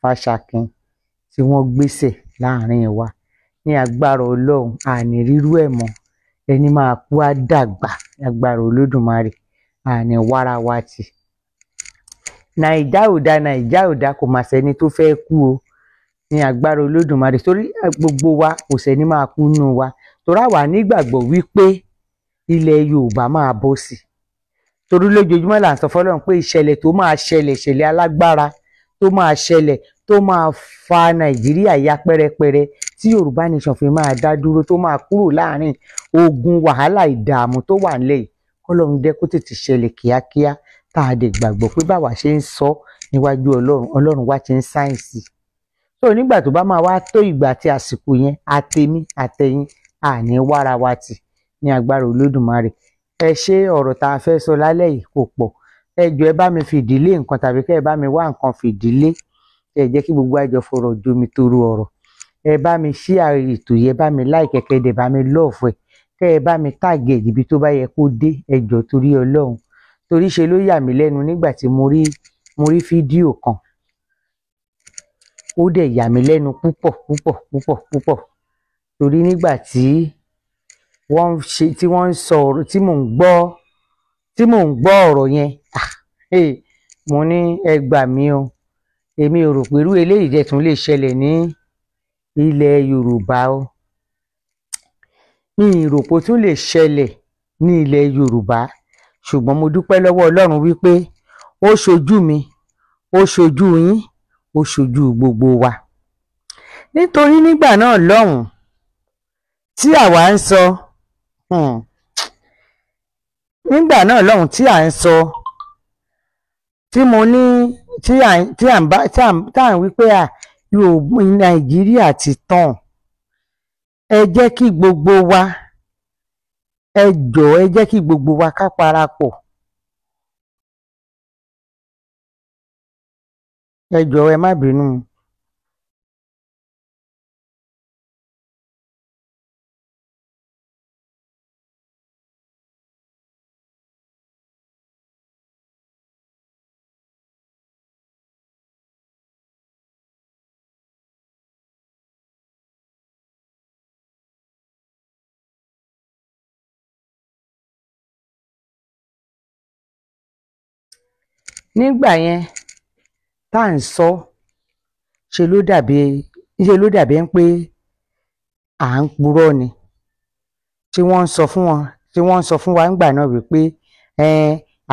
Fáṣàkìn tí wọ́n gbéṣẹ̀ láàrin wa. Ní agbára Ọlọ́run àní rírú ẹ̀ mọ́, ẹni máa kú á dàgbà lágbára Olódùmarè, àní wára wa tì. Nàìjà ò da, Nàìjà ò da, kò mà sẹ́ni tó fẹ́ kú o, ní agbára Olódùmarè, torí gbogbo wa kò sẹ́ni máa kú nínú wa, torí àwa nígbàgbọ́ wípé ilẹ̀ Yorùbá máa bọ́ sí, torí lójoojúmọ́ là ń sọ fọ́lọ́run pé ìṣẹ̀lẹ̀ tó máa ṣẹlẹ̀, ìṣẹ̀lẹ̀ alágbára tó máa ṣẹlẹ̀, tó máa fa Nàìjíríà ya pẹ́rẹpẹrẹ, tí Yorùbá nation fi máa dá dúró, tó máa kúrò láàrin ogun wàhálà ìdààmú tó wà nílẹ̀ yìí, kọ́lọ́run jẹ́ kó tètè ṣẹlẹ̀ kíákíá, tá a dẹ̀ gbàgbọ́ pé báwa ṣe ń sọ níwájú Ọlọ́run, Ọlọ́run wá ti ń sáyẹ̀nsì. So nígbà tó bá máa wá tó ìgbà àti àsìkò yẹn, àtèmi àtẹ̀yin àní wára wa tì ní agbára Olódùmarè. Ẹ ṣe ọ̀rọ̀ tá a fẹ́ sọ lálẹ́ yìí kò pọ̀, ẹ jọ̀ọ́ ẹ bá mi fìdílé nǹkan, tàbí kẹ́ ẹ bá mi wá nǹkan fìdílé, ẹ jẹ́ kí gbogbo àjọ fọ̀rọ̀ jomi toro ọ̀rọ̀. Ẹ bá mi share ètò yẹn, bá mi like, kẹ́ ẹ dẹ̀ bá mi love ẹ̀, kẹ́ ẹ bá mi tag ẹ̀ níbi tó bá yẹ kó dé, ẹ jọ̀ọ́ torí Ọlọ́run. Torí ṣe ló yà mí lẹ́nu nígbà tí mo rí fídíò kan, ó dẹ̀ yà mí lẹ́nu púpọ̀, torí nígbà tí wọ́n ń sọ ọ̀rọ̀, tí mò ń gbọ́ ọ̀rọ̀ yẹn, mo ní ẹ gbà mí o, èmi ò rò pé irú eléyìí dẹ̀ tún lè ṣẹlẹ̀ ní ilẹ̀ Yorùbá o, mi ì rò pé ó tún lè ṣẹlẹ̀ ní ilẹ̀ Yorùbá, ṣùgbọ́n mo dúpẹ́ lọ́wọ́ Ọlọ́run wípé ó ṣojú mi, ó ṣojú yín, ó ṣojú gbogbo wa. Nítorí nígbà náà lọ́hùn tí àwa ń sọ, nígbà náà lọ́hùn tí à ń sọ, tí mo ní tí à ń wípé Nàìjíríà ti tán, ẹ jẹ́ kí gbogbo wa, ẹ jọ̀ọ́ ẹ jẹ́ kí gbogbo wa ká parapọ̀. Ẹ jọ̀ọ́ ẹ má bínú. Nígbà yẹn tá à ń sọ, ṣe ló dàbí ń pé à ń purọ́ ni, tí wọ́n ń sọ fún wa nígbà náà wípé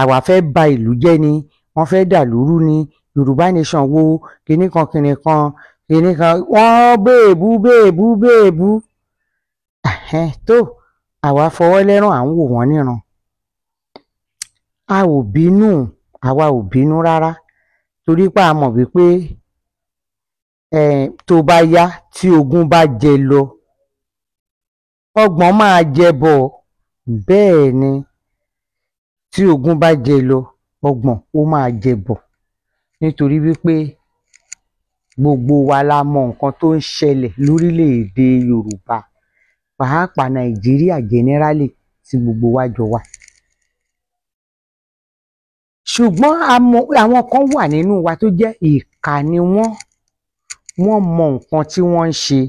àwa fẹ́ ba ìlú jẹ́ ni, wọ́n fẹ́ dà lúrú ni, Yorùbá nation wo kinní kan, wọ́n béèbú tó àwa fọwọ́ lẹ́rán, à ń wò wọ́n níran. Àwa ò bínú rárá, torí pé a mọ̀ wípé tó bá yá, tí ogun bá jẹ lọ, ọgbọ̀n máa jẹ bọ̀. Bẹ́ẹ̀ ni, tí ogun bá jẹ lọ, ọgbọ̀n ó máa jẹ bọ̀, nítorí wípé gbogbo wa la mọ nǹkan tó ń ṣẹlẹ̀ lórílẹ̀‐èdè Yorùbá, pàápàá Nàìjíríà generally tí gbogbo wa jọ wà. Ṣùgbọ́n àwọn kan wà nínú wa tó jẹ́ ìkà ni wọ́n mọ nǹkan tí wọ́n ń ṣe,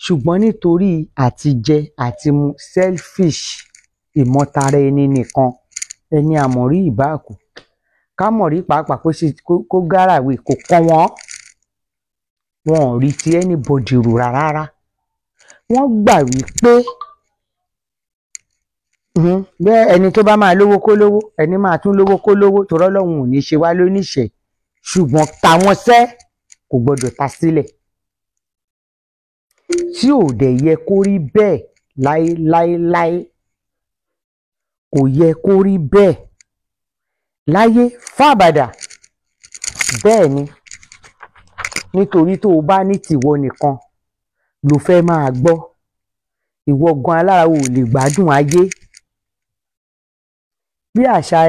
ṣùgbọ́n nítorí àtijẹ àtimu, selfish, ìmọ̀tara ẹni nìkan, ẹni àmọ̀rí ìbáàkú, ká mọ̀rí pàápàá kó gàràwé kò kàn wọ́n, wọn ò rí ti anybody rò rárá. Wọ́n gbà wípé bẹ́ẹ̀ ẹni tó bá máa lówó kó lówó, ẹni máa tún lówó kó lówó, torí Ọlọ́run ò ní ṣe wá lóníṣẹ́, ṣùgbọ́n táwọn kò gbọdọ̀ ta sílẹ̀, tí ò dẹ̀ yẹ kó rí bẹ́ẹ̀ láéláé, kò yẹ kó rí bẹ́ẹ̀ láyé fábàdà. Bẹ́ẹ̀ ni, nítorí tó o bá ní tìwọ nìkan ló fẹ́ máa gbọ́, ìwọ gan alára ò lè gbádùn ayé. Bí àṣà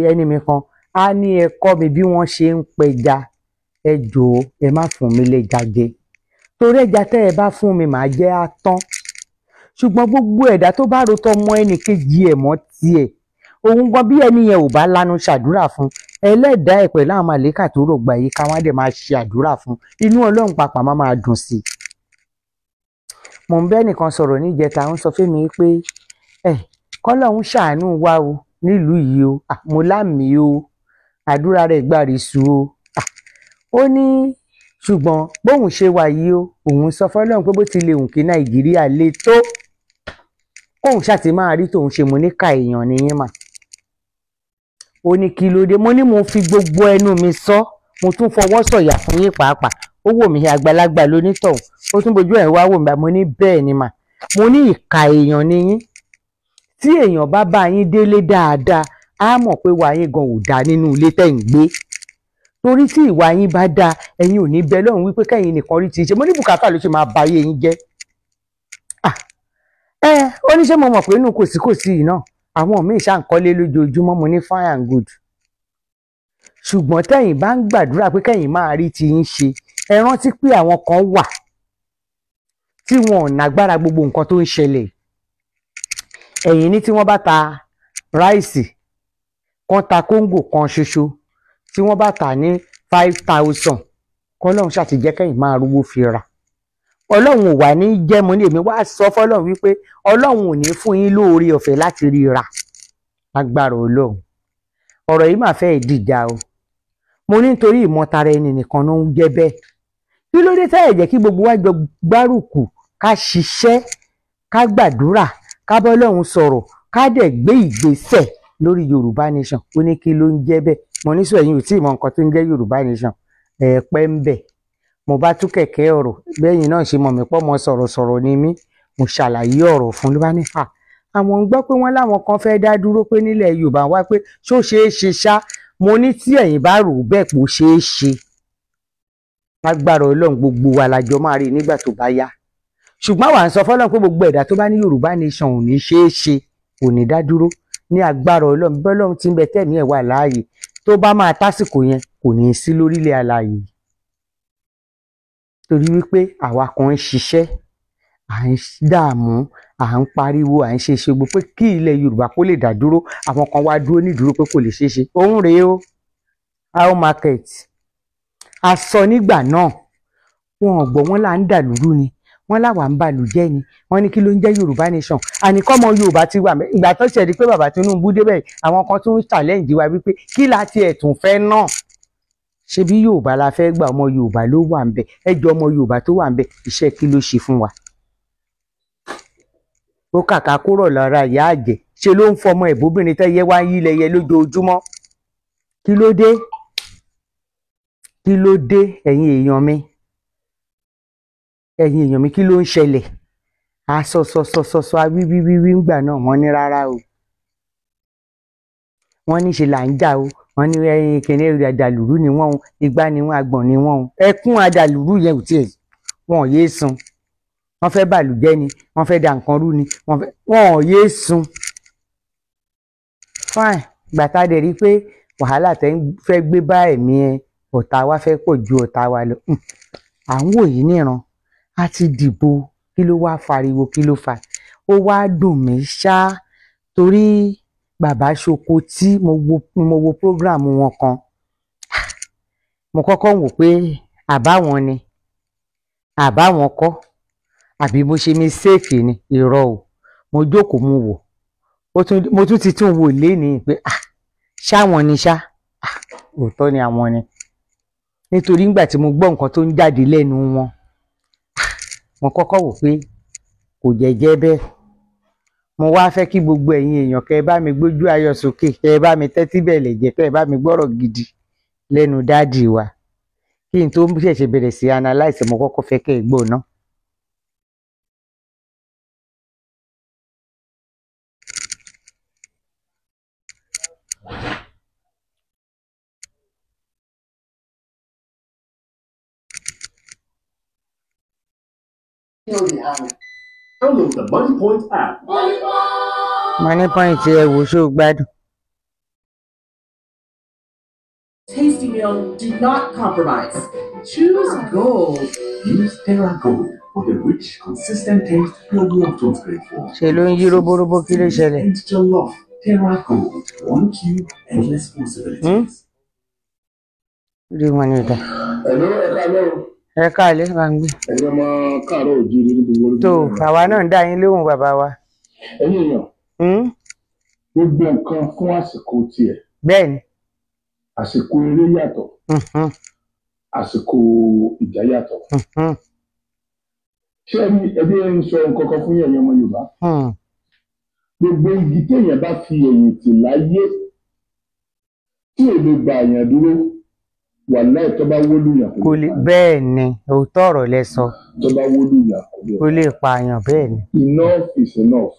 ẹni mi kan, á ní ẹ kọ́ mi bí wọ́n ṣe ń pẹja, ẹ jọ̀ọ́ ẹ má fún mi lẹ́ja jẹ, torí ẹja tẹ́ ẹ bá fún mi màá jẹ́ á tán. Ṣùgbọ́n gbogbo ẹ̀dá tó bá ro tọmọ ẹnì kejì ẹ̀ mọ́ tiẹ̀, òun gan bí ẹni yẹn ò bá lanu ṣàdúrà fún, ẹlẹ́dàá ẹ̀ pẹ̀lú àwọn màlẹ́kà tó rògbà yìí ká wọ́n á dẹ̀ máa ṣe àdúrà fún inú ọlọ́run pàpà máa dùn sí i. mò ń bẹ́ nìkan sọ̀rọ̀ níjẹta ń sọ fún mi pé kọ́lọ́hún ṣàánú wa o nílùú yìí o mo lámìí o àdúrà rẹ̀ gbàrí su o ó ní ṣùgbọ́n bóun ṣe wà yìí o òun sọ fọ́lọ́run pé bó ti lè hùn kí Nàìjíríà le tó kóun ṣàti máa rí tòun ṣe mo ní ká èèyàn nìyẹn mà. ó ní kí ló dé mo ní mo fi gbogbo ẹnu mi sọ mo tún fọwọ́ sọ̀yà fún yín pàápàá ó wò mí àgbàlagbà lónítọ̀hún ó tún bójú ẹ̀ wá wò mí mo ní bẹ́ẹ̀ ni mà mo ní ìka èèyàn ni yín tí èèyàn bá yín délé dáadáa á mọ̀ pé wà yín gan ò dáa nínú ilé tẹ̀ ń gbé torí tí ìwà yín bá dáa ẹ̀yin ò ní bẹ lọ́run wípé kẹ́yìn nìkan rí ti ṣe mo ní bùkátà ló ṣe máa ba ayé yín jẹ́. ó ní ṣé mo mọ̀ pé inú kòsíkòsí yìí náà àwọn míì ṣàǹkọ́lé lójoojúmọ́ mo ní fine and good ṣùgbọ́n tẹ́yìn bá ń gbàdúrà pé kẹ́yìn máa rí ti yín ṣe ẹ rántí pé àwọn kan wà tí wọn ò nágbára gbogbo nǹkan tó ń ṣẹlẹ̀ ẹ̀yin ní tí wọ́n bá ta ráìsì kan ta kóńgò kan ṣoṣo tí wọ́n bá tà ní 5,000 kọ́lọ́run ṣàtìjẹ́ kẹ́yìn máa rówó fi rà ọlọ́run ò wà ní jẹ́ mo ní èmi wá sọ fọ́lọ́run wípé ọlọ́run ò ní fún yín lóore ọ̀fẹ́ láti rí rà agbára ọlọ́run ọ̀rọ̀ yìí máa fẹ́ dìjà o mo ní nítorí ìmọ̀tara ẹni nìkan ló ń jẹ́ bẹ́ẹ̀ kí ló dé tẹ́ẹ̀ jẹ́ kí gbogbo wa jọ gbárùkù ká ṣiṣẹ́ ká gbàdúrà ká bọ́lọ́run sọ̀rọ̀ ká dẹ̀ gbé ìgbésẹ̀ lórí Yorùbá Nation ó ní kí ló ń jẹ́ bẹ́ẹ̀ mo ní sọ ẹ̀yin ò tí ì mọ nǹkan tó ń jẹ́ Yorùbá Nation pẹ́ ń bẹ̀ mo bá tú kẹ̀kẹ́ ọ̀rọ̀ bẹ́yìn náà ṣe mọ̀ mí pọ́ mọ́ sọ̀rọ̀sọ̀rọ̀ ni mí mo ṣàlàyé ọ̀rọ̀ fún ló bá ní àwọn ń gbọ́ pé wọ́n láwọn kan fẹ́ dá dúró pé nílẹ̀ Yorùbá wá pé ṣó ṣeé ṣe ṣá mo ní tí ẹ̀yin bá rò bẹ́ẹ̀ pò ṣeé ṣe lágbára Ọlọ́run gbogbo wa lájọ máa rí nígbà tó bá yá ṣùgbọ́n àwa ń sọ fọ́lọ́run pé gbogbo ẹ̀dá tó bá ní Yorùbá Nation ò ní ṣeé ṣe kò ní dá dúró ní agbára Ọlọ́run bọ́lọ́run tí ń bẹ tẹ̀mí ẹ̀ wà láàyè tó bá máa tásìkò yẹn kò ní í sí lórílẹ̀ alààyè torí wípé àwa kan ń ṣiṣẹ́ à ń dààmú à ń pariwo à ń ṣe gbogbo pé kí ilẹ̀ Yorùbá kó lè dá dúró àwọn kan wá dúró nídúró pé kò lè ṣeé ṣe òun rèé o how market a sọ nígbà náà wọn ò gbọ́ wọn là ń dàlúrú ni wọn láwa ń bàlùjẹ́ ni wọn ní kí ló ń jẹ́ Yorùbá Nation àníkọ́mọ Yorùbá ti wà ìgbà tó ṣe di pé bàbá Tinubu débẹ̀ àwọn kan tún ń challenge wa wípé kí la tiẹ̀ tún fẹ́ náà ṣe bí Yorùbá la fẹ́ gbà ọmọ Yorùbá ló wà ń bẹ ẹjọ́ ọmọ Yorùbá tó wà ń bẹ iṣẹ́ kí ló ṣe fún wa ó kàkà kúrò lára ìyá àjẹ́ ṣe ló ń fọmọ ẹ̀bóbìnrin tẹ́yẹ wá yí lẹ́yẹ lójoojúmọ́ kí ló dé ẹ̀yin èèyàn mi kí ló ń ṣẹlẹ̀ asọsọsọsọ awíwíwíwí ńgbà náà wọ́n ní rárá o wọ́n ní ṣe là ń jà o wọ́n ní ẹyin kìnìún àdàlúrú ni wọ́n igbá ni wọ́n agbọ̀n ni wọ́n ẹkún àdàlúrú yẹn ò tiẹ̀ wọn ò yéé sun wọ́n fẹ́ bàlùjẹ́ ni wọ́n fẹ́ da nǹkan rú ni wọn ò yéé sun fine gbàtà dẹ̀ rí pé wàhálà tẹ́ ń fẹ́ gbé bá ẹ̀mí ọ̀tá wa fẹ́ pọ̀ ju ọ̀tá wa lọ à ń wò yìí níran a ti dìbò kí ló wá fariwo kí ló fà ó wá dùn mí ṣá torí bàbá Ṣoko tí mo wo program wọn kan mo kọ́kọ́ wò pé àbáwọn ni àbáwọn kọ́ àbí mo ṣe mistake ni irọ́ o mo jókòó mo wò mo tún ti tún wò lénìí pé ṣáwọn ni ṣá òótọ́ ni àwọn ni nítorí nígbà tí mo gbọ́ nǹkan tó ń jáde lẹ́nu wọn mo kọ́kọ́ wò pé kò jẹ́jẹ́ bẹ́ẹ̀ mo wá fẹ́ kí gbogbo ẹ̀yin èèyàn kẹ́ ẹ bá mi gbójú ayọ̀ sókè kẹ́ ẹ bá mi tẹ́tí bẹ̀lẹ̀ jẹ́ kẹ́ ẹ bá mi gbọ́rọ̀ gidi lẹ́nu dáàdì wa kí n tó ṣẹ̀ṣẹ̀ bẹ̀rẹ̀ sí analyse mo kọ́kọ́ fẹ́ kẹ́ ẹ gbọ́ ná. Download the Money Point app. Money Point ẹ wò ṣó gbádùn. Tasty meal, do not compromise. Choose gold. Use Terra Gold for the rich, consistent taste your loved ones crave for. Ṣe ló ń yí robóróbó kí ló ṣẹlẹ̀? Taste your love. Terra Gold. One cube, endless possibilities. rí wọn ní ìdá. Ẹ̀lọ́ ẹ̀ka lọ́rùn. Ẹ káàlẹ́ bá ń gbé. Ẹ̀yin ọmọ káàárọ̀ òjìrì ní gbogbo orí. Tó àwa náà ń dá yín lóhùn bàbá wa. Ẹ̀yin èèyàn, gbogbo nǹkan fún àsìkò tiẹ̀. Bẹ́ẹ̀ni. Àsìkò eré yàtọ̀. Àsìkò ìjà yàtọ̀. Ṣé ẹbí ń sọ nǹkan kan fún ẹ̀yin ọmọ Yorùbá? Gbogbo igi téèyàn bá fi ẹ̀yìn tì láyé tí ò lè gba àyàn dúró wàláì tó bá wó lùyàn kò lè. Bẹ́ẹ̀ ni òótọ́ ọ̀rọ̀ lẹ sọ. Tó bá wó lùyàn kò lè pààyàn bẹ́ẹ̀ ni. Enough is enough.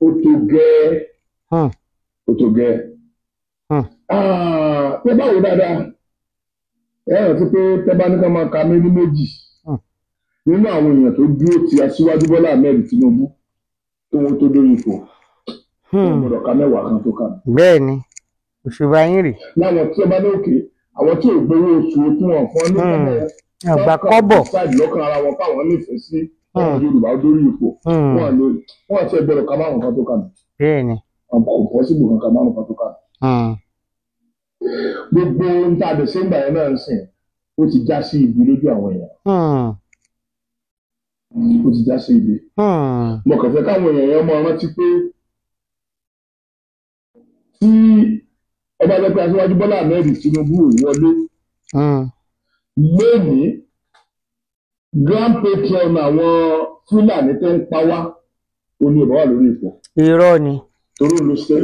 Ó tó gẹ́. Ó tó gẹ́. Tẹ́ bá wò dáadáa ẹ rántí pé tẹ́ bá ní ká máa ka méjì nínú àwọn èèyàn tó dúró ti Aṣíwájú Bọ́lá Ahmed Tinubu tó wọ́n tó dórí ipò gbọ́dọ̀ ka mẹ́wàá kan tó kà. Bẹ́ẹ̀ ni òṣùbà yín rè. Láwọn tí ẹ bá ní òkè àwọn tí ò gbowó oṣù tí wọ́n fún ọ ní kọ́bọ̀ àgbà kọ́bọ̀ ṣáàdì lọ́kàn ara wọn káwọn nífẹ̀ẹ́ sí ọ̀rọ̀ Yorùbá dórí ipò wọ́n ti ẹgbẹ̀rún ká márùn kan tó kà mí. Bẹ́ẹ̀ ni kò pọ́sibù kan ká márùn kan tó kà mí. Gbogbo ń ta December yẹn náà ń sìn ó ti já sí ibi lójú àwọn èèyàn. Ó ti já sí ibi. Mo kàn fẹ́ káwọn èèyàn yẹn máa rántí pé tí ọba lẹ́pẹ́ Aṣíwájú Bọ́lá Ahmed Tinubu ò wọlé lónìí grand patron àwọn Fúlàní tó ń pa wá oní ìbáwá lórí ipò. Irọ́ ni. Torí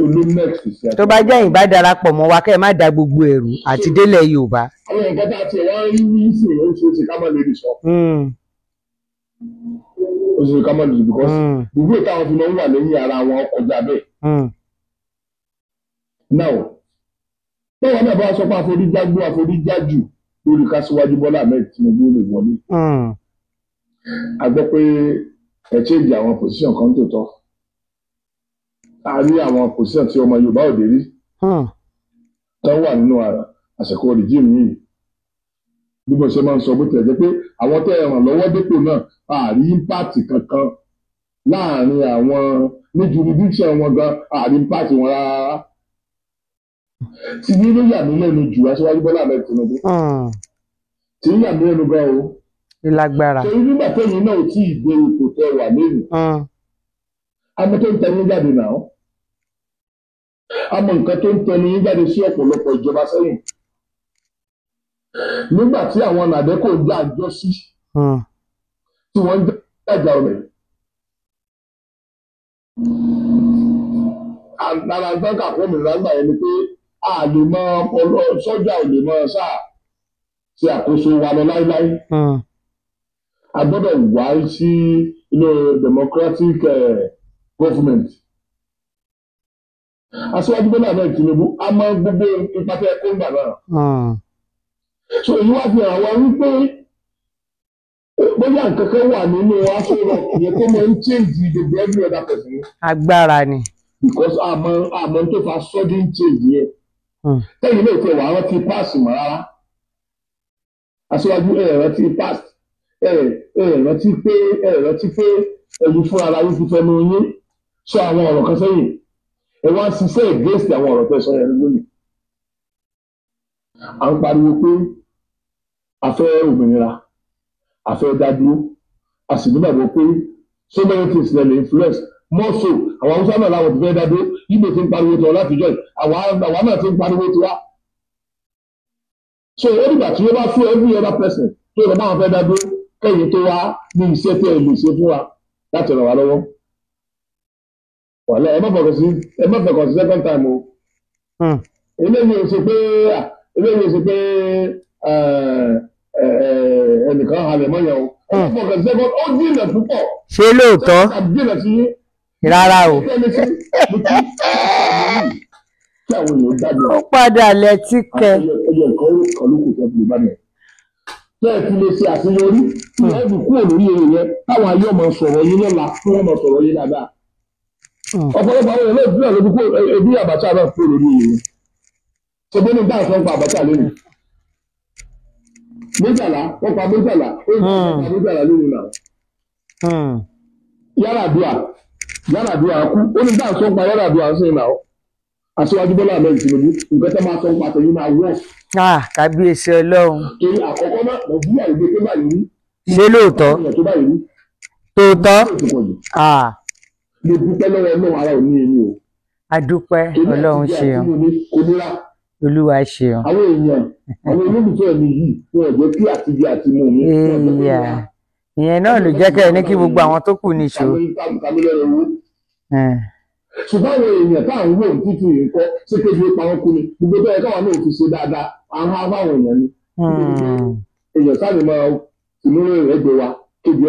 olú next sí. Tó bá jẹ́ ìbá darapọ̀ mọ́ wa kẹ́ ẹ má da gbogbo ẹ̀rù àti délẹ̀ Yorùbá. Àwọn nǹkan tá a ti wá rí wí sí ìwé oṣooṣù ká má lè rí sọ. Oṣooṣù ká má lè rí because gbogbo ìtàwọn fi máa ń wà lẹ́yìn ara wọn kọjá bẹ́ẹ̀. Now báwa náà bá sọ pé àforíjágbó àforíjájù lórí k'Aṣíwájú Bọ́lá Ahmed Tinubu lè wọlé. A gbọ́ pé ẹ change àwọn position kan tó tọ́. A rí àwọn position tí ọmọ Yorùbá òde rí. Tó wà nínú àsìkò regime yìí. Bí mo ṣe máa ń sọ bó tilẹ̀ jẹ́ pé àwọn tẹ́ ẹ ràn lọ́wọ́ dépò náà a rí impact kankan láàrin àwọn ní jurisdiction wọn gan a rí impact wọn rárá. Tí ní ló yà mí lẹ́nu jù Aṣíwájú Bọ́lá Ahmed Tinubu. Tí ń yà mí lẹ́nu gan o. Lágbára. Torí nígbà tẹ́yìn náà ò tí ì gbé ipò tẹ wà lẹ́nu. Àmọ́ tó ń tẹnu jáde náà. Àmọ́ nǹkan tó ń tẹnu jáde sí ọ̀pọ̀lọpọ̀ ìjọba sẹ́yìn. Nígbà tí àwọn nàdẹ́kò ń jà jọ sí. Tí wọ́n ń jàjà ọ̀rẹ́. Àgbàrá gbọ́ngà fún mi lágbà yẹn ni pé a lè mọ ọpọlọ sọ́jà ò lè mọ sáà ṣe àkóso wa lọ láíláí. A gbọ́dọ̀ wá sí democratic government. Aṣíwájú Bọ́lá Ahmed Tinubu a mọ gbogbo ipa tẹ kó ń gbà náà. So èyí wá fi hàn wá wípé bóyá nǹkan kan wà nínú aṣọ rẹ̀ ìyẹn tó máa ń change gbogbo every other person. Agbára ni. Because àmọ́ tó fa sudden change yẹn. Tẹ́yìn náà tẹ wàá rántí pass mọ́ rárá. Aṣíwájú rántí pass rántí pé ẹ̀yin fúnra ara yín ti fẹ́ nu yín sọ àwọn ọ̀rọ̀ kan sẹ́yìn. Ẹ wá ń ṣiṣẹ́ against àwọn ọ̀rọ̀ tẹ́ sọ yẹn lónìí. À ń pariwo pé a fẹ́ òmìnira, a fẹ́ dádúró, a sì nígbàgbọ́ pé so many things lè influence more so àwọn Haúsá náà làwọn ti fẹ́ dádúró Ìgbò ti ń pariwo tiwọn látijọ́ yìí àwa náà ti ń pariwo tiwa. So ó dìgbà tí wọ́n bá fún every other person tó yẹ báwọn fẹ́ dádúró kẹ́yìn tó wá ní iṣẹ́ tẹ́ ẹ lè ṣe fún wa láti ràn wá lọ́wọ́. Wàlẹ́ ẹ má fọkàn sí second time o. Eléyìí ò ṣe pé ẹnìkan halẹ̀ mọ́ yẹn o. Ẹ má fọkàn sí second ó jìnà púpọ̀. Ṣé lóòótọ́? Jìnà sí yín. Rárá o. Ó padà lẹ́tí kẹ. Ẹyẹ nǹkan kan ló kù tó fi bá mi. Tẹ́ ẹ fi lè ṣe àṣeyọrí tí ẹ fi kúrò lórí èrè yẹn táwọn ayé ọmọ sọ̀rọ̀ yín lọ́la tí wọ́n mọ̀ sọ̀rọ̀ yín dáadáa. Ọ̀pọ̀lọpọ̀ àwọn èèyàn náà lójú kó ebi Abacha náà kúrò lórí èrè. Ṣé bí ní bá àṣọ ń pa Abacha lónìí? Méjàlá wọ́n pa Méjàlá ó ń pa Méjàlá lónìí náà. Yar'Adua kú ó ní bá àṣọ ń pa Yar'Adua sí náà. Aṣíwájú Bọ́lá Ahmed Tinubu nǹkan tó máa sọ ń pàtó yìí máa wọ̀. Kábíyèsí Ọlọ́run. Torí àkọ́kọ́ náà Nàìjíríà ìgbé tó báyìí rí. Ṣé lóòótọ́? Tòótọ́? Mo dúpẹ́ lọ́wọ́ Ọlọ́run ara ò ní ẹni o. A dúpẹ́ Ọlọ́run ṣeun. Olúwa ṣeun. Àwọn èèyàn àwọn olólùfẹ́ mi yìí wọn ò jẹ́ kí àtijọ́ àti mú mi. Ìyẹn náà ló jẹ́ kẹ́ ẹ ní kí gbogbo àwọn tó kù níṣó. Ṣùgbọ́n àwọn èèyàn tá à ń wò títí nǹkan ṣé kéde pa wọn kú ni gbogbo bẹ́ẹ̀ káwọn náà fi ṣe dáadáa àwọn afáwọn èèyàn ni. Èèyàn sáré máa ìmúlò rẹ̀ gbé wa kéde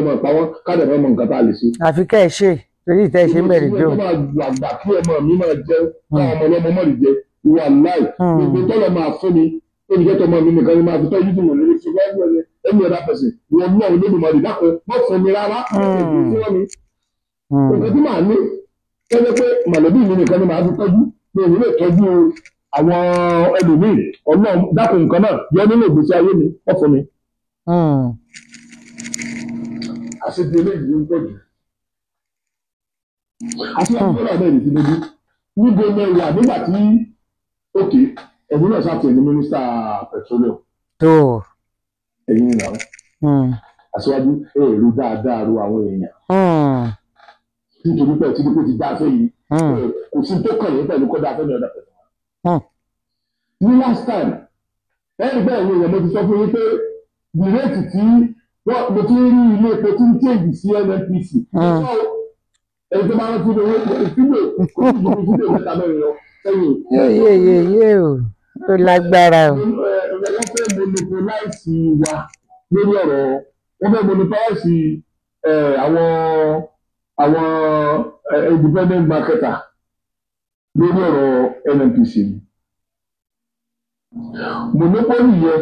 ọmọ pa wọn káàdì ọmọ nǹkan tá a lè ṣe. Àfi kẹ́ ẹ ṣe torí ìtẹ́ ṣe mẹ́rin jọ. Ìgbà àgbà kí ọmọ mi máa jẹ káwọn ọmọ ọlọ́mọ mọ̀rì jẹ ìwà láì gbogbo tọ́lọ̀ máa fún mi olùjẹ́ tọmọ mi nìkan ni máa fi tọ́jú tó wọ̀ lórí ṣùgbọ́n ẹni ọ̀dà pẹ̀sìn wọn náà Olódùmarè dákun wọ́n fún mi rárá nǹkan tí màá ní kẹ́lẹ́ pé mọ̀lẹ́bí mi nìkan ni màá fi tọ́jú mi ò ní lè tọ́jú àwọn ẹlòmíì Ọlọ́run dákun nǹkan náà yọ nínú ìgbésí ayé mi wọ́n fún mi. Àṣetì eléyìí ń pọ̀ jù. Aṣíwájú Bọ́lá Ahmed Tinubu níbo ni ẹ wà nígbà tí òkè ẹ̀bùn náà ṣàtìyàn ní mínísítà petroleum. Ẹ̀yin ìlànà aṣíwájú èrò dáadáa ro àwọn èèyàn. Nítorí pé Tinubu ti dá sẹ́yìn kò sí tó kàn yín pẹ̀lú kọ́dá fẹ́mi ọ̀dà pẹ̀lú. Ní last time ẹ̀rí bẹ́ẹ̀ ni èèyàn mo ti sọ fún yín pé ìrètí tí mo ti rí ilé epo tí ń tèjì sí NNPC. Ẹni tó máa ń tún owó ìfúnlẹ̀ kó sì ju ìfúnlẹ̀ mẹ́ta mẹ́rin lọ sẹ́yìn. Yé o ó lágbára o. Wọ́n fẹ́ monopolize wa lórí ọ̀rọ̀ wọ́n fẹ́ monopolize àwọn independent marketer lórí ọ̀rọ̀ NNPC. Monopoly yẹ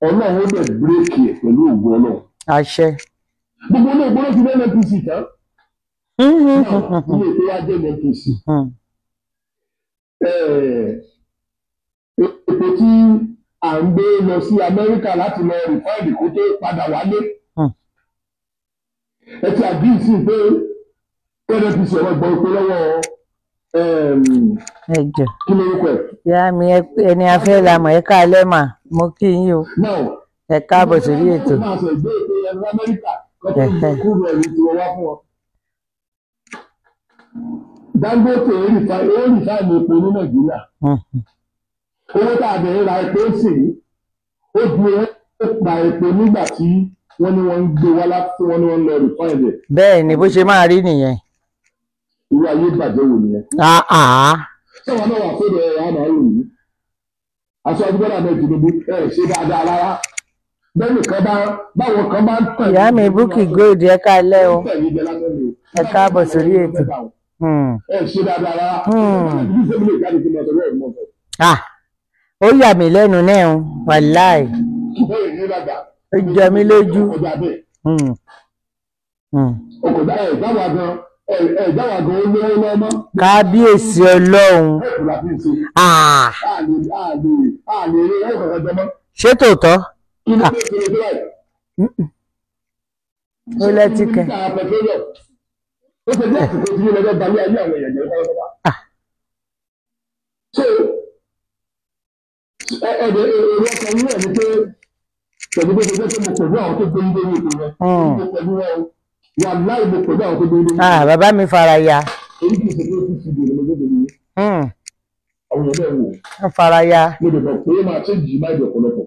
Ọlọ́run ó bẹ̀ bírèkì ẹ̀ pẹ̀lú ògùn Ọlọ́run. Àṣẹ. Gbogbo ilé ìgbóná ti ní NNPC tán. Ilé ìpè wa jẹ́ NNPC. Epo tí à ń gbé lọ sí Amẹ́ríkà láti lọ rìfáìdì kó tó padà wálé. Ẹ ti àbíyí sí pé NNPC ọ̀rọ̀ gbọ́ epo lọ́wọ́ ẹjọ kí ló ń kọ ẹ̀. ìyá mi ẹni afẹ́ la mọ̀ ẹ káalẹ́ mà mo kí yín o ẹ káàbọ̀ sórí ètò. Máa sọ ìgbé ètò ẹ̀rọ Amẹ́ríkà kọ́tọ́ ìdókòwò ẹ̀rí tí wọ́n wá fún ọ. Dangote ó rìfáìnì epo ní Nàìjíríà. Owó tá a bẹ̀rẹ̀ ra epo sì rí ó ju ó pa epo nígbà tí wọ́n ní wọ́n ń gbé wá láti wọ́n ní wọ́n lọ rìfáìnì ẹ̀. Bẹ́ẹ̀ ni bó ṣe máa rí nìyẹn. Irú ayé bàjẹ́ wò nìyẹn. Sọ́wọ́n náà wà fún ẹ̀ àmà rò yìí. Aṣíwájú Bọ́lá Ahmed Tinubu ṣe dáadáa rárá. Bẹ́ẹ̀ni báwọn kan bá ń tàn. Ìyá mi Bukky Gold ẹ káalẹ́ o ẹ káàbọ̀ sórí ètò. Ṣe dáadáa rárá. Ó yà mí lẹ́nu náà o wàláì ó jẹ mí lójú. Kábíyèsí Ọlọ́run. Ṣé tòótọ́? Ó lẹ́tí kẹ́. Èrò ọkàn yín ẹ̀ ní pé pẹ̀lú bó ṣe jẹ́ pé mo pẹ̀lú àwọn tó gbé ní lórí ètò rẹ̀ mo pẹ̀lú wọn wà láì mo pẹ̀lú àwọn tó gbé ní lórí ètò rẹ̀. Bàbá mi fara ya. Èyí kì í ṣe pé ó ti fi dèrò lọ́jọ́ tó ní. Àwọn èèyàn bẹ́ẹ̀ wò. Wọ́n fara ya. Mo lè mọ̀ pé máa ṣe jì máa jẹ ọ̀pọ̀lọpọ̀.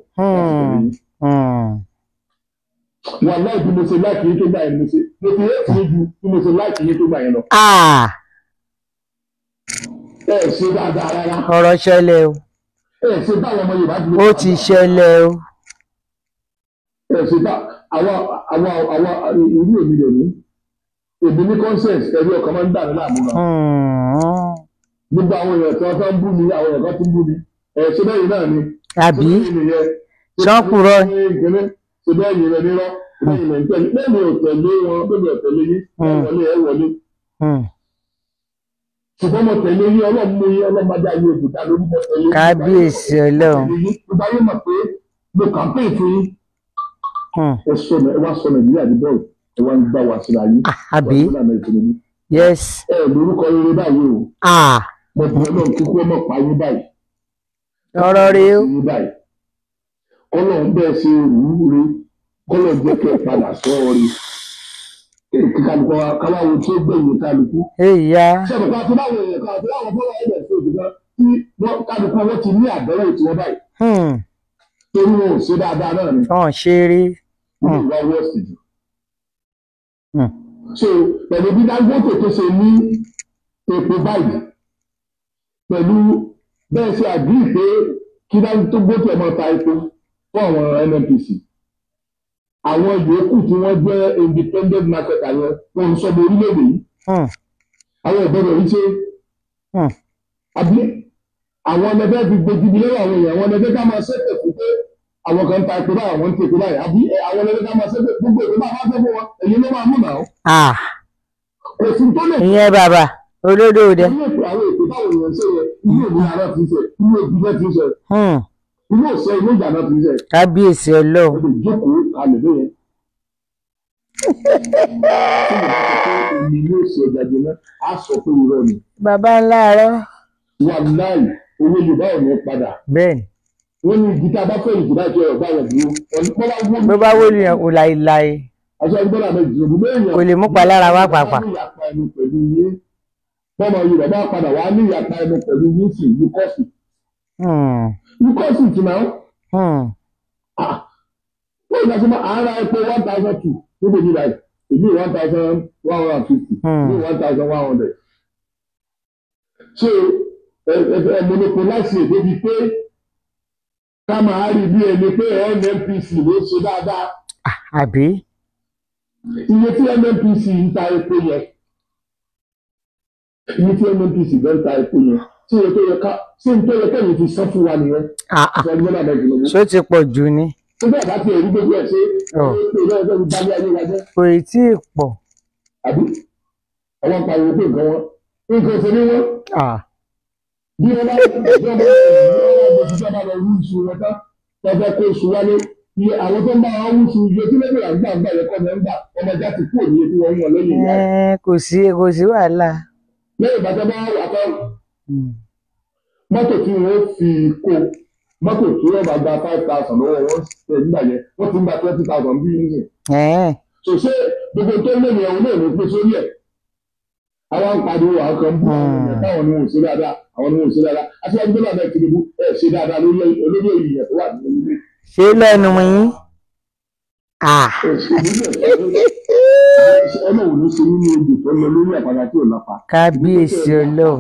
Wà láì bí mo ṣe láìkì yín tó gbà yẹn mo ti rẹ́ tìí ju bí mo ṣe láìkì yín tó gbà yẹn lọ. Ẹ ṣe dáadáa rárá. Ọ̀rọ̀ ṣẹlẹ̀ o. Ṣe báwọn ọmọ Yorùbá ti lè. Ó ti ṣẹlẹ̀ o. Ṣe bá àwọn ìlú èmi lè ní. Èmi ní conscience ẹ̀rí ọkàn máa ń dà ní láàmú náà. Gbogbo àwọn èèyàn tí wọ́n fẹ́ ń bú mi àwọn èèyàn kan ti ń bú mi. Ṣé bẹ́ẹ̀ náà ni? Àbí? Ṣọ́kùrọ̀. Ṣé bẹ́ẹ̀ yìí rẹ̀ nírọ́? Bẹ́ẹ̀ yìí rẹ̀ ń tẹ̀lé. Bẹ́ẹ̀ ni ò tẹ̀lé wọn, bẹ́ẹ̀ ni ò tẹ̀lé yín. Ẹ wọlé. Ṣùgbọ́n mo tẹ̀lé yín Ọlọ́run mú yín Ọlọ́run bá dá yín òdùdá lórí mo tẹ̀lé yín. Kábíyèsí Ọlọ́run. Ìgbà yín mọ̀ pé mo campaign fún yín. Ẹ wá sọ Nàìjíríà ní bọ́ọ̀lù ẹ wá ń gbà wá síra yín. Àbí? Yes. Ẹ lórúkọ rere báyìí o. mo bẹ̀ náà kíkú ọmọ pa yín báyìí. ọ̀rọ̀ rèé o. Kọ́lọ̀ ń bẹ́ẹ̀ ṣe rúure kọ́lọ̀ jẹ́ kẹ́ ẹ padà sọ́ọ̀rì kí kálukú wa káwáwo tí ó gbẹ̀yìn kálukú. èyà. sọ̀rọ̀ kan àti báwo èèyàn kan àti báwọn fọlọ́ ẹ̀rẹ̀ sí òjò kan tí kálukú wọn ti ní àbẹ̀rẹ̀ ìtiwọ́ báyìí. torí wọn ò ṣe dáadáa náà ni. wọn ṣe rí. wọn ò wá wọ́ọ̀sì jù. so pẹ̀lú bí Dangote tó ṣe ní epo báyìí pẹ̀lú bẹ́ẹ̀ ṣe àdúrà pé kí Dangote ọmọ ta epo fún àwọn NNPC àwọn yòókù tí wọ́n jẹ́ independent market àwọn wọn ń sọmọ orílẹ̀-èdè yìí àwọn ìbẹ̀rẹ̀ yìí ṣe àbí àwọn ẹlẹ́fẹ́ fi gbójúbi lọ́wọ́ àwọn èèyàn àwọn ẹlẹ́fẹ́ ká máa ṣẹ́fẹ̀ fún pé àwọn kan ta epo báyìí àwọn ń tẹ̀kọ́ báyìí àbí àwọn ẹlẹ́fẹ́ ká máa ṣẹ́fẹ̀ gbogbo èdè bá wá fẹ́ fún wọn èyí ló máa mú náà. kò sí tó lè. ìyẹn bàbá olódò dẹ. ilé ètò àwọn ètò báwo èèyàn ṣe yẹ ilé ìlú ara ti ṣe ilé ìbílẹ̀ ti ṣe ilé ìṣe ilé ìjànà ti ṣe. kábíyèsí Ọlọ́run. ó lè jókòó kalẹ̀ bẹ́ẹ̀. Èmi ló ṣe ìdájọ́ náà, á sọ pé irọ́ ni. Bàbá ńlá rọ. Wàláì, owó Yorùbá ò ní padà. Bẹ́ẹ̀ni. Wọ́n ní ìdí tá a bá fẹ́ ìdí láti ọ̀rọ̀ bá wọn dúró. Bó bá wọlé yẹn kò láéláé. Aṣọ ìgbọ́dọ̀ àmì ìdìbò bẹ́ẹ̀ yẹn. Kò lè mú palára wá pàápàá. Bọ́mọ Yorùbá bá padà wá ní ìyàpá ẹnu pẹ̀lú yíṣì Lukọ́sì. Lukọ́sì ti náà. Wọ́n ìgbà tí àárá epo 1,002 níbo ní báyìí? Ìlú 1,150, ìlú 1,100. So monopolize débi pé ká máa rí bí ẹni pé NNPC ló ṣe dáadáa. Àbí? Iye tí NNPC ń ta epo yẹn. Iye tí NNPC bẹ́ẹ̀ ń ta epo yẹn. Ṣé n tó yẹ kẹ́yìn ti sán fún wa nìyẹn? Ṣé ó ti pọ̀ jù ni? Ṣé bẹ́ẹ̀ bá ti ẹ̀rí gbogbo ẹ̀ ṣe? Kò ì tí ì pọ̀. Àbí? Àwọn pariwo pé nǹkan wọn. Nǹkan ṣe ní wọn. Bí wọ́n bá ìjọba lọ rú ìṣù wọn tán, lọ́jọ́ kó oṣù wálé. Iye àwọn tó ń bá wọn wúṣu iye tí lẹ́gbẹ̀rẹ̀ àgbà yẹ kọ́ mẹ́ńgbà ọmọ ẹja ti kú òní tí wọ́n ń wọ̀ lẹ́yìn ìyá. Kò sí wàhálà. Lẹ́yìn ìbájá bá wà tán, mọ́tò tí wọ́n fi kó mọ́tò tí wọ́n bá gba 5,000 lọ́wọ́ wọn ṣe nígbà yẹn wọ́n ti ń gba 20,000 bí nìyẹn. Ṣòṣe gbogbo tó lé ní ẹ̀wọ̀n náà ló pé sórí ẹ̀. Àwọn ń pariwo àwọn kan bú àwọn ènìyàn táwọn ni wọn ò ṣe dáadáa àwọn ni wọn ò ṣe dáadáa àti wọn gbọ́dọ̀ bẹ́ẹ̀ Tinubu ẹ̀ ṣe dáadáa lórí èèyàn tó wà nínú ilé. Ṣé lẹ́nu yín? Ọlọ́run ló ṣe nínú odò tó lọ lórí àpáta tí ò lápá. Kábíyèsí Ọlọ́run.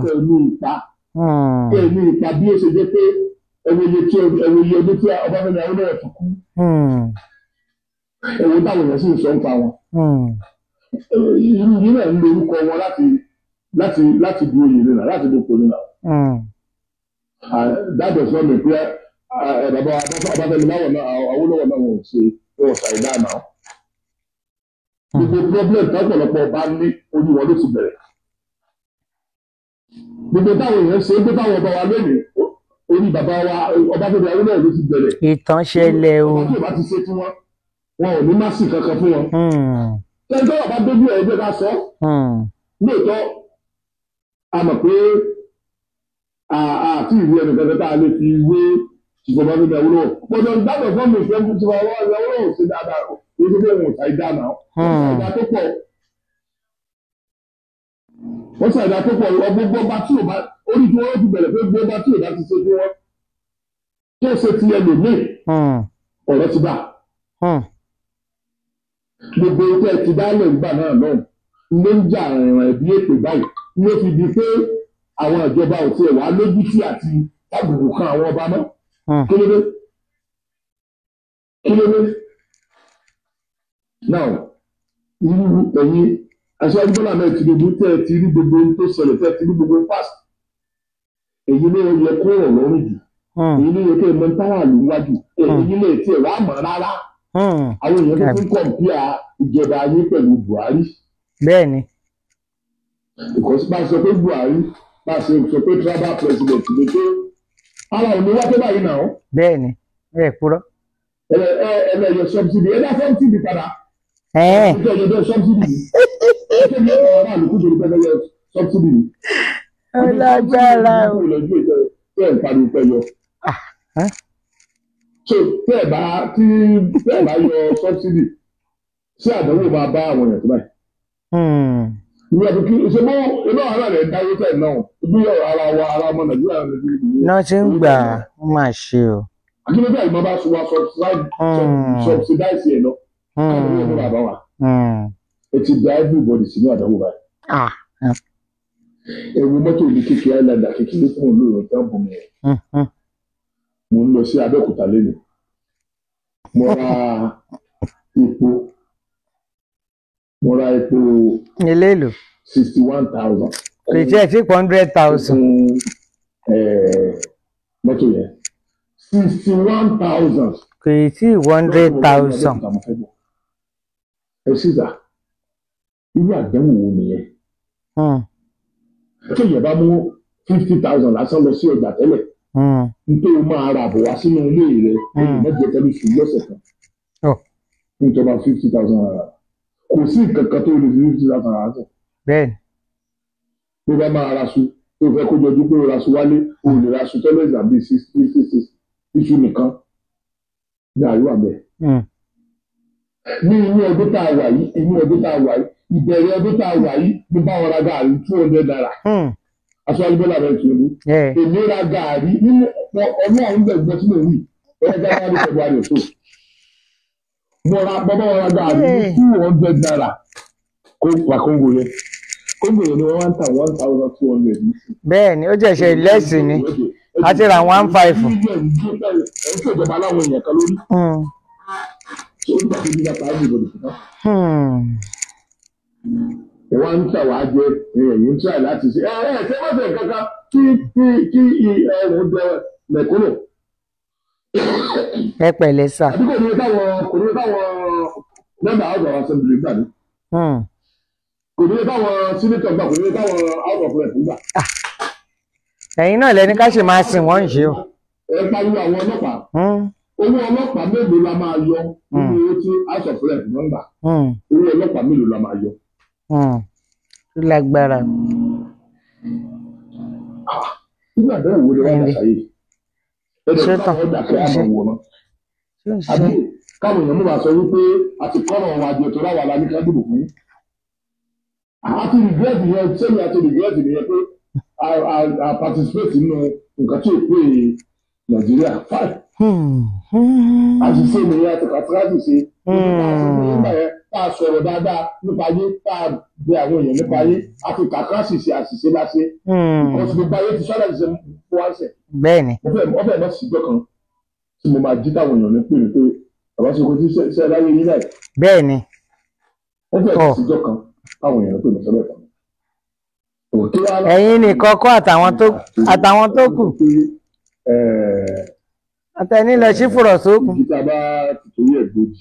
Ẹ ní ipa bí ó ṣe jẹ́ pé ẹwòye ọdún tí Ọbáfẹ́mi Awólọ́wọ̀ ti kú. Ẹ̀wọ̀n táwọn èèyàn sì ń sọ ń pa wọn. Irú yìí náà ń lo orúkọ wọn láti du oyè nínú láti dupò nínú. That does not mean pé bàbá Ọbáfẹ́mi Awólọ́wọ̀ náà wọ́n ṣe wọ́n ṣàìdá náà. Gbogbo problem tọ́pọ̀lọpọ̀ bá ní ojú wọn ló ti bẹ̀rẹ̀. Gbogbo táwọn èèyàn ṣe é gbé táwọn ọba wa lónìí orí bàbá wa Ọbáfẹ́mi Awólọ́wọ̀ ló ti bẹ̀rẹ̀. Ìtàn ṣẹlẹ̀ o. Ọba tí ò bá ti ṣe fún wọn ò ní má sí kankan fún wọn. Tẹ́ńtọ́ bàbá dójú ẹ̀ ẹgbẹ́ ká sọ. Lóòótọ́ a mọ̀ pé àti ìwé ẹnìkan tá a lè fi wé ìjọba Ọbáfẹ́mi Awólọ́wọ̀. Gbọ́dọ̀ dábọ̀ fún mi ìfẹ́ fún tiwa Awólọ́wọ̀ ṣe dáadáa o. Èyí tó bẹ́ẹ̀ wọ́n ṣàìdá náà. Ṣàìdá tó pọ̀. Wọ́n ṣàìdá tó pọ̀ gbogbo ọba tí ò bá orí tí wọ́n ti bẹ̀rẹ̀ pé gbogbo ọba tí ò bá ti ṣe fún wọn. Tó ṣe ti ẹlòmíì ọ̀rọ̀ ti bá. Gbogbo ìtẹ́ ti dálẹ̀ nígbà náà ló ń jà ìrìn ẹ̀bí èpè báyìí ló fi di pé àwọn ìjọba ò tiẹ̀ wá lójútì àti tábùkù kan àwọn ọba náà. Kí ló dé? Now, irú ẹ̀yin aṣáájú Bọ́lá náà Tinubu tẹ́ ẹ ti rí gbogbo ohun tó ṣẹlẹ̀ tẹ́ ẹ ti rí gbogbo past. Èyí ló yẹ kó rọ̀ lọ́rùn jù. Èyí ló yẹ kó ẹ̀mọ́ táwà ló wájú. Èyí lè tiẹ̀ wá mọ̀ rárá. Àwọn èèyàn tó ń kọ̀m̀pìà ìjọba yín pẹ̀lú Buhari. Bẹ́ẹ̀ni. Because bá a sọ pé Buhari bá a sọ pé tribal president ló tó ara ò ní wá tó báyìí náà. Bẹ́ẹ̀ni kúrọ́. Ẹlẹ́yọ subsidy ẹ̀dá subsidy padà. Ẹ̀ẹ́dẹ́gbẹ̀rún subsidy yìí. Ẹ̀ẹ́dẹ́gbẹ̀rún ọ̀rọ̀ àlùkù tó ń bẹ̀rẹ̀ subsidy yìí. Ó lágbára o. ìlọ́jú ìjọ tẹ́ ẹ̀ ń pariwo pẹ́ yọ. So tẹ́ ẹ̀ bá yọ sọ́bsidì sí àdánwò máa bá àwọn èèyàn tó báyìí. Ìwé àti kí ṣe mọ́ iná ara rẹ̀ dáwó tẹ̀ náà bí ara wa ara ọmọ Nàìjíríà rẹ̀ ti rí. Náà ti ń gbà ó máa ṣe o. Akíndébẹ̀ ìmọ̀ bá sọ wa subsidize ẹ̀ lọ. Káàdì ní ìlú bàbá wa. Ẹ ti da everybody sínú àdánwò báyìí. Ẹ̀rù mọ́tò ní kékeré Islander kékeré fún olóòrùn tó ń bọ̀ mí. Mo ń lọ sí Abẹ́òkúta lẹ́nu. Mo ra epo. Ilé ìlú. 61,000. Kò tí ẹ̀ tí 100,000. Mọ́tò yẹn. 61,000. Kò tí 100,000. Ẹ sísà, irú àdánwò wo nìyẹn? Kéèyàn bá mú 50,000 lásán lọ sí ọjà tẹ́lẹ̀. Nítorí o máa ra àbọ̀ wá sínú ilé rẹ̀ lẹ́yìn mẹ́jọ tẹ́lẹ̀ sùn lọ́sẹ̀ kan. Nítorí o bá 50,000 naira. Kò sí nǹkan kan tó lè fi 50,000 naira sẹ̀. Bẹ́ẹ̀ni. Bí o bá máa raṣu, tó fẹ́ kó jọjú pé o raṣu wálé, o lè raṣu tẹ́lẹ̀ ìzàbí 66 iṣu nìkan ní àríwá bẹ́ẹ̀. Ní inú ọdún tá a wà yìí, ìbẹ̀rẹ̀ ọdún tá a wà yìí, mo bá wọn ra gààrí 200 naira. Aṣọ́jú Bọ́lá rẹ̀ Tinubu. Èmi ra gààrí nínú ọlọ́run gbẹ̀gbẹ́ tí mo rí ọ̀rẹ́ January February ọ̀tọ̀. Mo ra bàbá wọn ra gààrí ní 200 naira. Wà Kóńgò yẹn. Kóńgò yẹn ni wọ́n wá ń tà 1,200. Bẹ́ẹ̀ni, ó jẹ́ ṣe lẹ́sìn ni. A ti ra 1,500. Ẹ̀ ń ṣèjọba láwọn èèyàn kan lórí. Wọ́n ń tà wá jẹ ẹ̀yìn ń tà láti ṣe ṣé wọ́n fẹ́ kankan kí ẹ̀rùn jẹ mẹ̀kúnnù. Ẹ pẹ̀lẹ́ sà. Àbí kò ní káwọn member house of assembly gbà ní. Kò ní káwọn senator gbà, kò ní káwọn house of rep gbà. Ẹ̀yin náà lẹni ká ṣe máa sìn wọ́n ń ṣe o. Ẹ pariwo àwọn ọlọ́pàá. Owó ọlọ́pàá mélòó la máa yọ nínú owó tí house of rep náà gbà? Owó ọlọ́pàá mélòó la máa yọ? Ó lágbára. Nígbà bẹ́ẹ̀ wo ni wọ́n dà sáyé? Ẹ̀dẹ̀ káwọn dàkẹ́ àmọ̀ wò náà. Àbí káwọn èèyàn mú wa sọ wípé a ti kọ́rọ̀ wa jẹ tó ráwa la ní ká dìbò fún. Àti regret yẹn sẹ́yìn àti regret yẹn pé a participate nínú nǹkan tí ò pé Nàìjíríà fine. Àṣìṣe nìyẹn àti kàtíkàtì ṣe. Nígbà yẹn tá a sọ̀rọ̀ dáadáa nípa ayé tá a bẹ àwọn èèyàn nípa ayé àti kàkàtì ṣe àṣìṣe láṣẹ. Because gbogbo ayé ti sọ́dọ̀ ṣe fún wa ṣẹ̀. Bẹ́ẹ̀ni. Ọbẹ̀ náà sì jọ kan tí mo máa jí táwọn èèyàn ní pè ní pé bàbá ṣe kò tí ṣe láyé yín láì. Bẹ́ẹ̀ni. Ọbẹ̀ sì jọ kan táwọn èèyàn pè ní sọ́dọ̀ kan. Ẹ̀yin nìkan kọ́ àtàwọn tó kù. Àtẹni lọ sí fùrọ̀ sókun. Ìjìta bá tìtorí ẹ̀ gbòdì.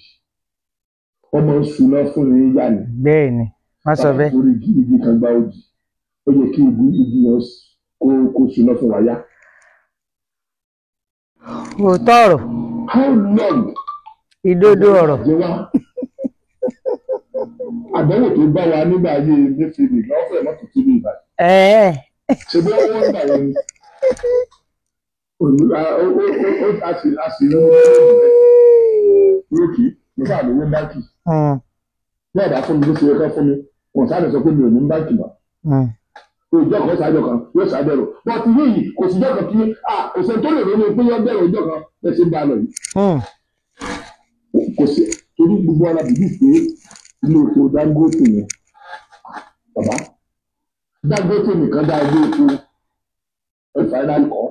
Ọmọ ṣùnà fún ní yá ni. Bẹ́ẹ̀ni, wọ́n sọ bẹ́ẹ̀. Torí igi kan gbá òdì. Ó yẹ kí igi yẹn kó ṣùnà fún wa yá. Òótọ́ ọ̀rọ̀. How long? Ìdodo ọ̀rọ̀. Àdánwò tó bá wa nígbà ayé Mẹ́fìlì lọ́fẹ̀ẹ́ mọ́tò tí ní Ìbàdàn. Ṣé bí wọ́n ń gbà wọ́n ni? A sì ní lókì nígbà lówó báńkì. Bí ọ̀dà fún mi ló ṣe kọ́ fún mi, wọ́n sáré sọ pé mi ò ní báńkì mọ́. Ìjọ kan ṣáájọ kan yóò ṣàbẹ̀rò. Bọ́ọ̀tì yìí kò sí ìjọ kan kí kò sẹ́ni tó lè ronú pé yọ bẹ̀rẹ̀ ìjọ kan ẹ ṣe ń bá a lọ yìí. Kò sí torí gbogbo ara bìbí pé ilé epo Dangote yẹn. Bàbá Dangote nìkan dá ilé epo refinery kọ́.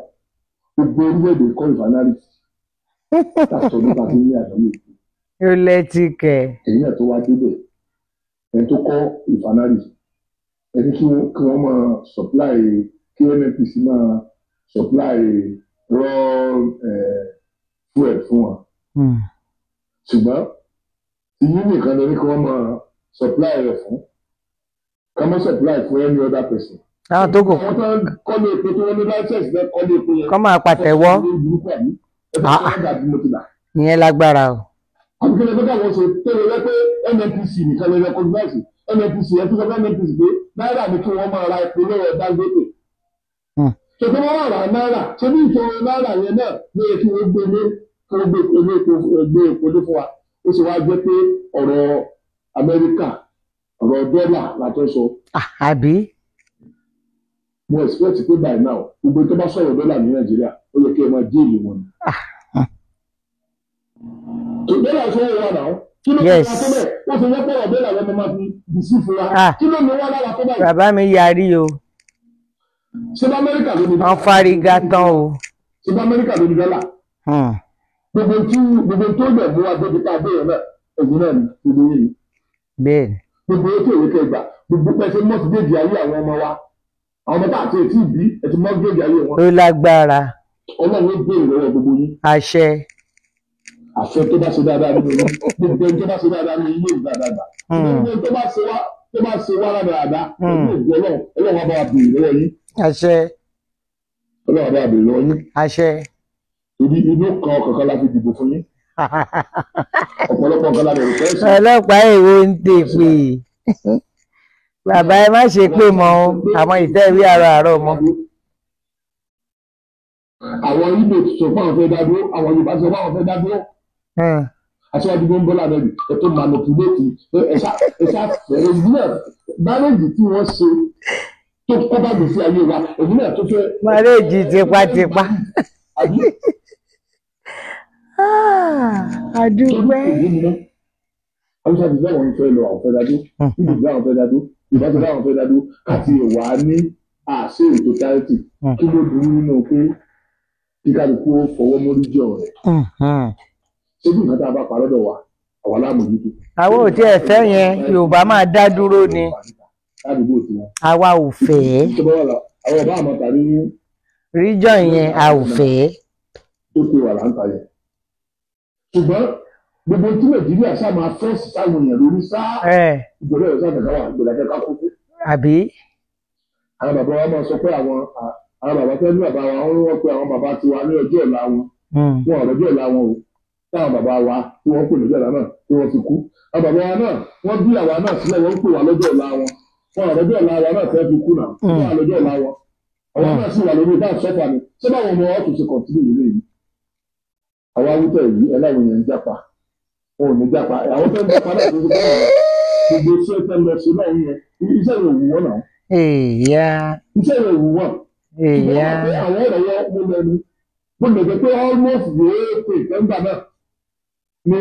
Gbogbo orílẹ̀-èdè kọ́ refinery. Tàṣọ nípa tí ní àdánwò èkó. Ó lẹ́tí kẹ̀. Èyí náà tó wá débẹ̀ ẹni tó kọ́ refinery. Ẹni kí wọ́n máa supply kí NNPC máa supply raw fuel fún wọn. Ṣùgbọ́n ìyí nìkan ni kí wọ́n máa supply rẹ̀ fún. Ká má supply fún any other person. Àwọn tó kù. Àwọn tó ń kọ́lé epo tó wọ́n ní license náà kọ́lé epo yẹn. Kọ́ máa pàtẹ́wọ́. Ìyẹn lágbára o. Àbíkẹ́ lẹ́gbẹ́ káwọn ṣe tẹ́lẹ̀ rẹ pé NNPC nìkan lè recognize NNPC ẹ̀ tó sọ fún NNPC pé náírà ni kí wọ́n máa ra epo lọ́wọ́ Dangote Ṣètò wọn wà rà náírà ṣé bí ìtòrò náírà yẹn náà ló yẹ kí wọ́n gbé ní kí wọ́n gbé epo lé fún wa. Ó sì wá jẹ́ pé ọ̀rọ̀ Amẹ́ríkà ọ̀rọ̀ dọ́là la tó sọ. Àbí. Mo expect pé by now gbogbo tó bá sọ̀rọ̀ dọ́là ní Nàìjíríà ó yẹ kí ẹ máa díìlì wọn. Tó dọ́là sọ̀rọ̀ wà náà. Kí ló ń bá tó bẹ́ẹ̀? Wọ́n ti yẹ pé ọ̀rọ̀ dọ́là lọ́mọ máa fi dì sí fún wa. Kí ló ń wá lára tó báyìí? Bàbá mi yarí o. Ṣé bá Amẹ́ríkà ló ní dọ́là? Wọ́n fárígá tán o. Ṣé bá Amẹ́ríkà ló ní dọ́là? Gbogbo tó dẹ̀ mú wa débi ká béèrè náà ẹ̀yìn náà ni gbogbo yìí. Bẹ́ẹ̀ni. Gbogbo ètò ìwé kẹgbà gbogbo pẹ̀sẹ̀ mọ́tìgéèjì ayé àwọn ọmọ wa. Àwọn ọmọ táà tí ì tí ì bí ẹ ti mọ́tìgéèjì ayé wọn. Ó lágbára. Ọlọ́run ó béèrè lọ́wọ́ gbogbo yín. Àṣẹ. Àṣẹ tó bá ṣe dáadáa nínú yín. Gbogbo ẹni tó bá ṣe dáadáa nínú yín yóò gbà dáadáa. Gbogbo ẹni tó bá ṣe wá dáadáa. Ọlọ́run á bá wa béèrè lọ́wọ́ yín. Àṣẹ. Ọlọ́run á bá wa béèrè lọ́wọ́ yín. Àṣẹ. Inú kan kankan la fi dìbò fún yín. Ọ̀pọ̀lọpọ̀ nǹkan la bẹ̀rù fẹ́ sí. Ọlọ́pàá èwo ń tèpè. Bàbá ẹ má ṣe pé mọ́ àwọn ìtẹ́wé àárọ̀ mọ́. Àwọn Ìgbò sọ fún àwọn fẹ́ dá dúró, àwọn Yorùbá sọ fún àwọn fẹ́ dá dúró. Aṣíwájú ló ń bọ́ lànà ètò manipulate ẹ̀ṣá fẹ̀rẹ̀ náà márèjì tí wọ́n ṣe tó kọ́ bá gbèsè ayé wa èyí náà tó fẹ́. Márèjì tipátipá. Àdúpẹ́. Àwùjọ àti ìgbà wọn fẹ́ lọ àwọn fẹ́ dá dúró, ìgbà àwọn fẹ́ dá dúró, ìgbà tó dáwọn fẹ́ dá dúró, àti ìwà ní àṣẹ ètò charity kí ló burú nínú pé kíkálukú fọwọ́ mórí jọ rẹ̀. Ṣé bí nǹkan tá a bá pa lọ́dọ̀ wa àwa láàmójútó. Àwọn ò tí ẹ fẹ́ yẹn Yorùbá máa dá dúró ni. Àwa ò fẹ́. Àwọn ọba àmọ́ tàbí ríjọ́ yẹn a ò fẹ́. Tó pe wà láǹtà yẹn. Ṣùgbọ́n gbogbo tí Nàìjíríà ṣá máa fẹ́ẹ̀sì sáwọn èèyàn lórí sáà. Ìgbòlẹ́ ọ̀sán àgbẹ̀ká wà ìgbòlẹ́ akẹ́kọ̀ọ́ kó fún. Àbí. Àwọn bàbá wa máa sọ pé àwọn bàbá tẹ́lú bàbá wa wọ́n pe àwọn bàbá tiwa ní ọjọ́ ọ̀la wọn. Wọn ò lọ́jọ́ ọ̀la wọn o. Táwọn bàbá wa tí wọ́n pè lọ́jọ́ ọ̀la náà tí wọ́n ti kú. Àwọn bàbá wa náà wọ́n bí àwa náà sílẹ̀ wọ́n pè wá lọ́jọ́ ọ̀la wọn. Wọn ò lọ́jọ́ ọ̀la wa náà fẹ́ fi kú náà. Wọ́n wà lọ́jọ́ ọ̀la wọn. Àwọn náà sì wà lórí báà sọ́fà ni. Ṣé báwọn ọmọ wa tún ṣe kọ̀tínú ìlú yìí? Àwọn awútọ̀ yìí ẹláwọn èèyàn ń jápa. Wọn ò ní jápa. Àwọn tó ń jápa náà tó ń gbọ́ gbogbo iṣẹ́ tẹ́ lọ sí náà yẹn. Iṣẹ́ yẹn òwú wọn náà. Iṣẹ́ yẹn òwú wọn. Àwọn ọ̀rọ̀ yẹn mo lẹ́nu. Mo lè jẹ́ pé almost yóò pè kẹ́ńgbà náà. Ni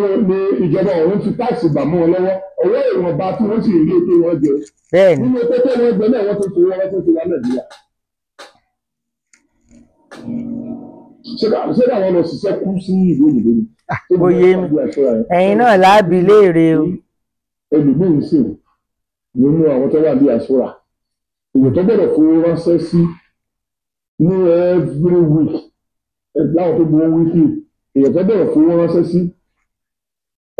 ìjọba ọ̀hún fi táàsì gbà mọ́ wọn lọ́wọ́. Ọwọ́ ìwọ̀nba tí wọ́n sì rí ètò wọn jẹ. Nínú ètò tó wọn jẹ náà wọ́n tó fi wọ́n tó fi wá Nàìjíríà. Ṣé káwọn lọ ṣiṣẹ́ kú sí ìlú òyìnbó ni? Oyè ẹ̀yin náà láàbì léèrè o. Ẹlòmíín sì nínú àwọn tó wà ní àṣọra. Èèyàn tó gbọ́dọ̀ fowó ránṣẹ́ sí ní every week. Láwọn tó gbowó weekly. Èèyàn tó gbọ́dọ̀ fowó ránṣẹ́ sí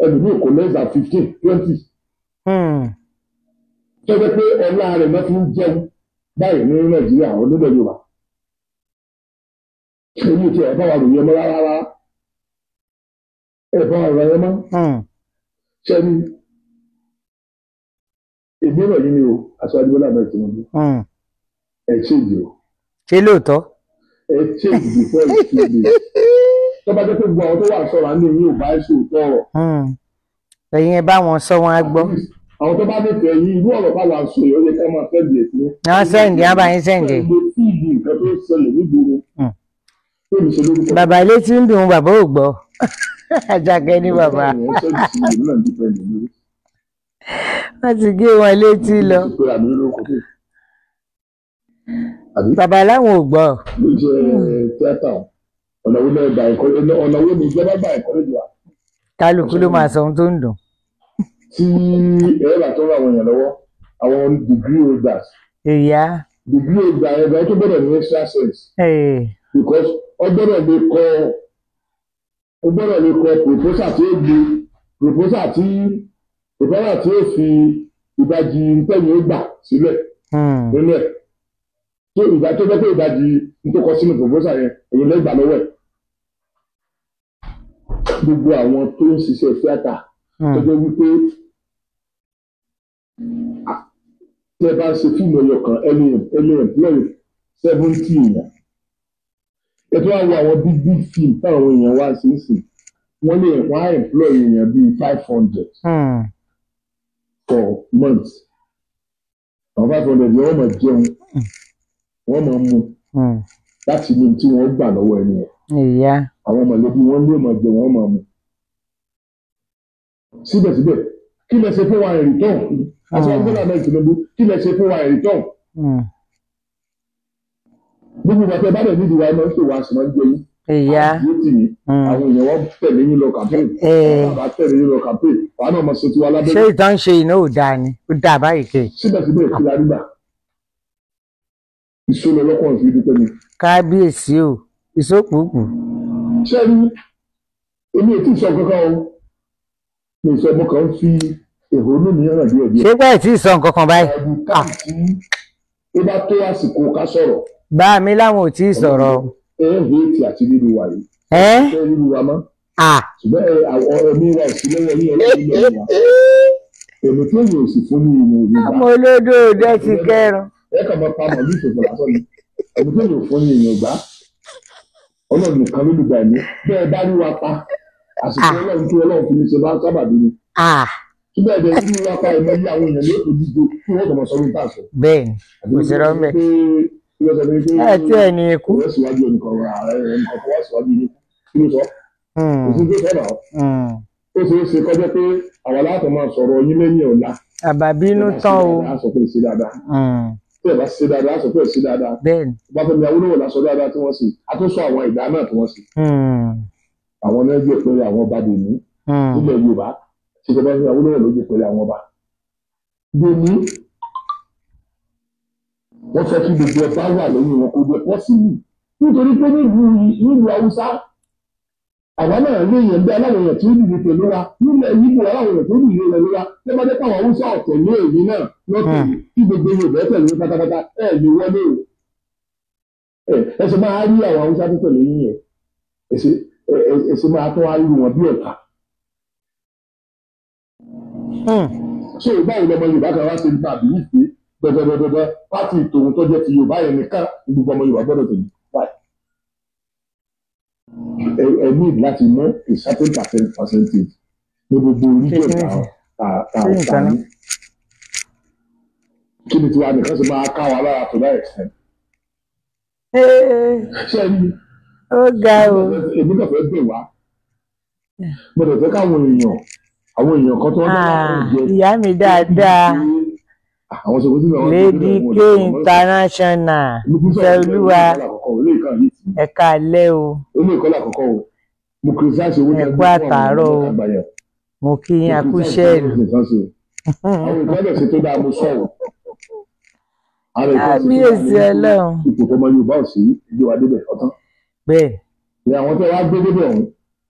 ẹlòmíín kò less than 15, 20. Tó jẹ́ pé ọlá rẹ̀ náà fi ń jẹun báyìí ní Nàìjíríà àwọn onílẹ̀ Yorùbá. Èyí tí ẹ̀ bá wà lóye mọ́ rárá. Ẹ̀ bá wà lóye mọ́. Ṣẹ́ni ìgbéró yìí ni o, Aṣíwájú Bọ́lá Ahmed Tinubu. Ẹ ṣèjì o. Ṣé lóòótọ́? Ẹ ṣèjì before it's too late. Tó bá jẹ́ pé gbogbo àwọn tó wà sọ̀rọ̀ àní yìí ò bá ṣe òótọ́ ọ̀rọ̀. Ẹ̀yin ẹ bá wọn sọ wọn á gbọ́. Àwọn tó bá nífẹ̀ẹ́ yìí irú ọ̀rọ̀ bá wà sọ yìí ó yẹ ká máa fẹ́ bìí ẹ̀sìn. Wọ́n sẹ́ǹdì á bá yín sẹ́ǹdì. Nǹkan tó ṣẹlẹ̀ nígboro. Bàbá ilé tí ń dùn bàbá ò gbọ́. Àjàkẹ́ ní bàbá. Wọ́n ti gé wọn létí lọ. Bàbá láwọn ò gbọ́. Ló jẹ́ tíátà ọ̀nà wo ni ìjọba bá ẹ̀kọ́ lójú wa. Kálukú ló máa sọ ohun tó ń dùn. Tí ẹ̀rọ tó ń ra àwọn èèyàn lọ́wọ́ àwọn degree holders. Èyá. Degree holder ẹ̀rọ tó gbọ́dọ̀ ní extra sense. Because ó gbọ́dọ̀ lè kọ proposal tí ó gbé proposal tí ó fi ìdajì ntẹ́yìn ó gbà sílẹ̀ nínú ẹ̀ tó ìgbà tó jẹ́ pé ìdajì ntòkọ sínú proposal yẹn èyí lẹ́gbàá lọ́wọ́ ẹ̀. Gbogbo àwọn tó ń ṣiṣẹ́ tíátà tó jẹ́ wípé tí ẹ bá ń ṣe fíìmù ẹyọ kan ẹni employ 70 èèyàn ẹ tó wá wo àwọn big film táwọn èèyàn wá sí sí wọ́n á employ èèyàn bíi 500 for months. Àwọn 500 yẹn wọ́n máa jẹun wọ́n máa mu láti ní tí wọ́n gbà lọ́wọ́ ẹni yẹn. Àwọn mọ̀lẹ́bí wọn ló máa jẹun wọ́n máa mu. Síbẹ̀síbẹ̀ kí lẹ ṣe fún wa in return? Àti wọn gbọ́dọ̀ náà Tinubu kí lẹ ṣe fún wa in return? Gbogbo ìgbà tẹ bá dẹ̀ nídìí wa máa ń ṣe wa sì máa ń jẹ yín. Yóò tì yín. Àwọn èèyàn wọn tẹ̀lé yín lọ campaign. Bàbá tẹ̀lé yín lọ campaign. Wàá náà máa ṣe tiwa lábẹ́. Ṣé ìtàn ṣe iná ò dáa ni? Ó dáa báyìí kè. Síbẹ̀síbẹ̀ kí la rí gbà? Ìṣòro ọlọ́kùnrin fi dúpẹ́ ni. Kábíyèsí o, ìsopùpù. Ṣé rí èmi ò tí ì sọ kankan o? Mi sọ mo kàn ń fi ìhónú mi hàn díẹ̀ díẹ̀. Ṣé bẹ́ẹ̀ tí ì sọ nǹkan kan báyìí? Ó bá tó àsìkò ká sọ̀rọ̀. Bá mi láwọn ò tí ì sọ̀rọ̀. Èèyàn àti nínú wa yìí. Ṣé nínú wa mọ́? Ṣùgbọ́n àwọn ẹ̀mí wa ò sí lọ́wọ́ ní ọlọ́run ilé wa. Èmi tó yẹ òsì fún ní ìmọ̀ òní bá. Ọmọ olódò òde ti kẹrun. Ẹ kàn máa pa màálù ìṣòfò lásán ni. Èmi tó yẹ òfin ní ìyẹn gbá. Ọlọ́run nìkan ló lùgbà ẹ̀mí. Bẹ́ẹ̀ bá rí wa pa. Àsìkò ọlọ́run tí ọlọ́run fi ní ṣe bá sábàbí ni. Síbẹ̀ ẹ̀jẹ̀ nínú wa pa ẹ̀mọ́ yí àwọn èèyàn ní ètò dídò kí wọ́n tọmọ sọ́dún tá a sọ. Bẹ́ẹ̀ni, kò sí rọ́ọ̀mẹ̀. Ẹ tí ẹ ní ikú. Wọ́n síwájú ẹnìkan wá síwájú ní kí ló sọ. Kò sí tó sọ̀rọ̀. Ó ṣe é ṣe kọjá pé àwọn aláàtọ̀ máa sọ̀rọ̀ yín lẹ́yìn ọ̀la. Àbàbínú tán o. A sọ pé ṣe dáadáa. Tí ẹ bá ṣe dáadáa, a sọ pé ṣe dáadáa. Bẹ́ẹ̀ni. Bá Fẹ́mi Awólọ́wọ̀ lásọ dáadáa tí wọ́n ṣe. A tó sọ àwọn ìdá náà tí wọ́n ṣe. Àwọn náà jẹ́ pé àwọn ọba dè ní. Nílẹ̀ Yorùbá ṣe tó bá Fẹ́mi Awólọ́wọ̀ ló jẹ́ pé àwọn ọba. Dèmí wọ́n fẹ́ kí gbogbo ọba wà lẹ́yìn wọn kó jẹ́ pọ́sibú nítorí pé nílùú Haúsá àwa náà lè yẹn bí aláwọ̀ èèyàn tí ó dìde pẹ̀lú wa nílẹ̀ Yíbò aláwọ̀ èèyàn tó dìde pẹ̀lú wa lẹ́gbàdé pàwọn Haúsá ọ̀tẹ̀ ní èyí náà lọ́tẹ̀ kí gbogbo Yorùbá tẹ̀lé pátápátá lè wọlé o ẹ ṣe máa rí àwọn Haúsá tó tẹ̀lé yín yẹn ẹ ṣe máa tó wá rí wọn bí ọ̀tá. Ṣé ìbáwò lọmọ Yorùbá kan wá ṣe nípa àbíyí pé dẹdẹdẹdẹ pátì tòun tó jẹ́ ti Yorùbá yẹn nìkan gbogbo ọmọ Yorùbá gbọ́dọ̀ tẹ̀lé wáyé. Ẹ ní láti mú a certain percentage ní gbogbo orílẹ̀ ta ní. Kí ni tiwa nìkan ṣe máa ká wa lára to that extent? Ṣé ẹ ní? Ó ga o. Èmi náà fẹ́ bẹ̀ wá. Mo dẹ̀ fẹ́ káwọn èèyàn kan tó ń bá ìyá mi dáadáa. Lady K International ìfẹ́ olúwa ẹ̀ka alẹ́ o. Ẹ̀kú àtàárọ̀ o. Mo kí yín akúṣẹ́ ìlú. Kábíyèsí Ọlọ́run. Ipò tọmọ Yorùbá ò sí ìjọ wa débẹ̀ ọ̀tán. Bẹ́ẹ̀. Ní àwọn tó wá gbé débẹ̀ ọ̀hún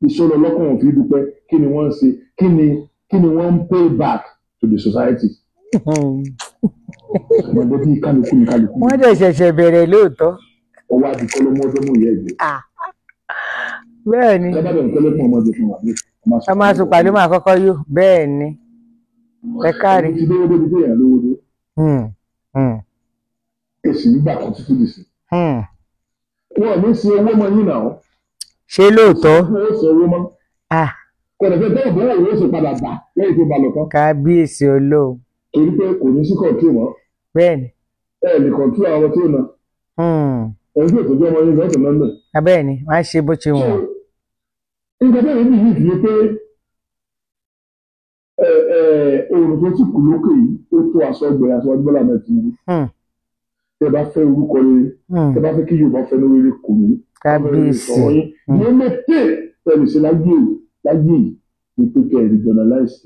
ìṣòro ọlọ́kùnrin fi dúpẹ́ kí ni wọ́n ń ṣe kí ni wọ́n ń pay back to the society. Wọ́n dẹ̀ ṣẹ̀ṣẹ̀ bẹ̀rẹ̀ lóòótọ́. Ọwọ́ àdìkọ́ ló mú ọdún mú ìyá ẹ̀jẹ̀. Bẹ́ẹ̀ ni. A máa tún pàdé máa kọ́kọ́ yó. Bẹ́ẹ̀ ni. Ẹ káre. Ti dé débi tí èèyàn lówó dé. Èsì nígbà kan títí dì sí. Wọ́n ní sí owó mọ́ yín náà. Ṣé lóòótọ́? Wọ́n ó sọ owó mọ́. Kọ̀dọ̀ fẹ́ tẹ́wọ̀ bọ́wọ́ ìwé ṣe padà gbà lẹ́yìn tó balọ̀ tán. Kábíyèsí Ọlọ́run. Torí pé kò ní sí kọ̀ǹtù mọ́. Bẹ́ẹ̀ni. Ẹ lè kọ̀ǹtù àwọn tí ó na. Ẹni tí òtòjú ọmọ yín lọ́sọ̀ náà náà. Abẹ́ẹ̀ni, wọ́n á ṣe bó ṣe wọ̀n. Nǹkan bẹ́ẹ̀ ni yìí fi pé oòrùn tó ti kù lókè yìí ó tó aṣọ ọgbẹ̀rẹ̀ aṣọ ọdún bọ́lá mẹ́tì ní. Tẹ bá fẹ́ orúkọ rere, tẹ bá fẹ́ kí Yorùbá fẹ́ ní rere kò ní. Kábíyèsí. Ní mẹ́tẹ̀ pẹ̀lú sí láyé yìí ní pé kẹ́ ẹ̀ regionalize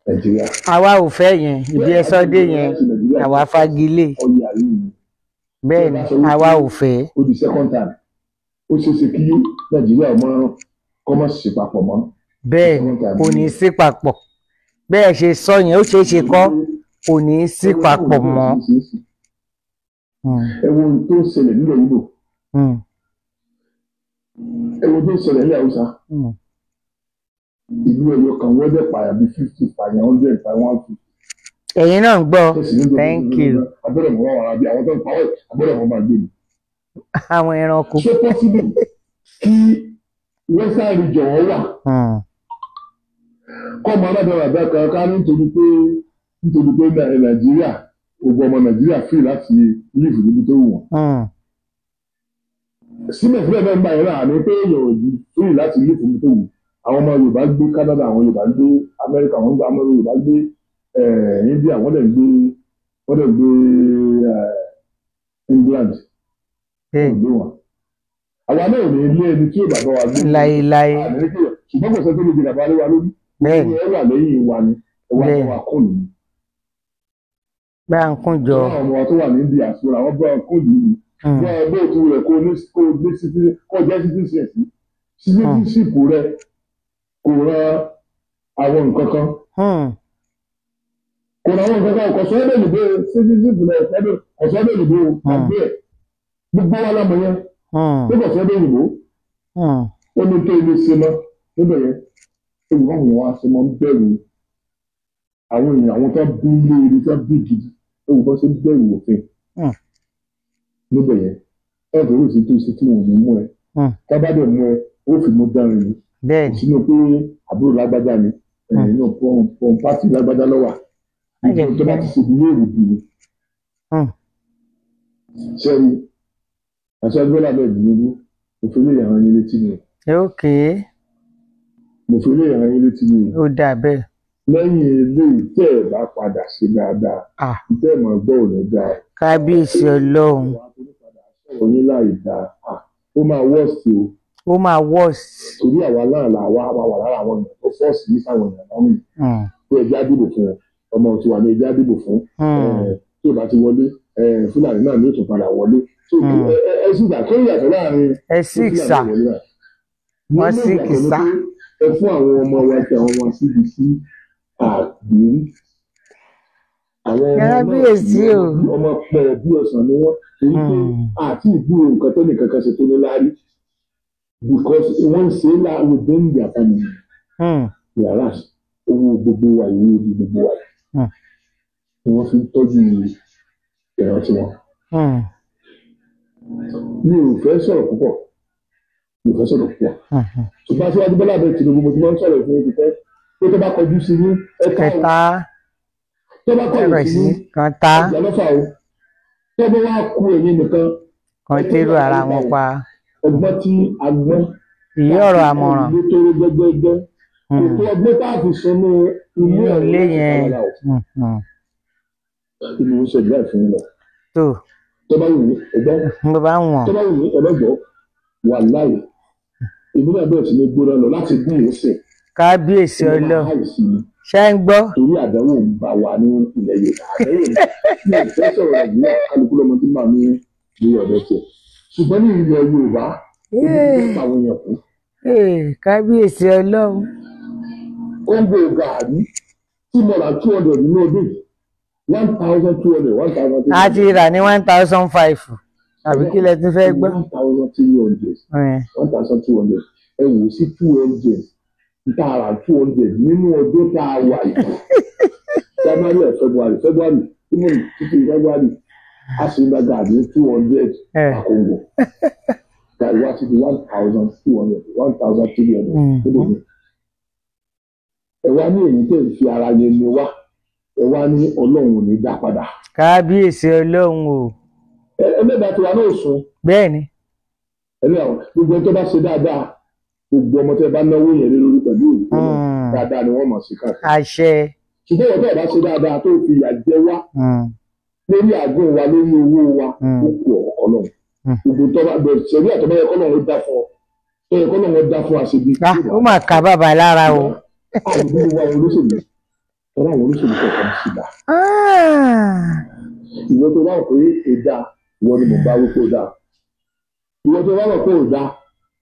Nàìjíríà. Àwa ò fẹ́ yẹn, ibi ẹ sọ dé yẹn, àwa fagilé. Bẹ́ẹ̀ ni, àwa ò fẹ́. Ó di second time. Ó ṣeé ṣe kí Nàìjíríà kọ́mọ̀ sí papọ̀ mọ́. Bẹ́ẹ̀ ni, kò ní sí papọ̀. Bẹ́ẹ̀ ṣe sọ yẹn, ó ṣeé ṣe kọ́, kò ní sí papọ̀ mọ́. Ẹ wo ohun tó ń ṣẹlẹ̀ nílẹ̀ Ìgbò. Ẹ wo ohun tó ń ṣẹlẹ̀ nílẹ̀ Haúsá. Ìlú ẹ̀yọ kan wọ́n dẹ̀ pààyàn bí 50 pààyàn 100 pààyàn 150. Ẹ̀yin náà ń gbọ́. Thank you. Agbọ́dọ̀ mọ̀ wọn àbí àwọn tó ń pawọ́ agbọ́dọ̀ mọ̀ máa gbé mi. àwọn ẹranko. ṣé possible kí western region wọn wà kọ́ ọmọ aládàáradà kan ká nítorí pé nàìjíríà gbogbo ọmọ nàìjíríà free láti live níbi tó wù wọ́n. síbẹ̀síbẹ̀ náà ń bá ìran àmì pé èèyàn ò free láti live níbi tó wù àwọn ọmọ yorùbá gbé canada àwọn yorùbá gbé amẹ́ríkà àwọn ọmọ yorùbá gbé india wọ́n dẹ̀ gbé england gbé wọn. àwa náà ò ní ilé ẹni tí yóò bàbá wa gbé láéláé ṣùgbọ́n kò sọ pé méjì bàbá wa lórí bẹ́ẹ̀ni ẹ wà lẹ́yìn wa ni ẹ wà ní wa kún nìyí. bá ń kún jọ. àwọn ọmọ tó wà ní diaspora wọn bá kún nìyí. bá ẹ bó tu rẹ kó jẹ́ citizenship rẹ kò ran àwọn nǹkan kan. kò ran àwọn nǹkan kan kò sọ ẹ́ bẹ́ẹ̀ nìbó citizenship rẹ kò sọ ẹ́ bẹ́ẹ̀ nìbó àgbé ẹ̀ gbogbo wa lámọ yẹn tó kò sọ ẹ́ bẹ́ẹ̀ nìbó ó ní tó ilé ṣe mọ́ níbẹ̀ yẹn olùkọ́ àwọn wa ṣe máa ń bẹ̀rù àwọn èèyàn àwọn tó bí léèrè tó bí gidi olùkọ́ ṣe ń bẹ̀rù òfin níbẹ̀ yẹn ẹ bẹ̀rù sí tó ṣe tí wọn ò ní mú ẹ tábàdàn mú ẹ ó fi mú dárin ni sínú pé àbúrò lágbájá ni ẹ̀yìn náà pọ́n pátì lágbájá lọ́wà nígbà tó bá ti ṣe bí léèrè bí ni. sẹ́ni aṣáájú bẹ́ẹ̀ dùnú òfin lè yàrá yín létí ni. mo fi lè ràn yín létí ni. ó dà bẹ́ẹ̀. lẹ́yìn eléyìí tẹ́ ẹ̀ bá padà ṣe dáadáa tẹ́ ẹ̀ mọ̀ gbọ́ ò ní dáa. kábíyèsí ọlọ́run. sọ̀rọ̀ yín láì dáa ó máa wọ́ọ̀sì o. ó máa wọ́ọ̀sì. torí àwa náà là wá wà lára àwọn èèyàn tó fọ́ọ̀sì ní sáwọn èèyàn náà nìyí. pé ẹja dìbò fún ẹ ọmọ tí wà ní ẹja dìbò fún tí ò bá ti wọlé fúlàní náà ní ètò padà wọlé. ẹ sì gbà kó yàtọ̀ láàrin fúlàní wọ́n sì kìsà. ẹ fún àwọn ọmọ wa tí àwọn ọmọ síbi sí àgbè àwọn ọmọ pọ̀ bí ọ̀sán ni wọ́n torí pé àti ìgbúrò nǹkan tó nìkan kan ṣe tó ní láárí because wọ́n ń ṣe é láàrú bẹ́ẹ̀ni àtàmì yàrá owó gbogbo wa ìwé orí gbogbo wa ni wọ́n fi ń tọ́jú ìrántí wọn. mi ò fẹ́ sọ̀rọ̀ púpọ̀ ṣùgbọ́n aṣíwájú Bọ́lá Ahmed Tinubu mo ti máa ń sọ̀rọ̀ fún ibi pé tó bá kọjú sí ní ẹ̀ka tó bá kọjú sí ní ọjà lọ́fà o tó bá wá kú èyí nìkan kan tẹ́rù ara wọn pa. ọgbọ́n tí a gbọ́n ìyá ọ̀rọ̀ àmọ̀ràn ilé tó rí gbẹgbẹgbẹ ètò ọgbọ́n tá a fi sọnù ilé yẹn inú ìṣèjọba ìfún lọ tó bá wù ní ẹgbẹ́ tó bá wù ní ẹlẹ́gbọ́ wà láyé èmi náà bẹ̀rẹ̀ sí ní gbóná lọ láti bí ìrẹsẹ̀. kábíyèsí ọlọ́run ṣé ń gbọ́. torí àdánwò ń bá wa ní ilẹ̀ Yorùbá àdánwò ní ìfẹ́ sọ̀rọ̀ nàìjíríà kálukú lọ́mọ tí màá ní ọ̀dọ́ tiẹ̀ ṣùgbọ́n ní ilẹ̀ Yorùbá ó ń bá àwọn èèyàn kú. kábíyèsí ọlọ́run. kóńgò gàárì tí mo rà 200 nínú ọdún yìí 1,200 a ti rà ní 1,500 àbí kí lẹ tún fẹ́ gbọ́. 1,200 ẹ wò sí 200 tá a rà 200 nínú ọdún tá a wà yìí January ẹ̀ February títí February a sì ń gbàgbà ní 200 àkóńgò gàrí wá sí 1,200 1,300 níbo ni ẹ wá ní èyí tẹ̀ ń fi ara yẹn ni wá ẹ wá ní Ọlọ́run ò ní dá padà. kábíyèsí Ọlọ́run o. ẹlẹ́dàá tí wà náà sùn. bẹ́ẹ̀ni. ẹlẹ́dàá gbogbo ẹni tó bá ṣe dáadáa gbogbo ọmọ tẹ́ bá náwó yẹn lé lórí pẹ̀lú òògùn náà dáadáa ni wọ́n mọ̀ sí káàkiri. àṣẹ. ṣùgbọ́n ìwọ́n tó bá ṣe dáadáa tó fi ìyà jẹ wá lórí àgọ́ wa lórí owó wa ó kù Ọlọ́run. gbogbo tó bá bẹ̀rẹ̀ ṣẹ̀rí àtọ́bá yẹ kọ́lọ́run dá fún ọ tó yẹ kọ́lọ́run dá fún àṣebí. ó mà ká bàbá lára o. àdúgbò wa olóṣèlú tọ́lá àwọn olóṣèlú kọ̀ọ̀kan sí dá. ìwọ tó bá wọ̀ pé ó dáa ìwọ ni mo bá wí pé ó dáa ìwọ tó bá wọ̀ pé ó dáa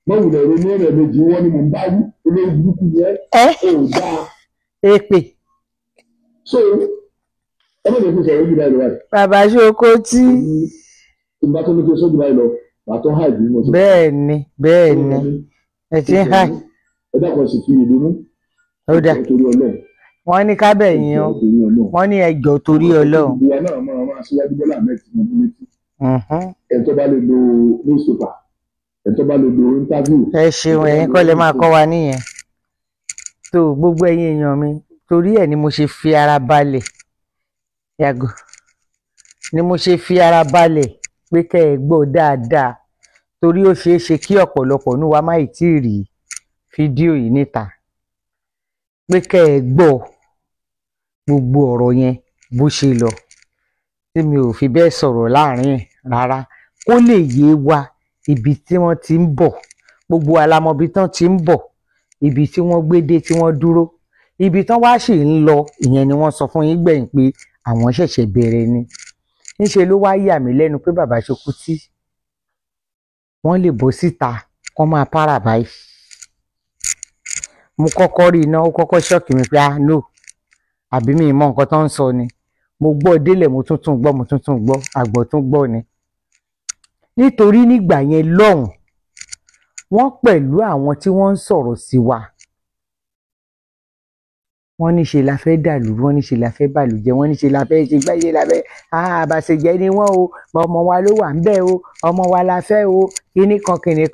báwo lè ronú ẹ̀rẹ̀ méjì ìwọ ni mo bá wí olórí burúkú yẹn ó dáa. èpè. so ẹ bá lè fi sọ̀rọ̀ ojú báyìí lọ báyìí. bàbá ṣoko tí. ìgbà tó ní kí o sójú báyìí lọ wàá tó háì bí mo sọ. bẹ́ẹ̀ni ẹ ti ń háì. ẹ dákun sì fi ìdùnnú. ó dà wọ́n ní kábẹ̀yìn o wọ́n ní ẹjọ́ torí Ọlọ́run. ìwà náà máa síwájú Bọ́lá Ahmed Tinubu létí ẹni tó bá lè lo newspaper, ẹni tó bá lè lo interview. Ẹ ṣeun, ẹ̀yin kọ́ lè máa kọ́ wa nìyẹn. tó gbogbo ẹ̀yin èèyàn mi, torí ẹ̀ ni mo ṣe fi ara balẹ̀ yàgò ni mo ṣe fi ara balẹ̀ pé kẹ́ ẹ gbọ́ dáadáa, torí ó ṣeé ṣe kí ọ̀pọ̀lọpọ̀ nínú wa má ì tí ì rí fídíò yìí níta, pé kẹ́ ẹ gbọ́ gbogbo ọ̀rọ̀ yẹn bó ṣe lọ, tí mi ò fi bẹ́ẹ̀ sọ̀rọ̀ láàrin ẹ̀ rárá, kó lè yé wa ibi tí wọ́n ti ń bọ̀, gbogbo alamọbi tán ti ń bọ̀, ibi tí wọ́n gbé dé tí wọ́n dúró, ibi tán wá sì ń lọ, ìyẹn ni wọ́n sọ fún yín gbẹ̀yìn pé àwọn ṣẹ̀ṣẹ̀ bẹ̀rẹ̀ ni. Níṣe ló wá yà mí lẹ́nu pé bàbá Ṣókútì wọ́n lè bọ́ síta kán máa para báyìí. Mo kọ́kọ́ rí iná, ó kọ́kọ́ ṣọ́ọ̀kì mi pé no, àbí mi mọ nǹkan tó ń sọ ni. Mo gbọ́ délẹ̀, mo tún gbọ́, àgbọ̀ tún gbọ́ ni. Nítorí nígbà yẹn lọ́hùn, wọ́n pẹ̀lú àwọn tí wọ́n ń sọ̀rọ̀ sí wa, wọ́n ní ṣe la fẹ́ dàlú, wọ́n ní ṣe la fẹ́ bàlùjẹ́, wọ́n ní ṣe la fẹ́ ṣe gbáyé la fẹ́ àbàṣejẹ́ ni wọ́n o, ọmọ wa ló wà ń bẹ̀ o, ọmọ wa la fẹ́ o, kíní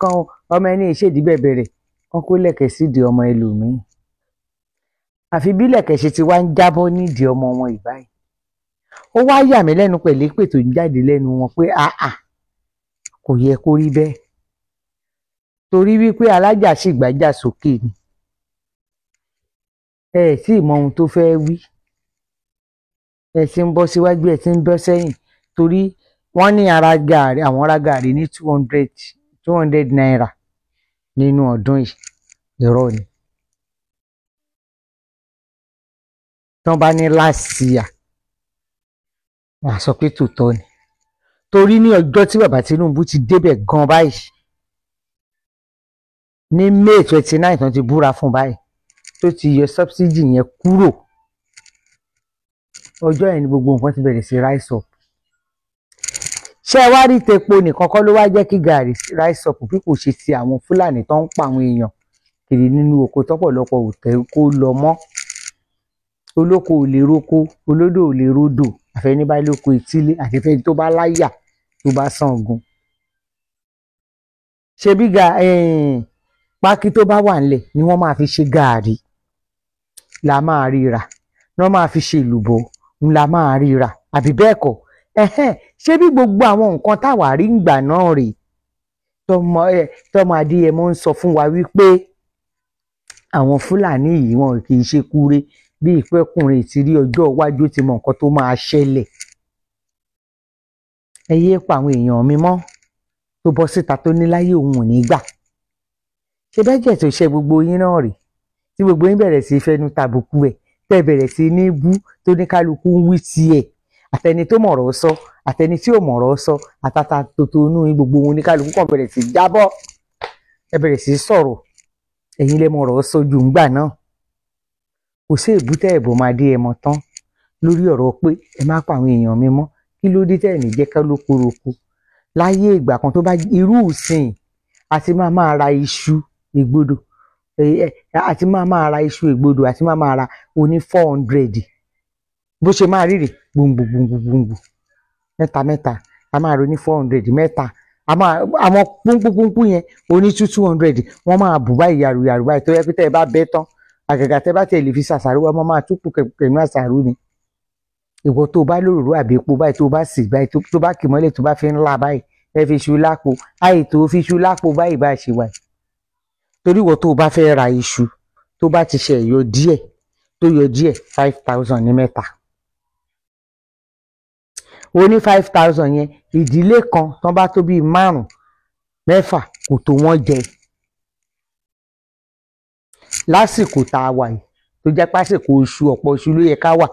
kan o, ọmọ ẹni ìṣèdí bẹ̀bẹ̀rẹ̀ wọ́n kó lẹ̀kẹ̀ sídìí ọmọ ẹlòmíì. Àfi bí lẹ̀kẹ̀ ṣe ti wá ń jábọ́ nídìí ọmọ wọn ìbáyìí. Ó wá yà mí lẹ́nu pẹ̀lú èpè tó ń jáde lẹ́nu wọn pé kò yẹ kó rí bẹ́ẹ̀, torí wípé alájà sì gbájà sókè ni. Ẹ tí ì mọ ohun tó fẹ́ wí, ẹ ti ń bọ́ síwájú, ẹ ti ń bọ́ sẹ́yìn, torí wọ́n ní àwọn ra gàrí ní 200 naira nínú ọdún yìí, irọ́ ni. Tán bá ní last year, wọ́n á sọ pé tòótọ́ ni, torí ní ọjọ́ tí bàbá Tinubu ti débẹ̀ gan báyìí, ní May 29 tán ti búra fún báyìí, tó ti yọ subsidy yẹn kúrò, ọjọ́ yẹn ni gbogbo nǹkan ti bẹ̀rẹ̀ sí rise up. Ṣé ẹ wá rí tepo nìkan kọ́ ló wá jẹ́ kí gàrí rise up, bí kò ṣe ti àwọn Fúlàní tó ń pa àwọn èèyàn kiri nínú oko tọ́pọ̀lọpọ̀ òtẹ́ kó lọ mọ́. Olóko ò lè roko, olódò ò lè rodò, àfẹnibálòko etílé àtẹfẹni tó bá láyà tó bá sangun. Ṣé bí pákí tó bá wà nílẹ̀ ni wọ́n máa fi ṣe gàrí la máa ríra, ni wọ́n máa fi ṣe ìlùbọ́ la máa ríra, àbí bẹ́ẹ̀ kọ́? Ṣé bí gbogbo àwọn nǹkan táwa rí ìgbà náà rè tọmọ Adéyẹmọ ń sọ fún wa wípé àwọn Fúlàní yìí wọn kì í ṣe kúre, bí ìpẹ́kùnrin ti rí ọjọ́ iwájú ti mọ nǹkan tó máa ṣẹlẹ̀. Ẹ yéé pa àwọn èèyàn mi mọ́, tó bọ́ síta tó ní láyé òun ò ní gbà. Ṣé bẹ́jẹ̀ tó ṣe gbogbo yín náà rè, tí gbogbo yín bẹ̀rẹ̀ sí fẹnu tàbùkù ẹ̀, tẹ́ bẹ̀rẹ̀ sí ní bú, tó ní kálukú ń wí tiẹ̀, àtẹni tó mọ̀rọ̀ sọ, àtẹni tí ò mọ̀rọ̀ sọ, àtàtà tòtò inú yín, gbogbo wọn ní kálukú kan bẹ̀rẹ̀ sí jábọ́, ẹ bẹ̀rẹ̀ sí sọ̀rọ̀, ẹ̀yin lẹ mọ̀rọ̀ sọ jù ńgbà náà. Kò sí èbúté ẹ̀bùn máa dé ẹmọ tán lórí ọ̀rọ̀ pé ẹ má pa àwọn èèyàn mi mọ́, kí ló dé tẹ̀ ní jẹ́ ká ló koroko. Láyé ìgbà kan tó bá irú ìsìn àti máa ra iṣu ìgbodò, àti máa ra iṣu ìgbodò, àti máa ra oní 400 bó ṣe máa rí rè gbùngbùngbùngbùngbù mẹ́ta a máa ro ní 400 mẹ́ta, àwọn púnpúnpún yẹn oní 200 wọ́n máa bù báyìí yàrù báyìí, tó yẹ pé tẹ́ ẹ bá bẹ́ tán àgàgà tẹ́ bá tẹ̀ lè fi ṣàṣàrò wọ́n máa túpù kẹ̀kẹ́ àṣàrò ni. Ìwọ tó bá lòrò àbí epo báyìí, tó bá sì báyìí, tó bá kì mọ́lẹ̀, tó bá fi ń là báyìí, ẹ fi iṣu lápò, àìtó fi iṣu lápò báyìí bá ṣe wà. Torí ìwọ tó bá fẹ́ ra iṣu tó bá ti ṣe yọ díẹ̀ 5,000 ní mẹ́ta. O ní 5,000 yẹn, ìdílé kan tán bá tó bíi 5, 6 kò tó wọ́n jẹ. Lásìkò tá a wà yìí tó jẹ́ pásìkò ọ̀pọ̀ iṣu ló yẹ ká wà.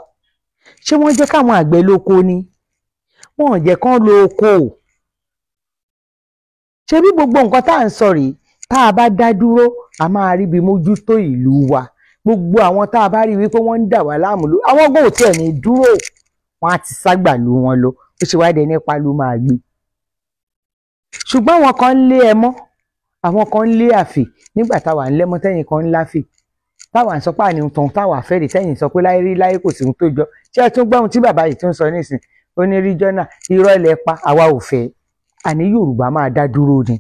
Ṣé wọ́n jẹ́ káwọn àgbẹ̀ lóko ni? Wọ́n ò jẹ́ kán lo oko. Ṣé bí gbogbo nǹkan tá à ń sọ rèé, tá a bá dá dúró a máa rí bí mójútó ìlú wa. Gbogbo àwọn tá a bá rí wípé wọ́n ń dà wá láàmú ló, àwọn gbọ́ ò tiẹ̀ ní dúró, wọ́n á ti ságbà lu wọn lọ, ó ṣe wáá dẹ nípa ló máa gbé. Ṣùgbọ́n àwọn kan ń lé ẹmọ́, àwọn kan ń lé àfè, nígbà táwa ń lẹ́mọ́ tẹ́yìn kan ń láfè, táwa ń sọ pé àní tòun táwa fẹ́ rè, tẹ́yìn sọ pé láyé rí láyé kò sí ohun tó jọ. Ṣé ẹ tún gbọ́ ohun tí bàbá yìí tún sọ nísìn? Ó ó ní regional, irọ́ ilẹ̀ pa, àwa ò fẹ́. Àní Yorùbá máa dá dúró ni.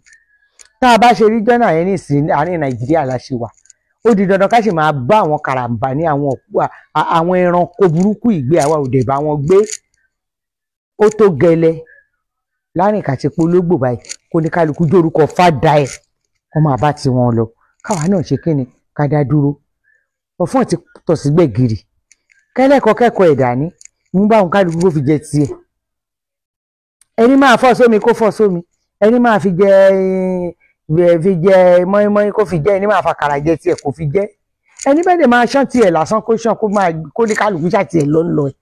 Tá a bá ṣe regional yẹn nísìnyí àárín Nàìjíríà la ṣe wà. Ó di dandan ká sì máa bá àwọn karambà ní àwọn ẹranko burúkú ìgbé, àwa ò dẹ̀ bá wọn gbé. Ó tó gẹlẹ láàrin kàtìpó lógbò báyìí kó ní kálukú jórúkọ fàdà ẹ̀ wọ́n máa bá tiwọn lọ. Káwa náà ṣe kíni ká dá dúró. Ọ̀fọ̀n ti tọ̀ sí gbẹ̀gìrì. Kẹ́lẹ́kọ̀ọ́ ẹ̀dá ní mú bá òun kálukú kó fi jẹ tiẹ̀. Ẹni máa fọ́ sómi kó fọ́ sómi. Ẹni máa fi jẹ mọ́ínmọ́ín kó fi jẹ. Ẹni máa fàkàrà jẹ tiẹ̀ kó fi jẹ. Ẹni bẹ́ẹ̀ dẹ̀ máa ṣán tiẹ̀ lásán kó ṣán kó ní kálukú ṣá tiẹ̀ lọ ẹ̀.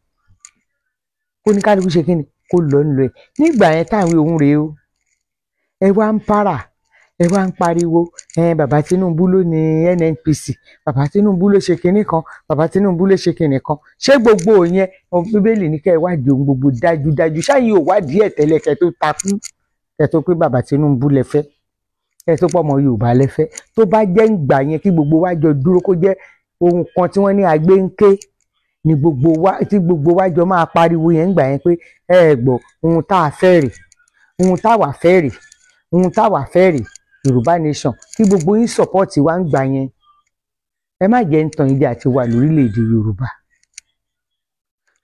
Kó ní kálukú ṣe kíni kó lọ ẹ̀. Nígbà yẹn táwọn ohun rèé o. Ẹ wá ń para. Ẹ wá ń pariwo bàbá Tinubu ló ní NNPC, bàbá Tinubu ló ṣe kinní kan, bàbá Tinubu ló ṣe kinní kan. Ṣé gbogbo yẹn Bíbélì ní kẹ́ ẹ wádìí ohun gbogbo dájúdájú? Ṣáyé ò wádìí ẹ̀ tẹ́lẹ̀ kẹ́ tó takú, kẹ́ tó pé bàbá Tinubu lẹ fẹ́, kẹ́ tó pọ̀ ọmọ Yorùbá lẹ fẹ́. Tó bá jẹ́ ìgbà yẹn kí gbogbo wa jọ dúró kó jẹ́ ohun kan tí wọ́n ní agbé ń ké ni tí gbogbo wa jọ máa pariwo yẹn ìgbà yẹn pé ẹ gbọ́ ohun tá a fẹ́ rè, ohun táwa fẹ́ rè, ohun táwa fẹ́ rè. Yorùbá nation kí gbogbo yín support wa ń gbà yẹn. Ẹ má jẹ́ ń tan ìdí àti wà lórílẹ̀‐èdè Yorùbá.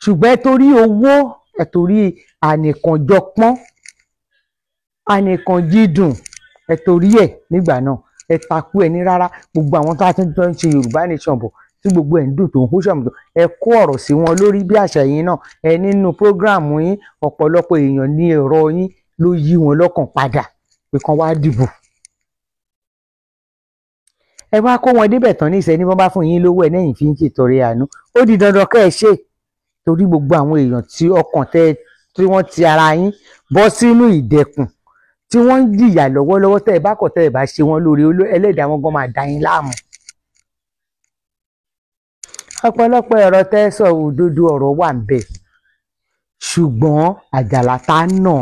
Ṣùgbọ́n ẹ torí owó, ẹ torí ànìkànjọpọ́n, ànìkànjídùn, ẹ torí ẹ̀ nígbà náà ẹ takú ẹ ní rárá. Gbogbo àwọn tó ń ṣe Yorùbá nation bọ̀ tí gbogbo ẹ̀ ń dùn tó ń hó ṣọ̀mùtò ẹ kó ọ̀rọ̀ sí wọn lórí bí àṣà yín náà. Ẹ nínú program yín ọ̀pọ̀lọpọ̀ èèyàn ní ẹ̀rọ yín ló yí wọn lọ́kàn padà pé kán wá dìbò. Ẹ wá kó wọn débẹ̀ tán ní ìṣẹ́ni wọ́n bá fún yín lówó ẹ̀ lẹ́yìn fi ń ṣètọrẹ àánú. Ó di dandan kẹ́ ẹ ṣe torí gbogbo àwọn èèyàn tí ọkàn tí wọ́n ti ara yín bọ́ sínú ìdẹ̀kùn tí wọ́n ń jìyà lọ́wọ́lọ́wọ́ tẹ́ ẹ bá kọ̀ tẹ́ ẹ bá ṣe wọ́n lórí ẹlẹ́dàá wọn gan máa dá yín láàmú. Ọ̀pọ̀lọpọ̀ ọ̀rọ̀ tẹ́ ẹ sọ òdodo ọ̀rọ̀ wà ń bẹ̀ ṣùgbọ́n àjàlá tá a nà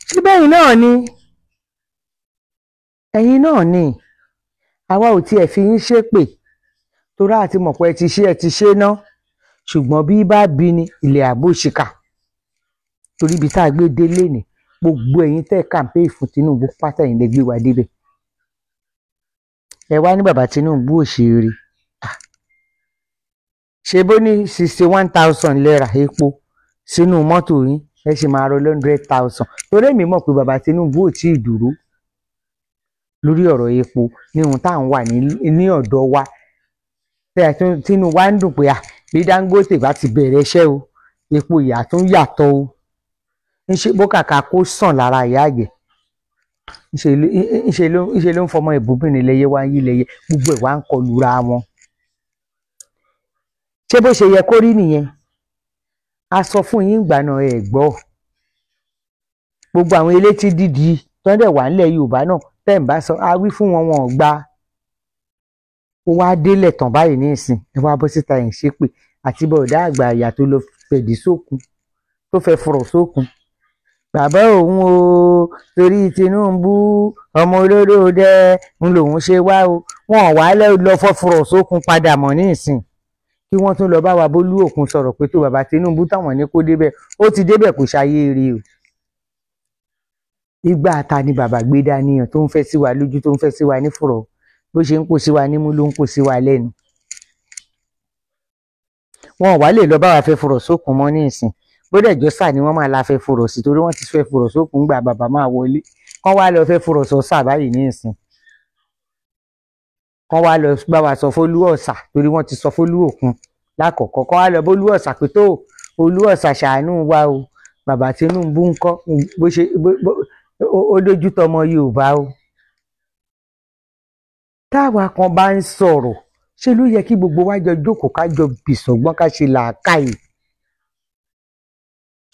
síbẹ̀ yìí náà ni ẹ̀yin náà ni àwa ò tiẹ̀ fi yín ṣépè torí àti mọ̀ pé ẹ ti ṣe ná ṣùgbọ́n bí bá bí ni ilẹ̀ àbòṣìkà torí ibi tá a gbé délé ni gbogbo ẹ̀yin tẹ́ campaign fún Tinubu pátá yìí lè gbé wa débẹ̀. Ẹ wá ní bàbá Tinubu òṣèré ṣe bó ní 61,000 naira epo sínú mọ́tò yín ẹ ṣe máa rọ 100,000 torí èmi mọ̀ pé bàbá Tinubu ò tí ì dúró lórí ọ̀rọ̀ epo ní ohun tá à ń wà ní ọ̀dọ̀ wa tínú wa ń dùn pé bí Dangote bá ti bẹ̀rẹ̀ iṣẹ́ o epo ìyá tún yàtọ̀ o ńṣe bó kàkà kó sàn lára ìyá àjẹ́ ńṣe ló ń fọmọ ìbúbìnrin lẹ́yẹ wá yí lẹ́yẹ gbogbo ẹ̀ wá ń kọlu ra wọn. Ṣé bó ṣe yẹ kó rí nìyẹn? A sọ fún yín ìgbà náà ẹ gbọ́ gbogbo àwọn elétí dídì tó ń dẹ̀ wà nílẹ̀ Yorùbá náà tẹ́ ń bá sọ a wí fún wọn wọn ò gbà. Ó wá délẹ̀ tán báyìí ní ìsìn ẹ wá bọ́ síta ẹ̀ ń ṣépè àti bọ̀dá àgbà àyà tó lọ fẹ̀dí sókun tó fẹ́ fọ̀rọ̀ sókun. Bàbá òun o torí Tinubu ọmọ olóró dẹ ń lòun ṣe wá o wọn ò wá lọ fọ̀rọ̀ sókun padà mọ́ ní ìsìn kí wọ́n tún lọ bá wa bólú òkun sọ̀rọ̀ pé tó bàbá Tinubu táwọn ní kó débẹ̀ ó ti débẹ̀ kò ṣayé rí o. Ìgbà ata ni bàbá gbé dání tó ń fẹ́ sí wa lójú tó ń fẹ́ sí wa nífọ̀rọ̀ bó ṣe ń kó sí wa nímú ló ń kó sí wa lẹ́nu. Wọn ò wá lè lọ bá wa fẹ́ fọ̀rọ̀ sókun mọ́ ní ìsìn bódà ìjọsà ni wọ́n máa la fẹ́ fọ̀rọ̀ sí torí wọ́n ti fẹ́ fọ̀rọ̀ sókun gbà bàbá máa wọlé kán wá lọ fẹ́ fọ̀rọ̀ sọ́sà báyìí ní ìsìn kán wá lọ bá wa sọ fólú ọ̀sà torí wọ́n ti sọ fólú òkun lákọ̀ọ́kọ́ kán wá lọ bólú ọ̀sà pé tó olú ọ̀sà ṣàánú wa o bàbá Tinubu ń kọ́ bó ṣe ó dójú tọmọ Yorùbá o. Táwa kan bá ń sọ̀rọ̀ ṣe ló yẹ kí gbogbo wa jọ jókòó ká jọ bìsọ̀gbọ́n ká ṣe làákàyè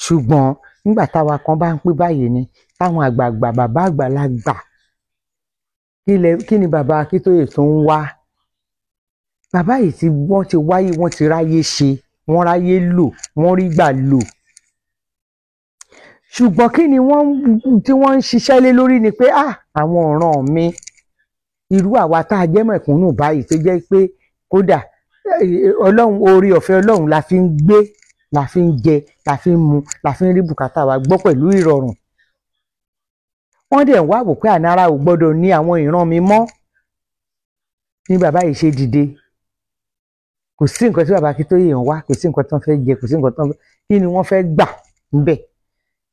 ṣùgbọ́n nígbà táwa kan bá ń pín báyìí ni táwọn àgbààgbà bàbá àgbàlagbà kí ni bàbá Akíntóyè tó ń wá bàbá yìí tí wọ́n ti wáyé wọ́n ti ráyé ṣe wọ́n ráyé lò wọ́n rí gbà lò ṣùgbọ́n kí ni tí wọ́n ń ṣiṣẹ́ lé lórí ni pé àwọn ọ̀ràn mi irú àwa tá a jẹ́ mẹ̀kúnnù báyìí tó jẹ́ pé kódà Ọlọ́run oore ọ̀fẹ́ Ọlọ́run la fi ń gbé la fi ń jẹ, la fi ń mu, la fi ń rí bùkátà wa gbọ́ pẹ̀lú ìrọ̀rùn. Wọ́n dẹ̀ ń wá wò pé ànára ò gbọ́dọ̀ ní àwọn ìran mi mọ́. Ní bàbá yìí ṣe dìde. Kò sí nǹkan tí bàbá Akíntóyè ń wá, kò sí nǹkan tí wọ́n fẹ́ jẹ, kò sí nǹkan tí wọ́n fẹ́, kí ni wọ́n fẹ́ gbà níbẹ̀?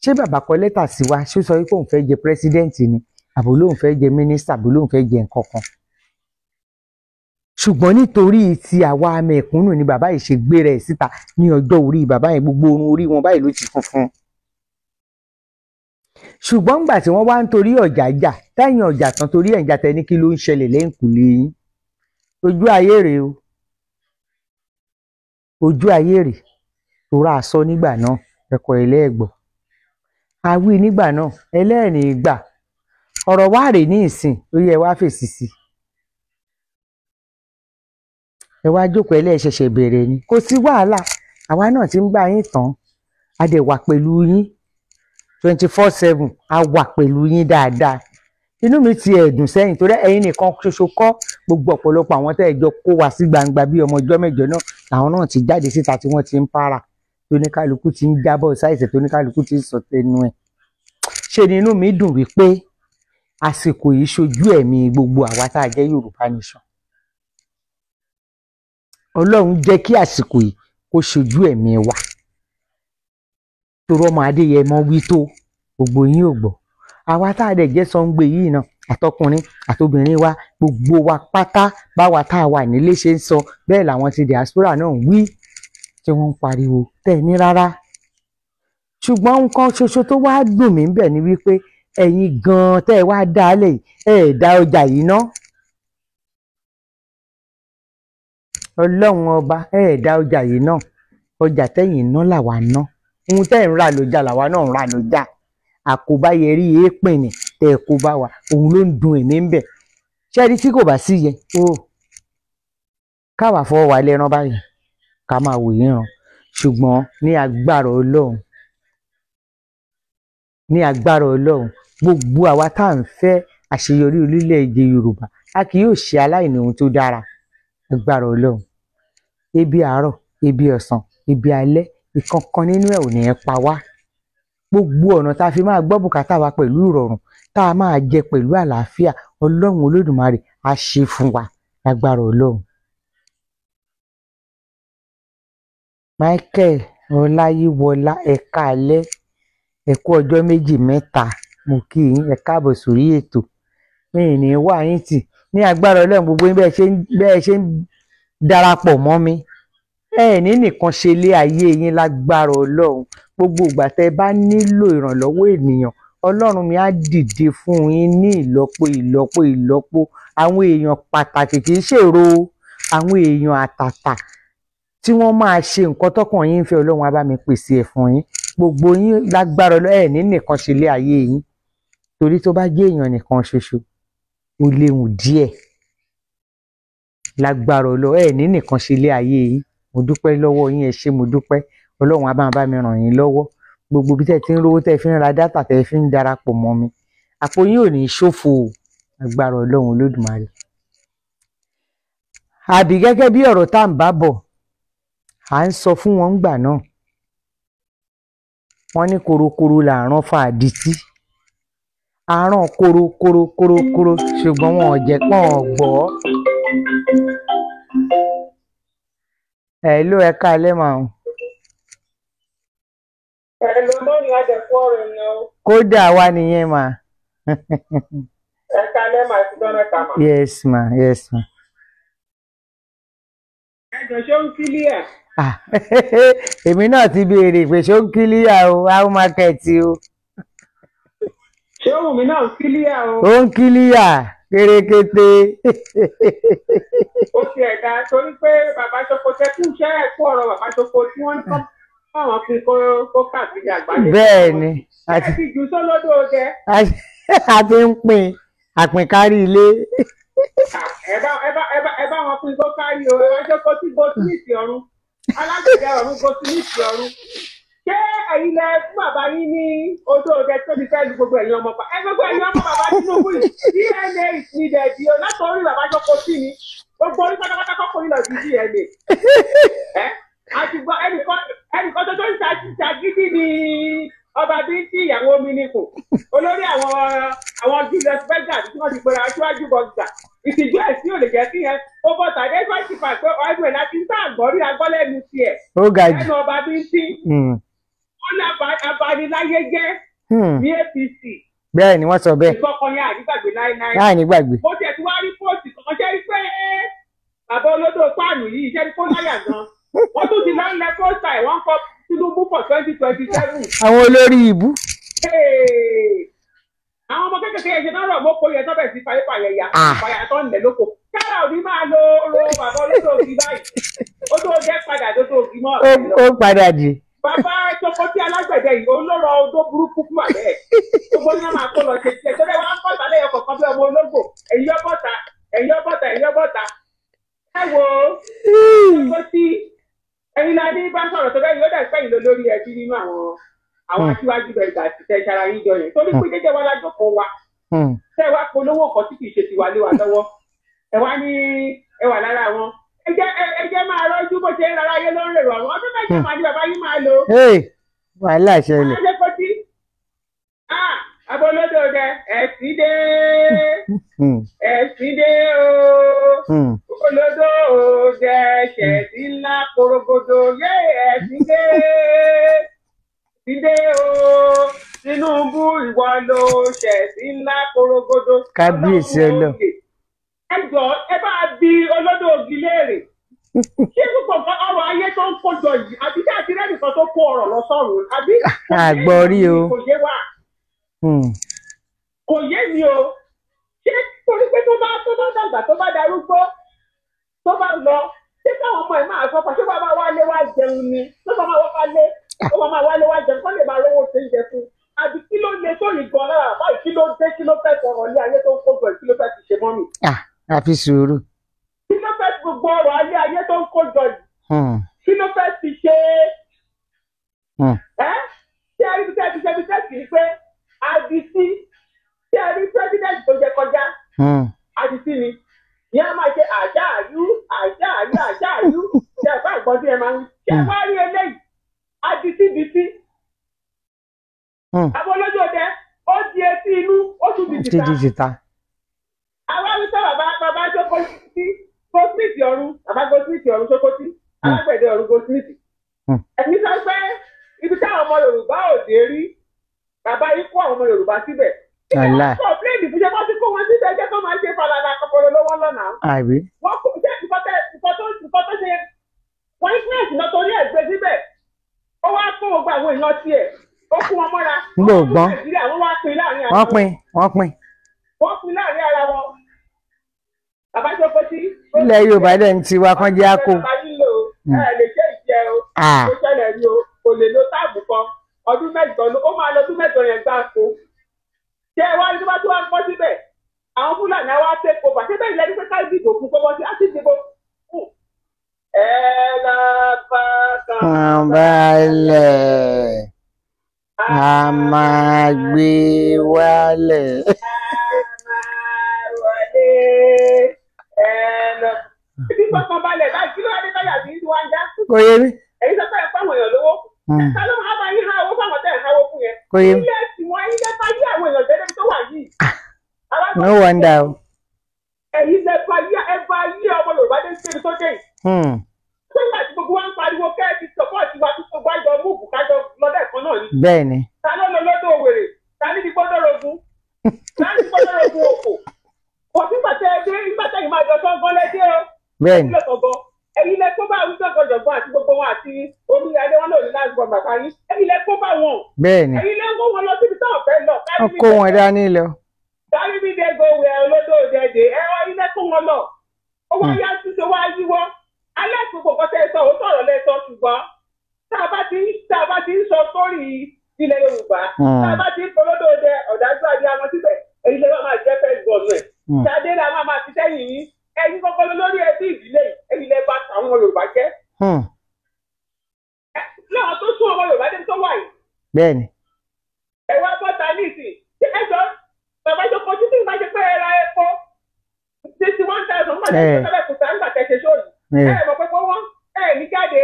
Ṣé bàbá kọ lẹ́tà sí wa, ṣé ó sọ wípé òun fẹ́ jẹ pírẹ́sídẹ́ǹtì ni, àbò lóun fẹ́ jẹ mínísítà, àbò lóun fẹ́ jẹ nǹkan kan? Ṣùgbọ́n nítorí ti àwa mẹ̀kúnnù ni bàbá yìí ṣe gbé rẹ̀ síta. Ní ọjọ́ orí bàbá yìí, gbogbo orun orí wọn báyìí ló ti funfun. Ṣùgbọ́n nígbà tí wọ́n wá ń torí ọ̀jà jà, tẹ́yìn ọ̀jà tán torí ẹ̀ ń jà, tẹ́ni kí ló ń ṣẹlẹ̀ lẹ́yìnkùlé yín? Ojú ayé rèé o. Ojú ayé rèé. Torá aṣọ nígbà náà, ẹ̀kọ́ ẹlẹ́ẹ̀gbọ́. A wí nígbà náà, ẹlẹ́ẹ̀ni gbà. Ọ̀rọ̀ wá rèé ní ìsìn, ó yẹ wá fèsì sí. Ẹ wá jókòó ẹlẹ́ẹ̀ṣẹ̀ṣẹ̀ bẹ̀rẹ̀ ni. Kò sí wàhálà. Àwa náà ti ń bá yín tán. A dẹ̀ wà pẹ̀lú yín 24/7. A wà pẹ̀lú yín dáadáa. Inú mi ti ẹ̀dùn sẹ́yìn torí ẹ̀yin nìkan ṣoṣo kọ́, gbogbo ọ̀pọ̀lọpọ̀ àwọn tẹ́ ẹ jọ kó wa sí gbangba bí ọmọ ọjọ́ mẹ́jọ náà làwọn náà ti jáde síta tí wọ́n ti ń para, tóníkálukú ti ń jábọ̀ sáìsì, tóníkálukú ti ń sọ tẹnu ẹ̀. Ṣé ni inú mi dùn wípé àsìkò yìí ṣojú ẹ̀mí gbogbo àwa tá a jẹ́ Yorùbá Nation. Ọlọ́run jẹ́ kí àsìkò yìí kó ṣojú ẹ̀mí wa. Torọ́ ọmọ Adéyẹmọ wí tó gbogbo yín ò gbọ́. Àwa tá a dẹ̀ jẹ́ Sàngbe yìí náà, àtọkùnrin àtobìnrin wa, gbogbo wa pátá báwa tá a wà nílé ṣe ń sọ, bẹ́ẹ̀ làwọn ti diaspora náà ń wí tí wọ́n ń pariwo tẹ̀ ní rárá. Ṣùgbọ́n nǹkan ṣoṣo tó wá dùn mí bẹ̀ ni wípé ẹ̀yin gan-an tẹ́ ẹ wá dálẹ̀ yìí, ẹ̀ dá ọjà yìí ná. Ọlọ́run ọba, ẹ̀ dá ọjà yìí náà. Ọjà tẹ́yìn ná làwa ná. Ohun tẹ́ ẹ̀ ń rà lọ́jà làwa náà ń rà lọ́jà. Àkóbáyẹrí èépìn ni tẹ́ ẹ kó bá wa, òun ló ń dùn èmi ń bẹ̀. Ṣé ẹni tí kò bá sí yẹ káwa fọwọ́ wa lẹ́ran báyìí ká máa wò yín ràn. Ṣùgbọ́n ní agbára Ọlọ́run, ní agbára Ọlọ́run, gbogbo àwa tá à ń fẹ́ àṣeyọrí orílẹ̀-èdè Yorùbá, a kì yóò ṣe aláìní ohun tó dára. Agbára Ọlọ́run. Ebi àárọ̀, ebi ọ̀sán, ebi alẹ́, ìkankan nínú ẹ̀ ò ní pa wá. Gbogbo ọ̀nà tá a fi máa gbọ́ bùkátà wa pẹ̀lú ìrọ̀rùn, tá a máa jẹ pẹ̀lú àlàáfíà, Ọlọ́run Olódùmarè á ṣe fún wa. Agbára Ọlọ́run. Michael Ọláyíwọlá, ẹ káalẹ́, ẹ kú ọjọ́ méjì mẹ́ta, mo kí yín, ẹ káàbọ̀ sórí ètò. Mi ì ní wá yín tì. Ní agbára Ọlọ́run, gbogbo yín bẹ́ẹ̀ ṣe ń darapọ̀ mọ́ mi, ẹ ní nìkan ṣe lé ayé yín lágbára Ọlọ́run. Gbogbo ìgbà tẹ́ bá nílò ìrànlọ́wọ́ ènìyàn, Ọlọ́run mi á dìde fún yín ní ìlọ́po ìlọ́po ìlọ́po. Àwọn èèyàn pàtàkì kì í ṣèrò, àwọn èèyàn àtàtà tí wọ́n máa ṣe nǹkan tọ́kàn yín fẹ́, Ọlọ́run á bá mi pèsè ẹ̀ fún yín. Gbogbo yín lágbára Ọlọ́run, ẹ ní nìkan ṣe lé ayé yín. Torí tó bá jẹ́ èèyàn nìkan ṣoṣo, ó léwu díẹ̀. Lágbára Ọlọ́run, ẹ ní nìkan ṣe lé ayé yín. Mo dúpẹ́ lọ́wọ́ yín, ẹ ṣé mo dúpẹ́. Ọlọ́run á bá mi ràn yín lọ́wọ́. Gbogbo bí tẹ́ ti ń rówó, tẹ́ fi ń ra dátà, tẹ́ fi ń darapọ̀ mọ́ mi, àpò yín ò ní ṣòfò. Agbára Ọlọ́run Olódùmarè. Àbí gẹ́gẹ́ bí ọ̀rọ̀ tá à ń bá bọ̀, à ń sọ fún wọn ńgbà náà. Wọ́n ní korokoro làárán fa àdìtí. Àrán korokoro, ṣùgbọ́n wọn ò jẹ́ pọ́n gbọ́. Hello, ẹ káalẹ́ mà o. Hello, mọ́ni adẹ̀kọ́ rẹ̀ ni o. Kódà wá nìyẹn mà. Ẹ káalẹ́ mà, ti dọ́nà kà mà. Yes ma, yes ma. Ẹ̀jọ̀ ṣé ó ń kílíà? Èmi náà ti béèrè pé ṣé ó ń kílíà o, how market o. Ṣé òun mi náà ń kílíà o? Ó ń kílíà kérékété. Ó ti ẹ̀dá torí pé bàbá Ṣoko tẹ́kù ṣẹ́ ẹ̀kú ọ̀rọ̀ bàbá Ṣoko tí wọ́n ń kọ́ àwọn fún kó káàkiri àgbáyé. Bẹ́ẹ̀ni. Ẹ ti jù sólódò jẹ. A ti ń pín àpínkárí ilé. Ẹ bá wọn pín kó kárí o, ẹ bá Ṣoko tí gosmith ọ̀run, alágbèdẹ ọ̀run gosmith ọ̀run. Ṣé ẹ̀yin lẹ fún bàbá yín ní odò ọdẹ tó ti fẹ́ lu gbogbo ẹ̀yin ọmọ pa? Ẹ gbogbo ẹ̀yin ọmọ bàbá Tinubu yìí, DNA is needed o, látọ̀rí bàbá Ṣoko sí ni, gbogbo orí pátápátá kọ́kọ́ yìí lọ sí DNA. Àti gbọ́ ẹnìkan tó lẹ́nu tiẹ̀ ó ga jù. lẹ́nu ọba bíntín wọ́n ní abaniláyé jẹ́ ní APC. Bẹ́ẹ̀ ni wọ́n sọ bẹ́ẹ̀. ìkọkàn yẹn àdígbàgbé láéláé. láì ní gbàgbé. mo tiẹ̀ ti wá rí póòtù kan jẹ́ pé bàbá olódò páànù yìí iṣẹ́ kó láyà gan. wọ́n tún ti lọ ń lẹ póòtà ẹ̀ wọ́n kọ Tinubu for 2027. àwọn olórí ìbú. àwọn ọmọ kékeré yẹn ṣe náà rọ̀ mọ́kò yẹn tọ́bẹ̀ sí fàyè fàyẹ̀yà fàyà tó ń lẹ̀ lóko. kára òní máa lo bàbá olódò ògì báyìí. ó tó jẹ́ padà tó tó ògì mọ́. ó padà dì. bàbá Sokoti alágbẹ̀dẹ yìí olóró odó burúkú fún àbẹ́ ẹ̀. gbogbo ní wọn máa kó lọ ṣe tiẹ̀ tó dé wọn kọ́ ìbálẹ̀ yẹn kọ̀ọ̀kan bí ọmọ ológbò ẹ̀yìn ọbọ̀ta ẹ̀yìn ọbọ̀ta ẹ̀yìn ọbọ̀ta. ẹ wo Sokoti ẹ̀yin la ní bá sọ̀rọ̀ tó bẹ́ẹ̀ yóò dẹ̀ pẹ́yìn lọ lórí ẹbí nínú àwọn aṣíwájú bẹ̀rẹ̀ gbà tí tẹ̀ ṣara yín jọ yẹn torí pé jẹ́jẹ́ wa lájọpọ̀ wa tẹ́ wá polówó nǹkan tí kì í ṣe tiwa lé wa lọ́wọ́ ẹ wá ní ẹ wà lára wọn ẹ jẹ́ máa rọ́jú bó ṣe ń rárá ayé ló ń rèrò àwọn ọdún mẹ́jọ máa ní bàbá yín máa lò. wàhálà ṣẹlẹ̀. Sokoti abolódò rẹ ẹ̀sìn dé o olódò jẹ ṣẹ̀sí ńlá korogodo yé ẹ̀sìn dé o Tinubu ìwọ ló ṣẹ̀sí ńlá korogodo. kábíyèsí ọlọ. ẹ jọ ẹ bá bí olódò ògì léèrè ṣé gbogbo ọrọ̀ ayé tó ń kójọ yìí àbí tí àti rẹ́nìkan tó kó ọrọ̀ lọ sọ́run àbí. àgbọ̀rí o. kò yé wa kò yé mi o ṣé torí pé tó bá dàgbà tó bá darúgbó tó bá lọ ṣé káwọn ọmọ ẹ máa sọ pé ṣé bàbá wálé wá jẹun ni ṣé bàbá wálé wá jẹun kọ́ lè máa rówó ṣe ń jẹ fún àbí kí ló lè tó yìí gan lára báyìí kí ló dé kí ló fẹ́ sọ̀rọ̀ ní ayé tó ń kójọ kí ló fẹ́ ti ṣe mọ́ mi. àfi sùúrù. kí ló fẹ́ gbogbo ọrọ̀ ayé tó ń kójọ yìí kí ló fẹ́ ti ṣe ṣé ẹ rí bí tẹ́ ti ṣe bí tẹ́ kì í pé àdìsí ṣé ẹ rí pírẹ́sidẹ̀ntì tó jẹ kọjá àdìsí ni ní a máa ṣe àjáàyú ṣe ẹ̀fọ́ àgbọ̀n tí ẹ máa ń ṣe wá rí eléyìí àdìsí àwọn olójoojú ó di etí inú ó tún di jìtá. àwa wí sọ bàbá Sokoti Goldsmith ọ̀run bàbá Goldsmith ọ̀run Sokoti alágbẹ̀dẹ ọ̀run Goldsmith. ẹ̀mí sọ pé ibi táwọn ọmọ Yorùbá ò dé rí bàbá yìí kó àwọn ọmọ Yorùbá síbẹ̀. ìyá kọ̀ọ̀pléènì fún ṣe wọ́n ti kó wọn síbẹ̀ jẹ́ kó máa ṣe falala kọ́kọ́rọ́ lọ́wọ́ lọ́nà. wọ́n kò jẹ́ nǹkan tó ṣe wọ́n ní fúnẹ̀sì náà torí ẹ̀ gbé síbẹ̀ ó wá kó gbogbo àwọn èèyàn tiẹ̀ ó kún wọn mọ́ra. gbọ̀ngbọ́n wọ́n pín láàrin ara wọn. bàbá Sokoti. ilẹ̀ Yorùbá dẹ̀ ń tiwa kan jẹ́ àkó. ẹ lè ṣe ìjẹ o ó ṣẹlẹ̀ rí o kò lè lo táàbù kan ọdún mẹ́jọ ó máa lọ ọdún mẹ́jọ yẹn gbáko. ṣé ẹ wá ní tó bá tó wá ń pọ́ síbẹ̀ àwọn Fúlàní àwa tẹ́ kó bà ṣé bẹ́ẹ̀ lẹ́nu pé ká dìbò fún kó bọ́ sí àti ìdìbò fún. ẹ lọ bá kan balẹ̀ a máa gbé wálẹ̀. ibi kankan balẹ̀ láì kí ló wá dé táyà sí ní wá ń já. kò yé mi. èyí sọ pé ẹ̀ fáwọn èèyàn lówó. ẹ̀ka ló máa bá yín há owó fáwọn tẹ̀ ẹ̀ háwó fún yẹn. kò yé mi. ilé ẹ̀sìn wọn ilé bá yí àwọn èèyàn jẹ́rẹ́ tó wà yìí. no wonder o. ẹ̀yin lẹ bá yí ọmọ Yorùbá dé síbi tó dé yìí. nígbà tí gbogbo wa ń pariwo kẹ́ẹ̀tì sọ́pọ́ọ̀tì wa tó gbogbo àjọ múùbù kájọ lọ́dẹ̀ kan náà ni. bẹ́ẹ̀ni. ta ló lọ lọ́dọ̀ òwèrè ta ní gbọ́dọ̀ rogun òkò. kò sí pàtẹ́ ẹgbẹ́ ìgbàtẹ́ yìí máa jọ sọ́ngán lẹ́dẹ́ o. bẹ́ẹ̀ni. ẹ̀yin lẹ kó bá wíjọ́ gbọ̀jọ̀gbọ́n àti gbogbo wọn àti omi adé wọn lòdì láti gbọ̀n bàbá yín ẹ̀yin lẹ kó bá wọn. bẹ́ẹ̀ni. ẹ̀yin lẹ kó wọn lọ síbi táwọn fẹ́ lọ. wọ́n kó wọn dání lọ. dárí bí dé gbowó ẹ olódò òdèdè ẹ ọ ilé kó wọn lọ. ó wá yá síse wá yíwọ́ alẹ́ gbogbo kọ́tẹ́ sọ ó sọ̀rọ̀ lẹ́sọ ṣùgbọ́n tá a bá ti ń sọ sórí ilẹ̀ Yorùbá tá a bá ti ń polódò dẹ ọ̀dájú àdé àwọn síbẹ̀ èyí lè máa jẹ́ fẹ́ gbọ̀nù ẹ̀ ṣáde la máa ti sẹ́yìn yín ẹ̀yin kọ́kọ́ lórí ẹbí ìdílé èyí lè bá àwọn Yorùbá jẹ́. láwọn tó sún ọmọ Yorùbá dé tó wà yìí. bẹ́ẹ̀ni. ẹ wá bọ́ta ní ìsìn ẹjọ́ bàbá Sokoti tí ìbá ṣe pé ẹ ra epo 61,000 nígbà tí ẹ ṣe kùtà nígbà tẹ̀ ṣe sóòlù ẹ mọ̀ pé wọ́n ní jáde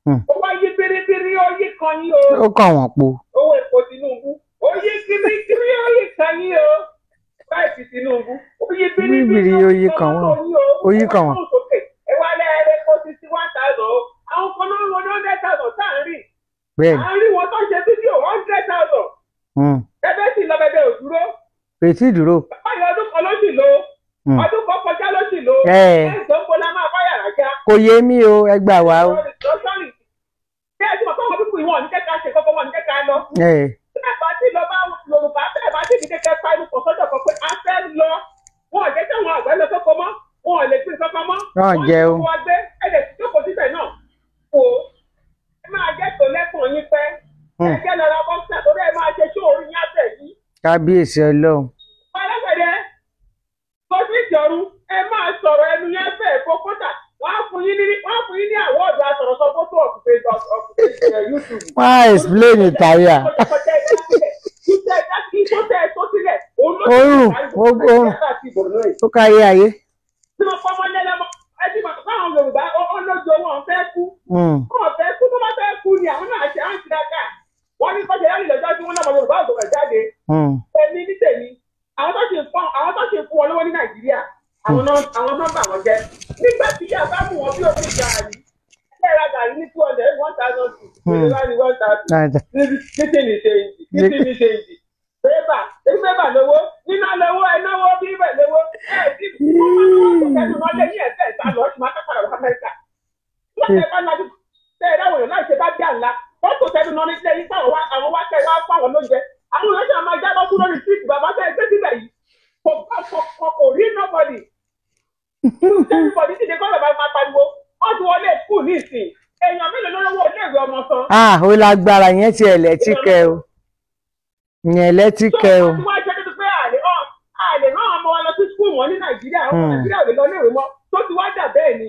ó wá yí bíríbírí ó yí kan yín o. ó kàn wọ́n po. owó epo Tinubu ó yí kíríkírí ó yí kan yín o. báyìí Tinubu ó yí bíríbírí ó yí kan wọ́n ó yí kan wọ́n. ẹ wá lẹ́ẹ̀rẹ́ epo 61,000 o àwọn kan bẹ́ẹ̀ni. àárín wọn tó ṣe fídíò 100,000 ẹgbẹ́ sì lọ bẹ̀bẹ̀ òdúró Pètí dúró. báyìí ọdún kan ló sì lò ọdún kan kọjá ló sì lò ẹ̀sán kó la máa bá yàrá já. Kò yé mi o, ẹ gbà wá o. Sọ́ọ̀rì bí ẹ ti mọ̀ pé àwọn pípù ìwọ̀n ní kẹ́kẹ́ ṣe kọ́kọ́ wọn ní kẹ́kẹ́ lọ. Bẹ́ẹ̀ bá ti lọ bá Yorùbá bẹ́ẹ̀ bá ti di kẹ́kẹ́ pa inú pọ̀ sọ́jọ́ kan pé a fẹ́ lọ. Wọn ò jẹ́ kí àwọn àgbẹ̀ lọ sọ́kọ mọ́. Wọn ò lè gbé nǹkan kan mọ́. Wọ́n jẹun. Wọ́n gbé ẹ̀dẹ̀ tí jókòó síbẹ̀ náà. Kò ẹ máa jẹ́ tó lẹ́kùn yín pẹ́. Ẹ jẹ́ lọ́ra bọ́ksà tó bẹ́ẹ̀ máa ṣe ṣó orí yín àtẹ̀ yìí. Kábíyèsí Ọlọ́run. Ọlọ́gbẹ̀dẹ Gọ́sìtì ọ̀run ẹ máa sọ̀rọ̀ ẹnu yẹn fẹ́ fọ́kọ́tà. Wọ́n á fún yín ní àwọ̀dù asọ̀rọ̀sọ fótó ọ̀kùnrin YouTube. Wọ́n á explain ìtàyà. Orun ó kárí ayé. Tí wọ́n fọ́ ọmọdé lọ́mọ ẹtí mọ̀ fáwọn Yorùbá ọlọ́jọ́ wọn fẹ́ kú. Wọ́n fẹ́ kú tó bá fẹ́ kú ni àwọn náà ṣe àǹtí dáká. Wọ́n ní kọ́jà yálì lọ́jọ́ tí wọ́n náà mọ Yorùbá ògbọ̀n jáde. Èmi ní tèmi àwọn tó ṣe fún wọn lọ́wọ́ ní Nàìjíríà àwọn nọ́mbà wọn jẹ́. Nígbà tí yà bá mú wọn bí omi gàrí ẹ̀rọ gàrí ní 200 1,000 ìrora ní 1,000 títí ní ṣe ìdí. Bébà lówó níná lówó ẹnáwó bí ibẹ̀ lówó ẹ̀ẹ́dì ọ̀pọ̀lọpọ̀ wọn lé ní ẹ̀fẹ́ ìta lọ sí máa kápára wọ Amẹ́ríkà. Wọ́n tẹ̀ bá lajú tẹ̀ ẹ̀dá wọ̀nyàn náà ṣe bá bí àǹlá wọ́n tó tẹ́lu náà nílé yìí fáwọn wá tẹ̀ wá fáwọn lóúnjẹ. Àwọn èèyàn ṣe máa jábọ́ kúrò ní síìtì bàbá tẹ̀ ẹgbẹ́ síbẹ̀ yìí kò rí nobody. Everybody ti dé kọ́ lọ́ba máa pariwo wọ́n ti wọlé skul ní ìsìn èèyàn mélòó ló lówó iléèwé ọmọ san. Ó lágbára yẹn ti ẹ̀lẹ́tíkẹ́ o. Ìyẹn ẹlẹ́tíkẹ́ o. Tó wá jẹ́ pé àlè rán ọmọ wa lọ sí skul wọn ní Nàìjíríà ọmọ Nàìjíríà ò lè lọ léèwé mọ́ tó ti wá dà bẹ́ẹ̀ ni.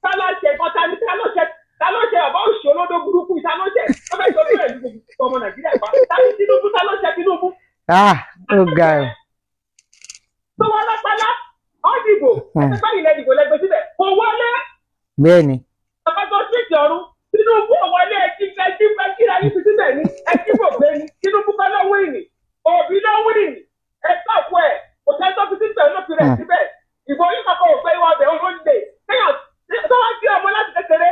Ta ló ṣe ọ̀bá òṣì olódó burúkú ta ló ṣe ọbẹ̀ ìjọba ìlú gbogbo ọmọ Nàìjíríà pa ta ní Tinubu ta ló ṣe Tinubu. Ó ga ẹ̀. Tó wọ́n lápálá ọ́ dìbò ẹgbẹ́ báyìí lẹ dìbò lẹ́gbẹ́ síbẹ̀ kò wọlé. Bẹ́ẹ̀ni. Bàbá tó ṣèjì ọ̀run Tinubu ọ̀wọ́lé kíra yìí fi síbẹ̀ ní ẹ̀kíbò gbé ní Tinubu kọ́ lọ́wọ́ ìní Òbí lọ́wọ́ ìní ẹ̀ka ọ̀pọ̀ ẹ̀ kò tẹ́tọ́ fi síbẹ̀ ló fi rẹ̀ síbẹ̀ ìbò yìí kọ́kọ́ òpé ìwọ ọbẹ̀ olóńgbè kéèyàn tó wá gbé ọmọ láti kékeré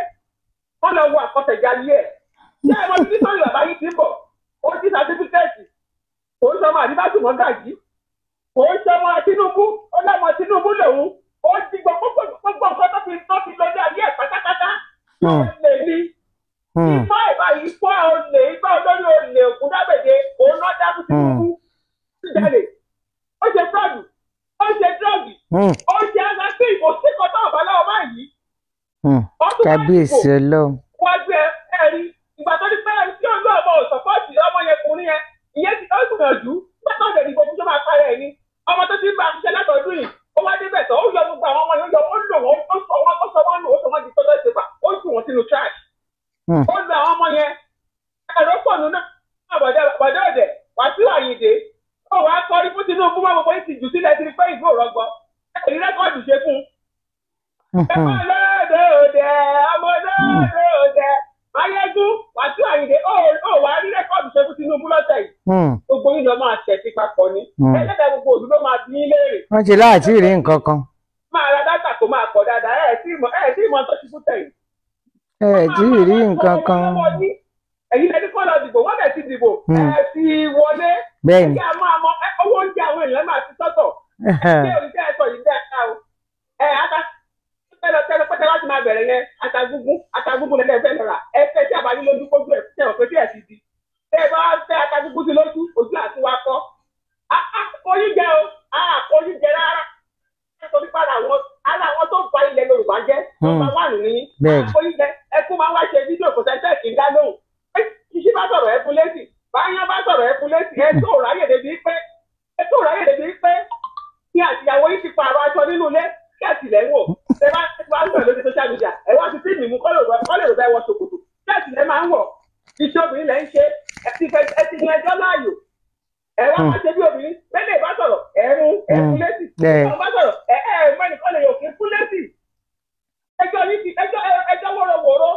wọ́n lọ wo àkọsẹ̀jáde ẹ̀ ṣé ẹ mọ títí sọ́yìn bàbá yìí ti ń bọ̀ ó ti sàtífíkẹ́ẹ̀tì kò ń sọmọ àdìbàtì mọ́ gàjí kò ń sọmọ Tinubu ó lọ́mọ Tinubu lòun ó ti gbọ́ gbogbo nǹkan tó fi lọ sí ayé ẹ̀ pátápátá lè ní ifá ìbá ifá olè ifá olórí olè ògùn dábèdè òun náà dábò Tinubu síjàlè ó ṣe fúlọ́ọ̀dù ó ṣe dírọ́ọ̀gì ó ṣe agbáṣe ìbò síkọ̀ tó ọ̀bá lọ́wọ́ báyìí. Kábíyèsí Ọlọ́run. Wọ́n gbé ẹ̀rí ìgbà tó ní pẹ́ẹ́rẹ́ tí ó ń lọ ọmọ òṣọ́pọ̀tì ọmọ yẹn kùnrin yẹn ìyẹn ti tọ́jú gbìyànjú pẹ́ẹ́tọ́ ọ̀dẹ̀ ìbò fún tó máa parẹ́ ẹ̀ ni ọmọ tó ti ń bá ṣiṣẹ́ látọ̀ọ́dún yìí ó wá débẹ̀ tó ó yọ gbogbo àwọn ọmọ yẹn ó lò wọ́n ó sọ wọ́n nù ó sọ wọ́n di tọ́jọ́ ìṣèpà ó jù wọ́n sínú trash. Ó lo àwọn ọmọ yẹn ẹ̀rọ pọ̀ nínú bọ̀dọ̀ ọ̀dẹ̀ Wàsíù Àyìndé ó wàá kọrí fún Tinubu mọ́ gbogbo yìí ti jù sílẹ̀ ti rí pé ìgbó rọgbọ ẹ̀rí rẹ́kọ̀dù ṣe fún un. Ẹ̀fọ́ lóde òde ọmọ lóde òde Máyégún Wàsíù Àyìndé ó wàá rí rẹ́kọ̀dù ṣe fún Tinubu lọ́tẹ̀ yìí. Gbogbo yìí lọ máa tẹ̀ sí papọ̀ ni ẹlẹ́dàá gbogbo òdú ló máa bí léèrè. Wọ́n ṣe láti rí nǹkan kan. Máa ra dátà kó máa pọ̀ dáadáa ẹ̀ tí ìmọ̀ tó ti kú tẹ̀yìn. Tí ì rí nǹkan kan. Ẹ̀yin lẹni kọ́ lọ dìbò wọ́n bẹ̀ ti dìbò ẹ̀ ti wọlé. Bẹ́ẹ̀ni. Ẹ̀yà máa mọ owó oúnjẹ àwọn èèyàn máa ti sọ́tọ̀. Ṣé oríṣẹ́ ẹ̀sọ́ yìí dẹ́ ẹ̀ka o? Tẹ́lọ pẹ́tẹ́ láti máa bẹ̀rẹ̀ yẹn atagúngún lẹ́lẹ́ fẹ́ lọ́ra ẹ̀fẹ́ tí àbájú lójú kójú ẹ̀ tẹ̀ ọ̀pẹ́ tí ẹ̀ ti di. Tẹ́ ẹ bá fẹ́ atagúngún sí lójú ojú àti wa kọ́. Oyún jẹ o, oyún jẹ rárá. Nítorí pàdé àwọn tó ba ilẹ̀ Yorùbá jẹ́ ọba wà nìyí. Oyún jẹ ẹkún máa wá ṣe fídíò kò sẹ́ńtẹ́ kì í dá lóhùn. Kìsí bá sọ̀rọ̀ ẹkún létí, báyọ̀ bá sọ̀rọ̀ ẹkún létí, ẹ tó ráyè débi pé kí àtìyàwó yìí ti pààrọ̀ aṣọ nínú ilé kí àtìlẹ́ wò. Ṣé bá ń sọ̀rọ̀ lórí social media, ẹ wá ti sí ìmú kọ́lẹ̀ rẹ̀ bá wọ ṣòkòtò. Kí àtìlẹ́ máa ń wọ̀, iṣẹ́ obìnrin lẹ́ ń ṣe, ẹ ti yan ẹjọ́ láàyò. Ẹ wá máa ṣe bí obìnrin, bẹ́ẹ̀ bá sọ̀rọ̀ ẹkún létí. Bá sọ̀rọ̀ mẹ́nìkan lè yọ̀ kí kú létí. Ẹjọ́ wọ́rọ̀wọ́rọ̀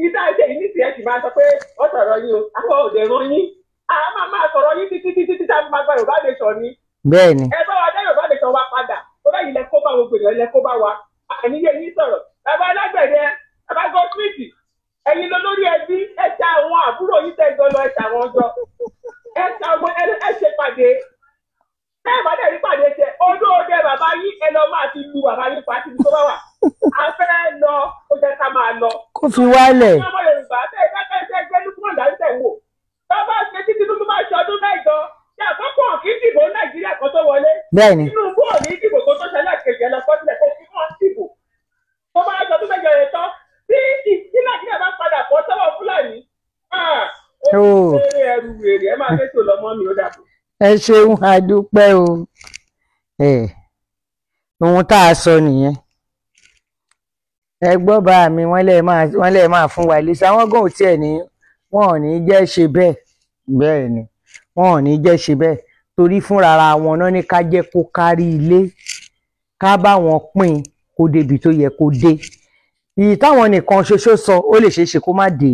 ìdá ẹ̀jẹ̀ yìí ní tiẹ̀ sì máa sọ pé wọ́n sọ̀rọ̀ yín o àwọn òde rán yín àwọn máa sọ̀rọ̀ yín títí tá a máa gba Yorùbá nation ni. Bẹ́ẹ̀ni. Ẹ bá wa dá Yorùbá nation wa padà tó bá yìí lẹ kó bá gbogbo ènìyàn lẹ kó bá wa àníyé yín sọ̀rọ̀ bàbá alágbẹ̀dẹ bàbá gọ́ọ̀mìtì ẹ̀yin lọ lórí ẹbí ẹja àwọn wọn jọ ẹ ṣe pàdé ẹ bá dẹ̀ rí pàdé ṣe olóòdẹ bàbá yín ẹ lọ máa ti lu bàbá yín pa síbi tó bá wà a fẹ́ lọ ó jẹ́ ká máa lọ. kó fi wálẹ̀. ọmọ Yorùbá tẹ̀ ẹ gbẹ́nu fún ọ̀dà tẹ̀ wò bàbá ṣe títí tó bá ṣe ọdún mẹ́jọ ṣe àkọ́kọ́ kì í dìbò Nàìjíríà kan tó wọlé. bẹ́ẹ̀ni. Tinubu ò ní dìbò kó tó ṣẹlẹ̀ kejì lọ fọ́sílẹ̀ kó fi wọ́n dìbò tó bá ṣe ọdún mẹ́jọ yẹn tán tí Nàìjíríà bá padà bọ́ sọ́wọ́ Fúlàní ó ti ṣe ẹrù wèrè ẹ máa fẹ́ tó lọ́mọ mi ó dàbò. ẹ ṣeun àdúpẹ́ o ohun tá a sọ nìyẹn ẹ gbọ́ bá mi wọ́n lè máa fún wa lẹ́sẹ̀ àwọn gan ò tiẹ̀ ní wọn ò ní jẹ́ ṣe bẹ́ẹ̀ bẹ́ẹ̀ ni wọn ò ní jẹ́ ṣe bẹ́ẹ̀ torí fúnra wọn náà ní ká jẹ́ kó kárí ilé ká bá wọn pín kó débi tó yẹ kó dé ìyí táwọn nìkan ṣoṣo sọ ó lè ṣeé ṣe kó má dé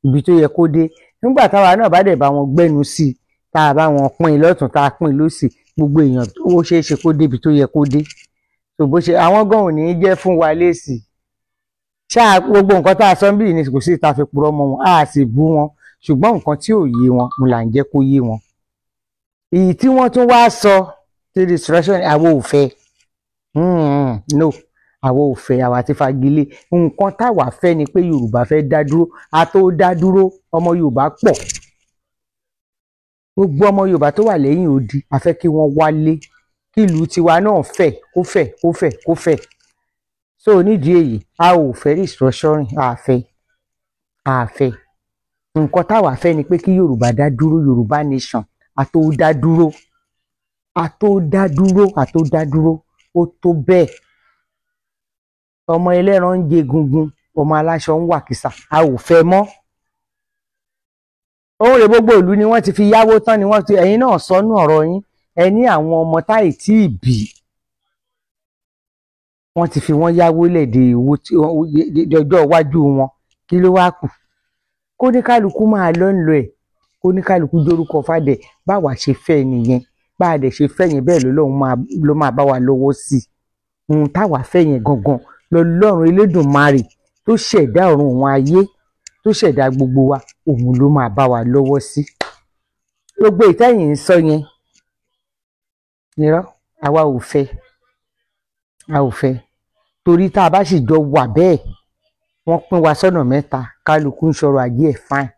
ibi tó yẹ kó dé nígbà táwa náà bá dẹ̀ bá wọn gbẹ́nu sí i tá a bá wọn pín lọ́tún tá a pín lósì gbogbo èèyàn ó ṣeé ṣe kó débi tó yẹ kó dé tó bó ṣe àwọn gan ò ní jẹ́ fún wa lésì ṣáà gbogbo nǹkan tá a sọ bí ní kò sí ìta fi purọ́ mọ́ wọn á sì bú wọn ṣùgbọ́n nǹkan tí ò yé wọn mo là ń jẹ́ kó yé wọn èyí tí wọ́n tún wá sọ ti restoration àwa ò fẹ́ no àwa ò fẹ́ àwa ti fagilé nǹkan táwa fẹ́ ni pé Yorùbá fẹ́ dá dúró a tó dá dúró ọmọ Yorùbá pọ̀ gbogbo ọmọ Yorùbá tó wà lẹ́yìn odi a fẹ́ kí wọ́n wálé kí ìlú tiwa náà fẹ̀ kó fẹ̀ kó fẹ̀ kó fẹ̀ so nídìí èyí a ò fẹ́ restructuring àfẹ́ nǹkan táwa fẹ́ ni pé kí Yorùbá dá dúró Yorùbá nation a tó dá dúró ó tó bẹ́ẹ̀ ọmọ ẹlẹ́ran ń jẹ gungun ọmọ aláṣọ ń wà kìsà a ò fẹ́ mọ́ òun rè gbogbo ìlú ni wọ́n ti fi yáwó tán ni wọ́n ti ẹ̀yin náà sọnù ọ̀rọ̀ yín ẹ ní àwọn ọmọ táì tí ì bí wọ́n ti fi wọ́n yáwó lẹ̀dẹ̀ owó ọjọ́ iwájú wọn kí ló wá kù kó ní kálukú máa lọ ń lọ ẹ̀ kó ní kálukú dórúkọ fàdẹ̀ báwa ṣe fẹ́ nìyẹn bá a dẹ̀ ṣe fẹ́ yẹn bẹ́ẹ̀ ló máa bá wa lọ́wọ́ sí i ohun táwa fẹ́ yẹn gangan lọ́lọ́run Elédùmarè tó ṣẹ̀dá ọ̀run òun ayé tó ṣẹ̀dá gbogbo wa òun ló máa bá wa lọ́wọ́ sí gbogbo ìtẹ́yìn ń sọ yẹn nírọ́ àwa ò fẹ́ torí tá a bá sì jọ wà bẹ́ẹ̀ wọ́n pín wa sọ́nà mẹ́ta kálukú ń sọ̀rọ̀ ajé ẹ̀ fáìn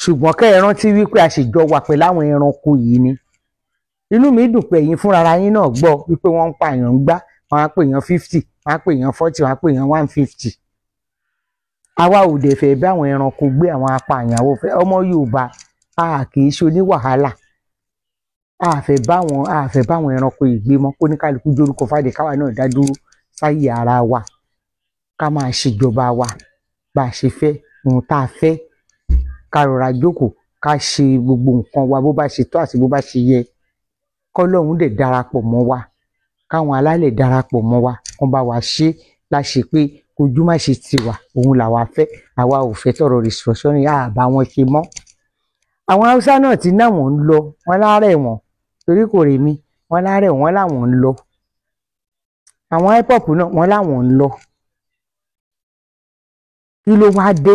ṣùgbọ́n kẹ́ ẹ rántí wípé a sì jọ wà pẹ̀lú àwọn ẹranko yìí ni inú mi dùn pé ẹ̀yin fúnra yín náà gbọ́ wípé wọ́n ń pa èèyàn ń gbá wọ́n á pè èèyàn 50 wọ́n á pè èèyàn 40 wọ́n á pè èèyàn 150 àwa ò dẹ̀ fẹ́ bí àwọn ẹranko gbé àwọn apààyàn ọmọ Yorùbá a kì í ṣe oníwàhálà a fẹ́ báwọn ẹranko ìgbé mọ́ kó ní kálukú dórúkọ fàdé káwa náà dá dúró sáyé ara wa ká máa ṣèjọba wa bá a ṣe fẹ́ ohun tá a fẹ́ ká rọra jókòó ká ṣe gbogbo nǹkan wa bó bá ṣe tó àti bó bá ṣe yẹ kọ́lọ́hún dẹ̀ darapọ̀ mọ́ wa káwọn alálẹ̀ darapọ̀ mọ́ wa wọ́n bá wa ṣe láṣẹ pé kojú má ṣe tiwa òun làwa fẹ́ àwa ò fẹ́ tọrọ restructuring àbá wọn ṣe mọ́ àwọn Haúsá náà ti náwọn ń lọ wọn láàárẹ̀ wọn torí kò rè mí wọn láàárẹ̀ wọn láwọn ń lọ àwọn IPOB náà wọn láwọn ń lọ kí ló wá dé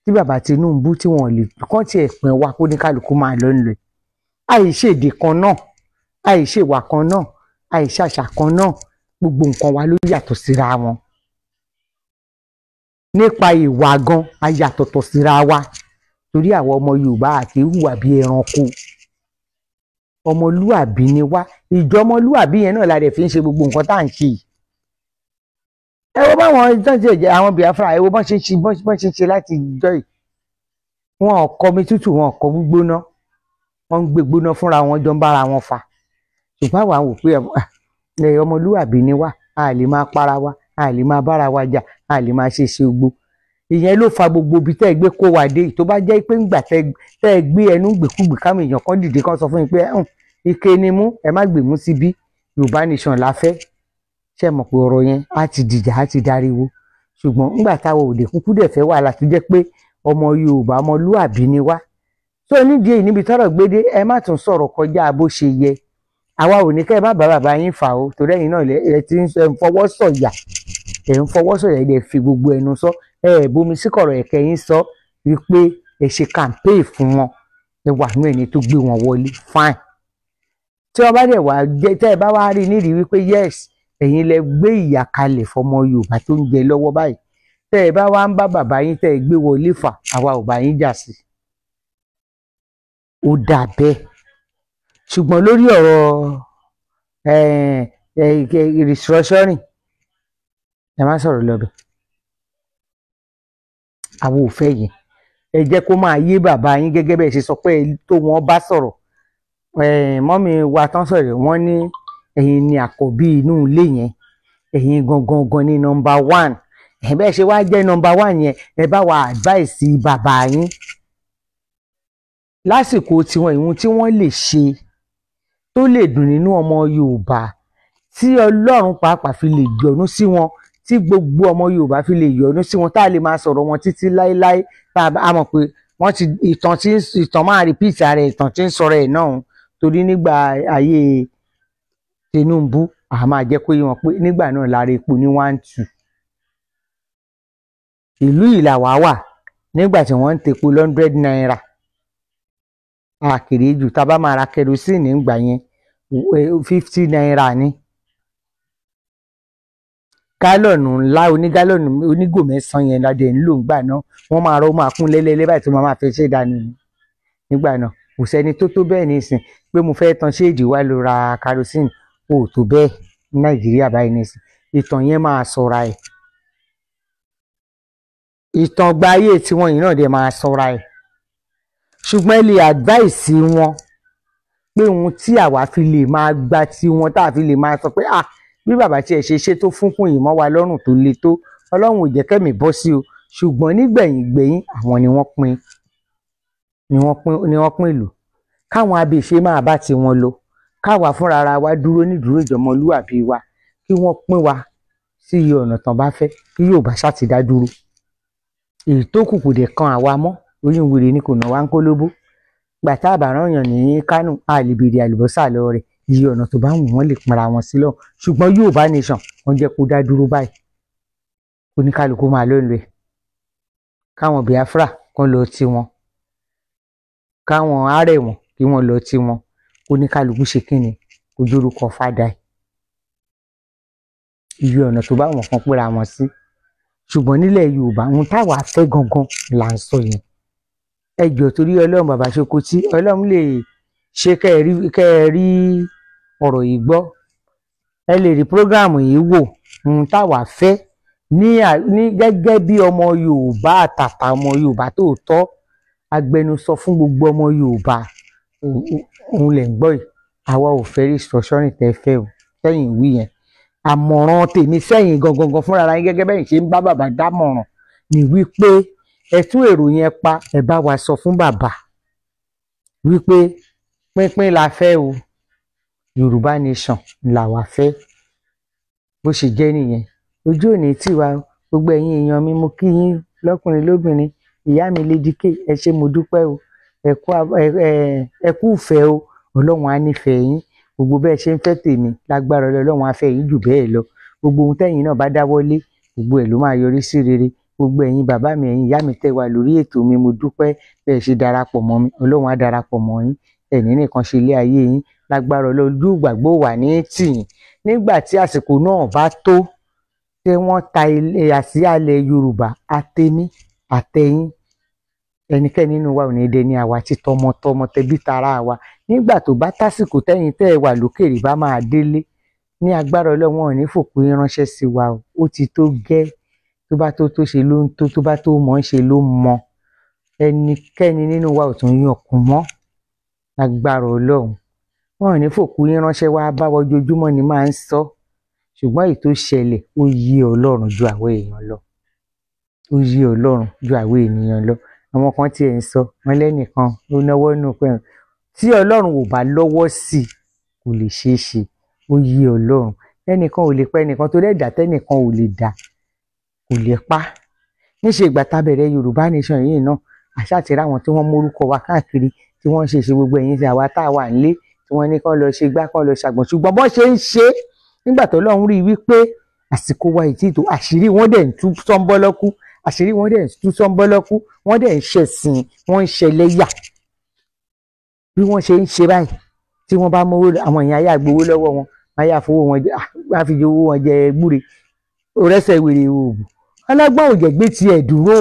tí bàbá Tinubu tí wọn lè kàn tiẹ̀ pín wa kó ní kálukú máa lọ nílò àìṣèdè kan náà àìṣèwà kan náà àìṣàṣà kan náà gbogbo nǹkan wa ló yàtọ̀ síra wọn nípa ìwà gan a yàtọ̀tọ̀ síra wa torí àwọn ọmọ Yorùbá àti hùwà bí ẹranko ọmọlúàbí ni wá ìjọ ọmọlúàbí yẹn náà la dẹ̀ fi ń ṣe gbogbo nǹkan tá à ń ṣe yìí ẹ wo báwọn tó ń ṣe àwọn Biafra ẹ wo bọ́n ṣe ń ṣe láti jọ yìí wọn ò kọ mi tútù wọn ò kọ gbígbóná wọn ń gbé gbóná fúnra wọn jọ ń bára wọn fà ṣùgbọ́n àwa wò pé ọmọlúàbí ni wá a lè máa para wa a lè máa bára wa jà a lè máa ṣe ogbó ìyẹn ló fa gbogbo ibi tẹ́ ẹ gbé kó wa dé tó bá jẹ́ pé ńgbà tẹ́ ẹ gbé ẹnu gbèkúgbè káwọn èèyàn kan dìde kan sọ fún mi pé ike ni mú ẹ má gbèmú síbí Yorùbá nation la fẹ́ ṣe mọ̀ pé ọ̀rọ̀ yẹn á ti dìjà á ti dariwo ṣùgbọ́n ńgbà táwọn òde kúkú dẹ̀ fẹ́ wà láti jẹ́ pé ọmọ Yorùbá ọmọlúàbí ni wá tó nídìí èyí níbi tọ́rọ̀ gbédé ẹ má tún sọ̀rọ̀ kọjá bó ṣe yẹ àwa ò ní kẹ́ ẹ má bá bàbá yín fà ó torí ẹ̀yin náà ẹ ti ń fọwọ́ sọ̀yà ẹ̀ fi gbogbo ẹnu sọ ẹ bomi sí kọ̀rọ̀ ẹ̀kẹ́ yín sọ wípé ẹ ṣe campaign fún wọn ẹ wà nínú ẹni tó gbé wọn wọlé fine. Tí wọ́n bá dẹ̀ wá jẹ́ tẹ́ ẹ bá wá rí nídìí wípé yes ẹ̀yin lẹ gbé ìyà kalẹ̀ fọmọ Yorùbá tó ń jẹ lọ́wọ́ báyìí, tẹ́ ẹ bá wá ń bá bàbá yín tẹ́ ẹ gbé wọlé fà, àwa ò bá yín jà sí. Ó dà bẹ́ẹ̀. Ṣùgbọ́n lórí ọ̀rọ̀ restructuring ẹ má sọ̀rọ̀ lọ́bẹ̀. Àwọn ò fẹ́ yẹn. Ẹ jẹ́ kó máa yé bàbá yín gẹ́gẹ́ bẹ́ẹ̀ ṣe sọ pé tó wọn bá sọ̀rọ̀. Mọ́mì wa tán sọ̀rọ̀ wọ́n ní ẹ̀yin ni àkọ́bí inú ilé yẹn, ẹ̀yin gangan ni number one. Bẹ́ẹ̀ ṣe wá jẹ́ number one yẹn, ẹ bá wa advice bàbá yín lásìkò tiwọn ìhun tí wọ́n lè ṣe tó lè dùn nínú ọmọ Yorùbá, tí Ọlọ́run pàápàá fi lè yọ́nú sí wọn, tí gbogbo ọmọ Yorùbá fi lè yọ́nú sí wọn, tá a lè máa sọ̀rọ̀ wọn títí láéláé, tá a mọ̀ pé wọ́n ti ìtàn máa repeat ara ìtàn tí ń sọ̀rọ̀ ẹ̀ náà, torí nígbà ayé Tinubu a máa jẹ́ kó yé wọn pé nígbà náà lára epo ní 1-2. Ìlú yìí làwa wà nígbà tí wọ́n ń tepo 100 naira. Àkèrè jù tá a bá máa ra kerosene nígbà yẹn 50 naira ni. Gálọ̀nù ńlá onígálọ̀nù onígò 9 yẹn la dẹ̀ ń lò nígbà náà. Wọ́n máa rọ́ máa kún lẹ́lẹ́lẹ́ báyìí tó máa fẹ́ ṣe dànù nígbà náà. Kò sẹ́ni tó bẹ́ẹ̀ nísìn pé mo fẹ́ tan ṣéèdì wá lọ ra kerosene, o ò tó bẹ́ẹ̀ ní Nàìjíríà báyìí nísìn. Ìtàn yẹn máa sọra ẹ̀. Ìtàn gba ayé tiwọn yìí náà dẹ̀ máa sọra ẹ̀. Ṣùgbọ́n ẹ lè advice wọn pé ohun tí àwa fi lè máa gba tiwọn tá a fi lè máa sọ pé bí bàbá tí ẹ ṣe tó fúnfún yìí mọ́ wa lọ́rùn tó le tó, Ọlọ́run ò jẹ́ kẹ́mi bọ́ sí o. Ṣùgbọ́n nígbẹ̀yìn àwọn ni wọ́n pín ìlú. Káwọn abèṣe máa bá tiwọn lọ, káwa fúnra ara wa dúró nídúró ìjọmọlúwàbí wa, kí wọ́n pín wa sí iye ọ̀nà tán bá fẹ́, kí Yorùbá ṣàtidá dúró. Èyí tó kù kò dẹ̀ kan àwa mọ́, oyún wèrè ni kò ná wa ń kólóbó. Gbà tá àbàrán yàn ní Kánò a lè béèrè àlùbọ́sà lọ rẹ̀, iye ọ̀nà tó bá wù wọ́n lè pinra wọn sí lọ. Ṣùgbọ́n Yorùbá nation wọ́n jẹ́ kó dá dúró báyìí. Oníkálukú máa ló ń lè. Káwọn Biafra kan lọ tí wọn, káwọn Arẹ̀wọ̀n kí wọ́n lọ tí wọn, oníkálukú ṣe kíni kó dórúkọ fádà ẹ̀. Iye ọ̀nà tó bá wọn kan pera wọn sí. Ṣùgbọ́n nílẹ̀ Yorùbá ohun táwa fẹ́ gangan là ń sọ yẹn. Ẹ jọ̀ọ́ torí Ọlọ́run bàbá Sokoti, Ọlọ́run lè ṣe kẹ́ ẹ rí ọ̀rọ̀ yìí gbọ́. Ẹ lè rí prógráàmù yìí wò. Ohun táwa fẹ́ ní gẹ́gẹ́ bí ọmọ Yorùbá àtàtà ọmọ Yorùbá tòótọ́, agbẹnusọ fún gbogbo ọmọ Yorùbá òun lẹ̀ ń gbọ́ yìí. Àwa ò fẹ́ restructuring tẹ́ fẹ́ o, sẹ́yìn wí yẹn. Àmọ̀ràn tèmi sẹ́yìn gangan fúnra ara yín gẹ́gẹ́ bẹ́ẹ̀ ṣe ń bá bàbá dámọ̀ràn ni wípé ẹ tún èrò yẹn pa, ẹ bá wa sọ fún bàbá wípé pínpín la fẹ́ o, Yorùbá nation là wá fẹ́. Bó ṣe jẹ́ nìyẹn. Ojú òní tiwa gbogbo ẹ̀yin èèyàn mi, mo kí yín lọ́kùnrin lóbìnrin. Ìyá mi Lady K, ẹ ṣé mo dúpẹ́ o. Ẹ kú ìfẹ́ o. Ọlọ́run á nífẹ̀ẹ́ yín. Gbogbo bẹ́ẹ̀ ṣe ń fẹ́ tèmi lágbára Ọlọ́run á fẹ́ yín jù bẹ́ẹ̀ lọ. Gbogbo ohun tẹ́yin náà bá dáwọ́lé, gbogbo ẹ̀ ló máa yọrí sí rere. Gbogbo ẹ̀yin bàbá mi, ẹ̀yin ìyá mi tẹ́ wà lórí ètò mi, mo dúpẹ́ bẹ́ẹ̀ ṣe darapọ̀ mọ́ mi. Ọlọ́run á darapọ̀ mọ́ yín. Ẹ̀ní nìkan ṣe ilé ayé yín lágbára Ọlọ́run. Ojú ìgbàgbọ́ wà ní tì yín. Nígbà tí àsìkò náà bá tó, tí wọ́n ta àsíá ilẹ̀ Yorùbá, àtẹ̀mí àtẹ̀yìn, ẹnikẹ́ni nínú wa ò ní dẹni àwátì tọmọtọmọ tẹbí tará wa. Nígbà tó bá tásìkò tẹ́yin tẹ́ ẹ wà lókèrè bá máa délé, ní agbára Ọlọ́run wọn ò ní fòpin ránṣẹ́ sí wa o. Ó ti tó gẹ́, tó bá tó ṣe ló ń tó, tó bá tó mọ̀ ń ṣe ló mọ̀. Ẹnikẹ́ni nínú wa ò tún yàn kún mọ́ agbára Ọlọ́run. Wọn ò ní fòpin ránṣẹ́ wa bá wa ojoojúmọ́ ni máa ń sọ. Ṣùgbọ́n èyí tó ṣẹlẹ̀ ó yí Ọlọ́run ju àwọn èèyàn lọ. Ó yí Ọlọ́run ju àwọn ènìyàn lọ. Àwọn kan tí ẹ̀ ń sọ wọn lẹ́nìkan ó náwó nù pé tí Ọlọ́run ò bá lọ́wọ́ sí kò lè ṣeé ṣe. Ó yí Ọlọ́run. Ẹnìkan ò lè pa ẹnìkan tó dẹ̀ dá tẹ́nìkan ò lè dá, kò lè pa. Níṣe ìgbà tá bẹ̀rẹ̀ Yorùbá nation yìí náà, àṣà ti ráwọn tí wọ́n mórúkọ wa káàkiri, tí wọ́n ṣe gbogbo ẹ̀yin tí àwa tá wà nílé, tí wọ́n ní kán lọ ṣe gbá kán lọ ṣàgbọ̀n. Ṣùgbọ́n bọ́n ṣe ń ṣe nígbà tó Ọlọ́run rí wípé àsìkò wa ì tí tó, àṣírí wọn dẹ̀ ń tú sọ́ńbọ́lọ́kú, àṣírí wọn dẹ̀ ń tú sọ́ńbọ́lọ́kú, wọ́n dẹ̀ ń ṣẹ̀sìn, wọ́n ń ṣẹlẹ́yà. bí wọ́n ṣe ń ṣe báyìí tí wọ́n bá mówó àwọn èèyàn ayá gbowó lọ́wọ́ wọn ayá fowó wọn jẹ wá fi owó wọn jẹ gbúre orẹ́sẹ̀ wèrè òògùn alágbọ́n ò jẹ́ gbé tiẹ̀ dúró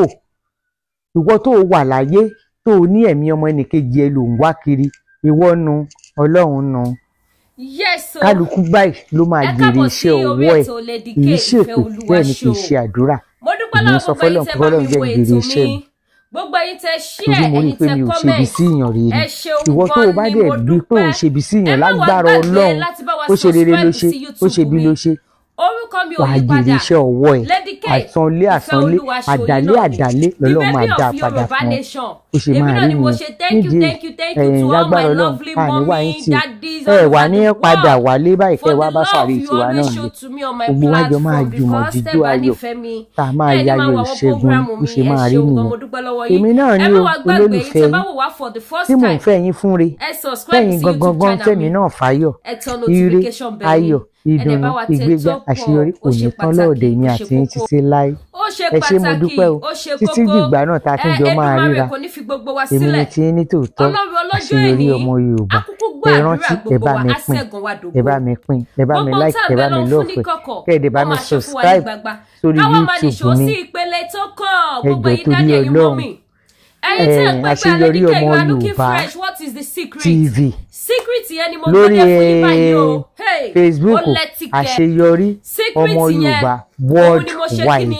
ìwọ tó wà láyé tó ní ẹ̀mí ọmọ ẹnìkejì ẹ ló ń wá kiri ìwọ nu Ọlọ́run nu kálukú báyìí ló máa jèrè iṣẹ́ ọwọ́ ẹ̀ èyí ṣètò bẹ́ẹ̀ ni kì í ṣe àdúrà èmi sọ fọlọ́n kí fọlọ́n jẹ́ jèrè iṣẹ́ mi gbogbo ẹ̀yin tẹ́ torí mo rí i pé mi ò ṣebi sí ìyàn rere ìwọ tó o bá dẹ̀ bí pé ò ń ṣebi sí ìyàn lágbára Ọlọ́run ó ṣe rere ló ṣe ó ṣe bí ló ṣe wàá jèrè iṣẹ́ ọwọ́ ẹ̀ àsanlé àsanlé àdálé àdálé lọ́lọ́run máa dá a padà fún ọ ó ṣe máa rí mi nídìí lágbára Ọlọ́run àníwá yín tí wà ní padà wálé báyìí kẹ́ wá bá sàrí tiwa náà ni gbogbo wájọ máa jùmọ̀ jíjó ayọ̀ tá a máa yayọ̀ ìṣẹ́gun ó ṣe máa rí nìyẹn èmi náà ní olólùfẹ́ yín tí mò ń fẹ́ yín fún re fẹ́yìn gangan tẹ̀mí náà fáyọ̀ ire ayọ̀ ìdùnnú ìgbéga àṣeyọrí kò ní tán lọ́ọ̀dẹ̀ mi àti yín títí láé ẹ ṣé mo dúpẹ́ o títí dìgbà náà tá a tún jọ máa ríra èmi ni tí yín ní tòótọ́ àṣeyọrí ọmọ Yorùbá ẹ rántí ẹ bá mi pín ẹ bá mi pín ẹ bá mi like ẹ bá mi love kẹ́ ẹ dẹ̀ bá mi subscribe sórí YouTube mi ẹ jọ̀ọ́ torí Ọlọ́run àṣeyọrí ọmọ Yorùbá TV lórí Facebook àṣeyọrí ọmọ Yorùbá worldwide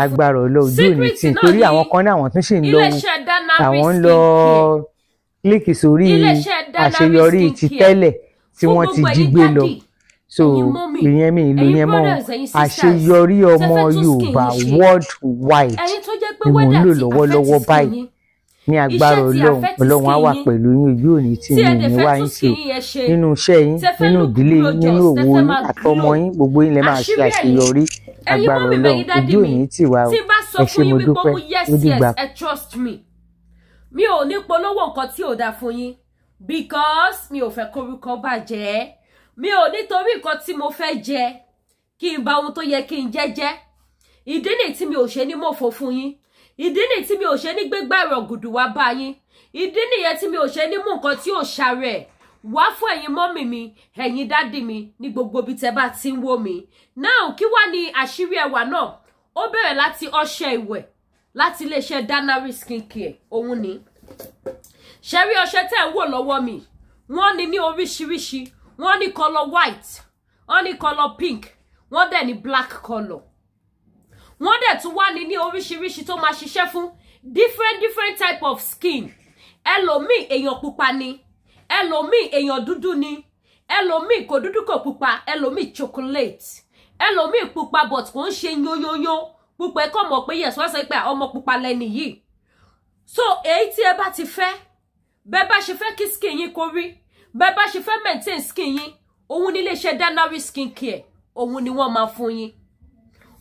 agbára Ọlọ́run ojú òní tí nítorí àwọn kan ní àwọn tún ṣì ń lọ àwọn ń lọ kílíkì sórí àṣeyọrí ti tẹ́lẹ̀ tí wọ́n ti jí gbé lọ so ìyẹn mi ìlú yẹn mọ àṣeyọrí ọmọ Yorùbá worldwide ni mò ń lò lọ́wọ́lọ́wọ́ báyìí ní agbára Ọlọ́run á wà pẹ̀lú yín ojú òní tí mi ò ní wá yín sí o nínú iṣẹ́ yín nínú ìdílé yín nínú òwò yín àtọmọ yín gbogbo yín lè máa ṣe àṣeyọrí agbára Ọlọ́run ojú òní tì wá o ẹ ṣé mo dúpẹ́ ó dìgbà. mi ò ní polówó nǹkan tí ò dáa fún yín because mi ò fẹ́ kórúkọ bàjẹ́ mi ò nítorí nǹkan tí mo fẹ́ jẹ kí n bà ohun tó yẹ kí n jẹ́ ìdí nìyí tí mi ò ṣe ní mọ̀fọ́ fún yín ìdí nìyí tí mi ò ṣe ní gbégbá ìrọ̀gùdù wá bá yín ìdí nìyẹn tí mi ò ṣe ní mú nǹkan tí ò ṣàrẹ̀ wá fún ẹ̀yin mọ́mì mi ẹ̀yin dádì mi ní gbogbo bí tẹ́ bá ti ń wò mí náà kí wá ní àṣírí ẹwà náà ó bẹ̀rẹ̀ láti ọṣẹ ìwẹ̀ láti iléeṣẹ́ Danari skincare òun ni ṣẹ́rí ọṣẹ tẹ́ ń wò lọ́wọ́ mi wọ́n ní ní oríṣiríṣi wọ́n ní color white wọ́n ní color pink wọ́n dẹ̀ ní black color wọ́n dẹ̀ tún wá ní oríṣiríṣi tó máa ṣiṣẹ́ fún different type of skin ẹlòmíì èèyàn pupa ni ẹlòmíì èèyàn dúdú ni ẹlòmíì kò dúdú kò pupa ẹlòmíì chocolate ẹlòmíì pupa but kò ń ṣe yóyóyó pupa ẹ kọ́ mọ̀ pé yes wọ́n sọ pé ọmọ pupa lẹ́ni yìí so èyí tí ẹ bá ti fẹ́ bẹ́ẹ̀ bá ṣe fẹ́ kí skin yín kó rí bẹ́ẹ̀ bá ṣe fẹ́ maintain skin yín òun ní iléeṣẹ́ Danari skincare òun ni wọ́n máa fún yín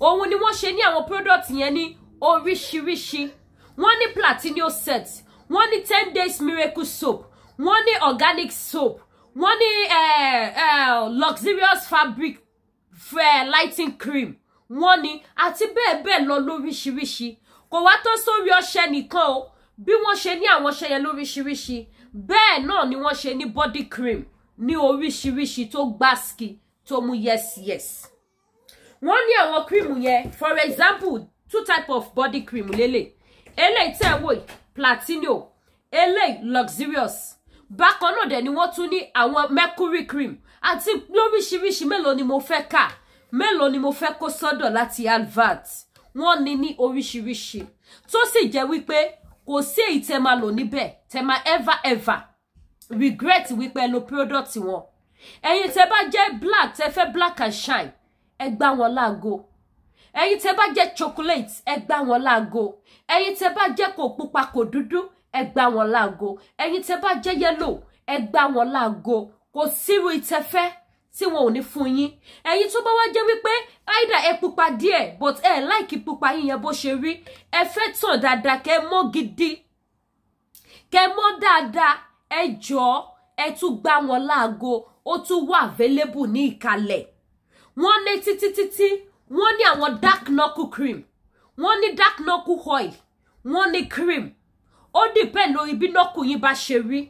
òun ni wọ́n ṣe ní àwọn product yẹn ní oríṣiríṣi wọ́n ní platinum set wọ́n ní 10 days miracle soap wọ́n ní organic soap wọ́n ní luxurious fabric lighting cream wọ́n ní àti bẹ́ẹ̀ bẹ́ẹ̀ lọ lóríṣiríṣi kò wá tó sórí ọṣẹ nìkan o bí wọ́n ṣe ní àwọn ọṣẹ yẹn lóríṣiríṣi bẹ́ẹ̀ náà ni wọ́n ṣe ní body cream ní oríṣiríṣi tó gbáski tó mú yes wọ́n ní àwọn cream yẹn for example 2 type of body cream lélẹ̀ eléyìí tẹ́ wò platinum eléyìí luxurious bákan náà dẹ̀ ni wọ́n tún ní àwọn mercury cream àti lóríṣiríṣi mélòó ni mo fẹ́ kà mélòó ni mo fẹ́ kó sọ́dọ̀ láti advert wọ́n ní oríṣiríṣi tó sì jẹ́ wípé kò sí èyí tẹ́ máa lò níbẹ̀ tẹ́ máa ever regret wípé ẹ lo product wọn ẹ̀yin tẹ́ bá jẹ́ black tẹ́ fẹ́ black and shine ẹ gbá wọn láago ẹ̀yin tẹ́ bá jẹ́ chocolate ẹ gbá wọn láago ẹ̀yin tẹ́ bá jẹ́ kò pupa kò dúdú ẹ gbá wọn láago ẹ̀yin tẹ́ bá jẹ́ yellow ẹ gbá wọn láago kò síru ìtẹ́fẹ́ tí wọn ò ní fún yín ẹ̀yin tó bá wá jẹ́ wípé either ẹ pupa díẹ̀ but ẹ like pupa yín yẹn bó ṣe rí ẹ fẹ́ tàn dáadáa kẹ́ mọ́ gidi kẹ́ mọ́ dáadáa ẹ jọ̀ọ́ ẹ tún gbá wọn láago ó tún wà available ní ìkàlẹ̀ wọ́n ní títí wọ́n ní àwọn dark knuckle cream wọ́n ní dark knuckle oil wọ́n ní cream ó depend lórí bí knuckle yín bá ṣe rí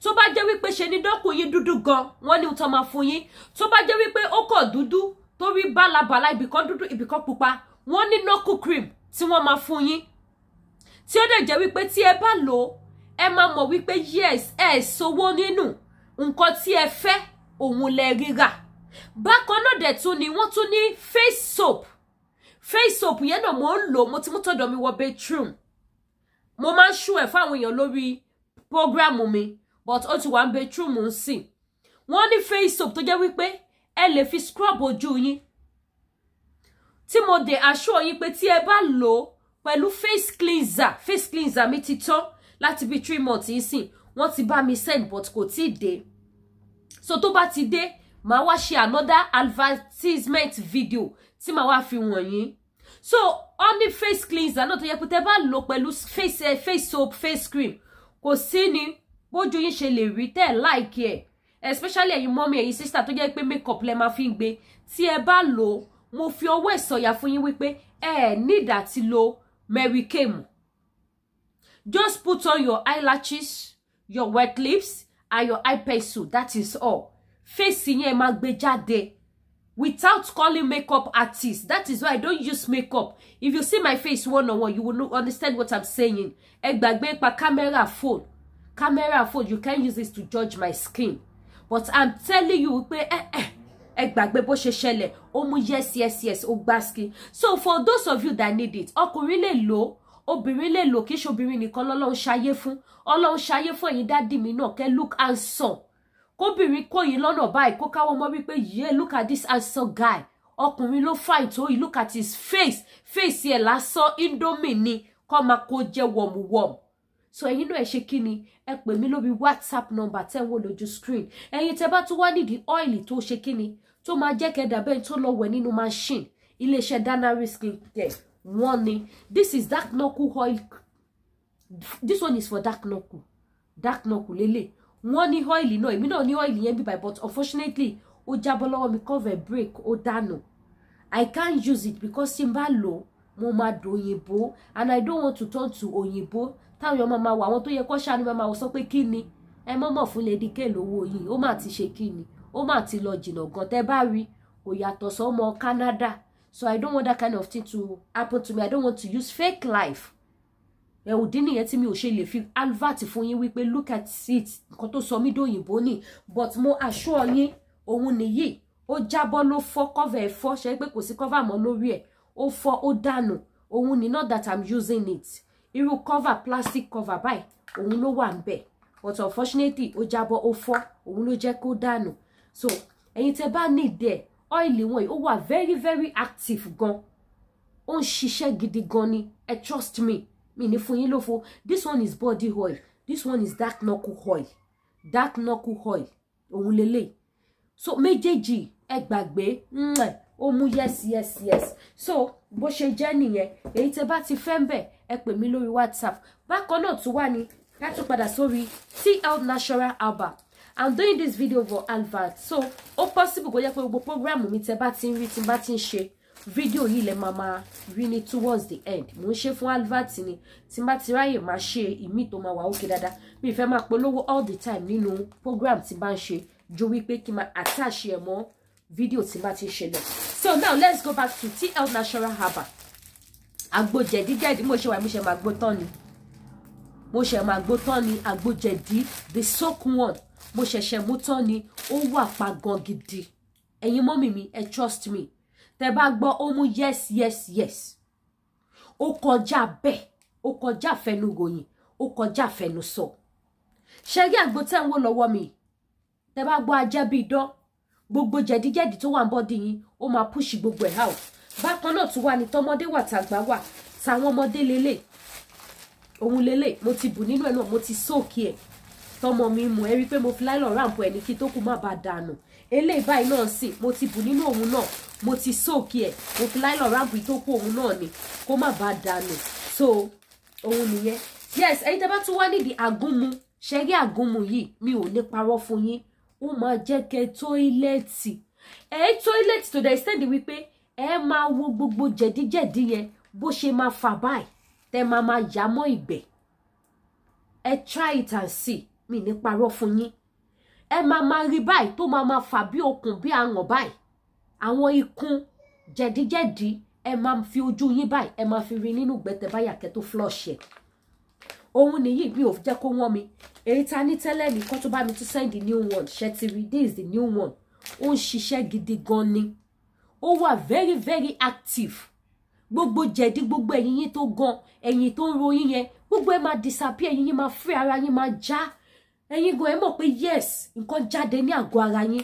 tó bá jẹ́ wípé ṣe ni dọ́kùn yín dúdú gan wọ́n ní tó máa fún yín tó bá jẹ́ wípé ó kọ̀ dúdú tó rí bálabàla ibìkan dúdú ibìkan pupa wọ́n ní knuckle cream tí wọ́n máa fún yín tí ó dẹ̀ jẹ́ wípé tí ẹ bá lò ẹ máa mọ̀ wípé yes ẹ sowó nínú nǹkan tí ẹ fẹ́ òun lẹ ríra bákan náà dẹ̀ tún ni wọ́n tún ní face soap yẹn náà mo ń lò mo ti mú tọ̀dọ̀ mi wọ bedroom mo máa ń ṣú ẹ̀ fáwọn èèyàn lórí programu mi but ó ti wà ń bedroom ń sìn wọ́n ní face soap tó jẹ́ wípé ẹ lè fi scrub ojú yín tí mo dé aṣọ yín pé tí ẹ bá lò pẹ̀lú face cleanser mi ti tán láti bí 3 months yìí sìn wọ́n ti bá mi send but kò tí ì dé so tó bá ti dé màá wá ṣe another advertisement video tí màá wá fi wọ̀nyí so on the face cleanser náà tó yẹ pé tẹ́ bá lò pẹ̀lú face soap face cream kò sí ni bójú yín ṣe lè rí tẹ́ like ẹ̀ especially ẹ̀yin mọ́mí ẹ̀yin sister tó jẹ́ pé makeup lẹ máa fi ń gbé tí ẹ bá lò mo fi ọwọ́ ìsọ̀yà fún yín wípé ẹ need àti lo Mary Kay. Just put on your eyelashes, your wet lips, and your eye pencil. That is all. Face yẹn máa gbé jáde without calling makeup artist. That is why I don't use makeup. If you see my face one-on-one, you will not understand what I'm saying. Ẹ gbàgbé pa camera phone. Camera phone, you can use this to judge my skin. But I'm telling you pé ẹ gbàgbé bó ṣe ṣẹlẹ̀. Ó mú yes, ó gbá skin. So for those of you that need it, ọkùnrin lè lò, obìnrin lè lò, kì í ṣe obìnrin nìkan lọ́lọ́run ṣayé fún. Ọlọ́run ṣayé fún ẹ̀yin dádì mi náà kẹ́ look handsome. Kóbìnrin kó yín lọ́nà báyìí kó káwọ́ mọ́ wípé yeah, look at this handsome guy. Ọkùnrin ló fine tó yìí, look at his face. Face ẹ̀ lásán Indomie ni kó máa kó jẹ́ wọ̀mùwọ̀mù. So ẹ̀yin náà ẹ ṣe kí ni ẹ pè mí lórí WhatsApp number tẹ́ wò lójú screen. Ẹ̀yin tẹ́ bá tún wá nídìí oil tó ṣe kí ni tó máa jẹ́ kẹ́ dàbẹ́ tó lọ wẹ̀ nínú machine. Iléeṣẹ́ Danari Skincare wọ́n ní this is dark knuckle oil. This one is for dark knuckle lele. Wọ́n ní oil náà èmi náà ní oil yẹn bí báyìí but unfortunately ó jábọ́ lọ́wọ́ mi cover break ó dànù. I can't use it because tí n bá lò mo máa dòyìnbó and I don't want to turn to òyìnbó táwọn ọmọ máa wà àwọn tó yẹ kó ṣàánú máa wọ sọ pé kí ni ẹ mọ̀mọ̀ fún Lady K lówó yìí ó máa ti ṣe kí ni ó máa ti lọ jìnnà gan tẹ́ bá rí kò yàtọ̀ sọ́mọ Canada so I don't want that kind of thing to happen to me. I don't want to use fake life. Ẹ ò dín nìyẹn tí mi ò ṣe lè fi advert fún yín wípé look at it nǹkan tó sọ mí dòyìnbó ni but mo assure yín òun nìyí ó jábọ́ ló fọ́ cover ẹ̀ fọ́ ṣe pé kò sí cover mọ́ lórí ẹ̀ ó fọ́ ó dànù òun ni not that I'm using it irú cover plastic cover báyìí òun ló wà ńbẹ̀ but unfortunately ó jábọ́ ó fọ́ òun ló jẹ́ kó dànù so ẹ̀yin tẹ́ bá need ẹ̀ oil wọ̀nyí ó wà very active gan ó ń ṣiṣẹ́ gidi gan ni trust me mi ní fún yín lófo this one is body oil this one is dark knuckle oil òun lélẹ̀ so méjèèjì ẹ gbàgbé ó mú yes so bó ṣe jẹ́ nìyẹn èyí tẹ́ bá ti fẹ́ ń bẹ̀ ẹ pè mí lórí WhatsApp bákan náà tún wà ní ká tún padà sórí TL Natural Herbal. I'm doing this video for advert so ó possible kó jẹ́ pé gbogbo program mi tẹ́ bá ti ń rí tí bá ti ń ṣe video yìí lẹ máa rí ní towards the end mo ń ṣe fún advert ni tí bá ti ráyè máa ṣe ìmí tó máa wà ókè dáadáa mi fẹ́ máa polówó all the time nínú program tí bá ń ṣe ju wípé kí máa attach ẹ̀ mọ́ video tí bá ti ṣe lọ. So now let's go back to TL Natural Herbal. Àgbo jẹ̀díjẹ̀dí mo ṣe wà mo ṣe máa gbó tán ni àgbo jẹ̀dí the soak one mo ṣẹ̀ṣẹ̀ mú tán ni ó wà pa gan gidi ẹ̀yin mọ́mì mi ẹ trust me tẹ́ bá gbọ́ ó mú yes ó kọjá bẹ́ẹ̀ ó kọjá fẹnugòyìn ó kọjá fẹnusọ ṣe rí àgbo tẹ́ ń wò lọ́wọ́ mi tẹ́ bá gbọ́ ajẹ́ bí idán gbogbo jẹ̀díjẹ̀dí tó wà ń bọ́dí yín ó máa push gbogbo ẹ̀ out bákan náà tún wà ní tọmọdé wà tàgbà wà táwọn ọmọdé lélẹ̀ òun lélẹ̀ mo ti bù nínú ẹ̀ náà mo ti sóòkì ẹ̀ tọmọ mi mú ẹ rí pé mo fi láìlọ ráǹpù ẹ ní kí tó kù má bàa dànù eléyìí báyìí náà sì mo ti bù nínú òun náà mo ti sóòkì ẹ mo fi láìlọ ráǹpù tó kù òun náà ni kó má bàa dànù so òun nìyẹn yes ẹ̀yin tẹ́ bá tún wá nídìí àgúnmu ṣẹ́rí àgúnmu yìí mi ò ní parọ́ fún yín ó máa jẹ́ kẹ́ tóílẹ̀tì tóílẹ̀tì to the extent wípé ẹ máa wo gbogbo jẹ̀díjẹ̀dí yẹn bó ṣe máa fà báyìí tẹ́ máa yá mọ́ ìgbẹ́ ẹ try it and see mi ní parọ́ fún yín ẹ máa rí báyìí tó máa fà bí okùn bí àràn báyìí àwọn ikùn jẹ̀díjẹ̀dí ẹ máa fi ojú yín báyìí ẹ máa fi rí nínú gbẹ̀tẹ̀ báyà kẹ́ tó flush ẹ̀ òun nìyí bí ò jẹ́ kó wọ́n mi èyí ta ní tẹ́lẹ̀ nìkan tó bá mi tún send the new one ṣe ti rí this is the new one ó ń ṣiṣẹ́ gidi gan ni ó wà very very active gbogbo jẹ̀dí gbogbo ẹ̀yìn yín tó gan ẹ̀yìn tó ń ro yín yẹn gbogbo ẹ máa disappear ẹ̀yìn yín máa free ara yín máa já ẹ̀yin gan ẹ mọ̀ pé yes nǹkan jáde ní àgọ́ ara yín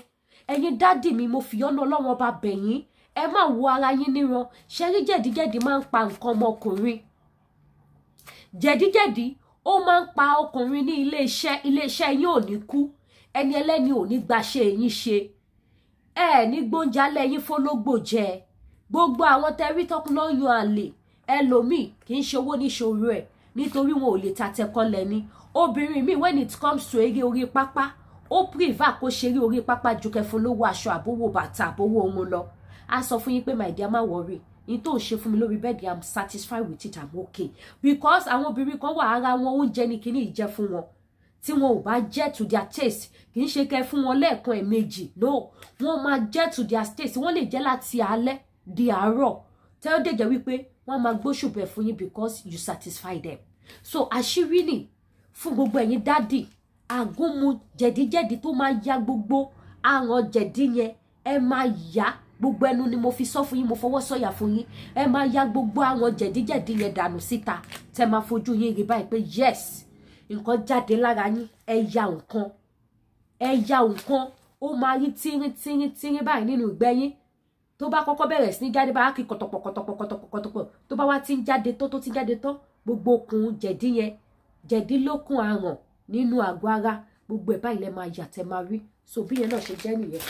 ẹ̀yin dádì mi mo fi ọ̀nà Ọlọ́run ọba bẹ̀yìn ẹ má wo ara yín níran ṣẹ́rí jẹ̀díjẹ̀dí máa ń pa nǹkan ọmọkùnrin jẹ̀díjẹ̀dí ó máa ń pa ọkùnrin ní iléeṣẹ́ yín ò ní kú ẹni ẹlẹ́ni ò ní gbaṣẹ́ yín ṣe ẹ ní gbóúnjẹ alẹ́ yín fọlọ́gbò jẹ gbogbo àwọn tẹrí tọkùn náà yan àlè ẹlòmíì kì í ṣe owó níṣòro ẹ nítorí wọn ò lè ta tẹkọlẹ ní obìnrin mi when it comes to eré orí pápá ó prefer kó ṣeré orí pápá ju kẹfún lówó aṣọ àbówó bàtà àbówó ohun lọ a sọ fún yín pé my dear má worry in tó ń ṣe fún mi lórí bẹ́ẹ̀dì I'm satisfied with it I'm okay because àwọn obìnrin kan wà ara wọn oúnjẹ ni kíní ìjẹ fún wọn tí wọn ò bá jẹ́ to their taste kì í ṣe kẹ́ fún wọn lẹ́ẹ̀kan ẹ̀ẹ̀mejì no wọ́n máa jẹ́ to their taste wọ́n lè jẹ́ láti alẹ́ di àárọ̀ tẹ́ ó dẹ̀jẹ̀ wípé wọ́n máa gbóṣùbẹ̀ fún yín because you satisfy them so àṣírí ni fún gbogbo ẹ̀yin dádì àgúnmu jẹ̀díjẹ̀dí tó máa ya gbogbo àrùn jẹ̀dí yẹn ẹ máa yá gbogbo ẹnu ni mo fi sọ fún yín mo fọwọ́ sọ̀yà fún yín ẹ máa ya gbogbo àwọn jẹ̀díjẹ̀dí yẹn dànù síta tẹ́ máa fojú yín rí báyìí pé yes nǹkan jáde lára yín ẹ ya nǹkan ó máa rí tírín báyìí nínú ìgbẹ́ yín tó bá kọ́kọ́ bẹ̀rẹ̀ sí ní jáde bá kí kọ̀tọ̀pọ̀ tó bá wá ti ń jáde tó ti jáde tán gbogbo okùn jẹ̀dí yẹn jẹ̀dí lókun àràn nínú àgọ́ ara gbogbo ẹ̀ báyìí lẹ máa yà tẹ́ máa rí so bí yẹn náà ṣe jẹ́ nìyẹn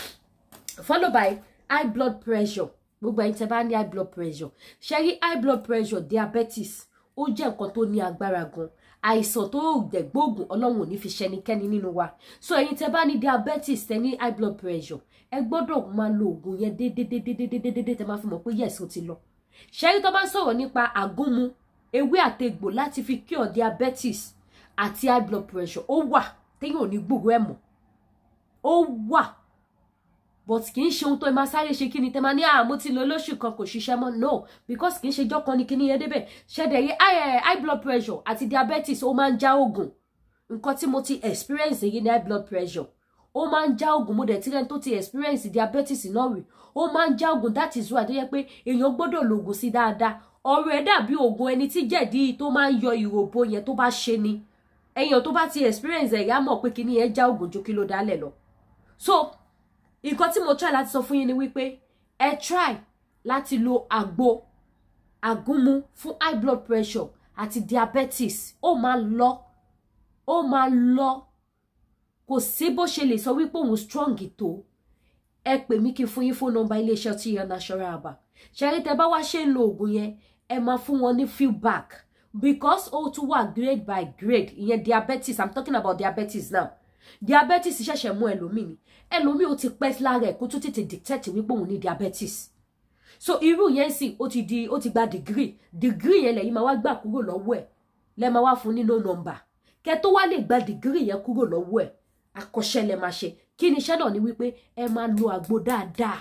follow by high blood pressure gbogbo ẹ̀yin tẹ́ bá ní high blood pressure ṣe rí high blood pressure diabetes ó jẹ́ nǹkan tó ní agbára gan àìsàn tó dẹ̀ gbóògùn Ọlọ́run ò ní fi ṣẹnikẹ́ni nínú wa so ẹ̀yin tẹ́ bá ní diabetes tẹ́ ní high blood pressure ẹ gbọ́dọ̀ máa lo oògùn yẹn dédédédédédédé tẹ́ máa fi mọ̀ pé yes ó ti lọ ṣe rí tó bá sọ̀rọ̀ nípa àgúnmu ewé àtegbò láti fi cure diabetes àti high blood pressure ó wà téèyàn ò ní gbogbo ẹ̀ mọ̀ ó wà but kì í ṣe ohun tó ẹ máa sáré ṣe kí ni tẹ́ máa ní mo ti lò lóṣù kan kò ṣiṣẹ́ mọ́ no because kì í ṣe jọ́ kan ní kíní yẹn débẹ̀ ṣẹ̀dẹ̀ yìí high blood pressure àti diabetes ó máa ń já oògùn nǹkan tí mo ti experience yìí ní high blood pressure ó máa ń já oògùn mo dẹ̀ tí rẹ́ni tó ti experience diabetes náà rí ó máa ń já oògùn that is why tó yẹ pé èèyàn gbọ́dọ̀ lo oògùn sí dáadáa ọ̀rọ̀ ẹ̀ dàbí oògùn ẹni tí jẹ̀dí tó máa ń yọ ìròbó yẹn tó bá ṣe ni èèyàn tó bá ti experience ẹ̀yà mọ̀ pé kíní yẹn já oògùn ju kí ló dálẹ̀ lọ so nǹkan tí mo try láti sọ fún yín ni wípé ẹ try láti lo àgbo àgúnmu fún high blood pressure àti diabetes ó máa lọ kò sí bó ṣe lè sọ wípé òun strong tó ẹ pè mí kí n fún yín fún nọ́mbà iléeṣẹ́ tí yan Natural Herbal ṣẹ́rí tẹ́ bá wá ṣe ń lo oògùn yẹn ẹ máa fún wọn ní feedback because ó tún wà grade by grade ìyẹn diabetes I'm talking about diabetes now diabetes ṣẹ̀ṣẹ̀ mú ẹlòmíì ó ti pẹ́ lára ẹ̀ kó tún tètè dictate wípé òun ní diabetes so irú yẹn sì ó ti gba degree yẹn lẹ́yìn máa wá gbà kúrò lọ́wọ́ ẹ̀ lẹ́ máa wá fún ní no number kẹ́ tó wá lè gba degree yẹn kúrò lọ́wọ́ ẹ̀ àkọ́ṣẹ́ lẹ máa ṣe kí ni iṣẹ́ náà ni wípé ẹ máa lo àgbo dáadáa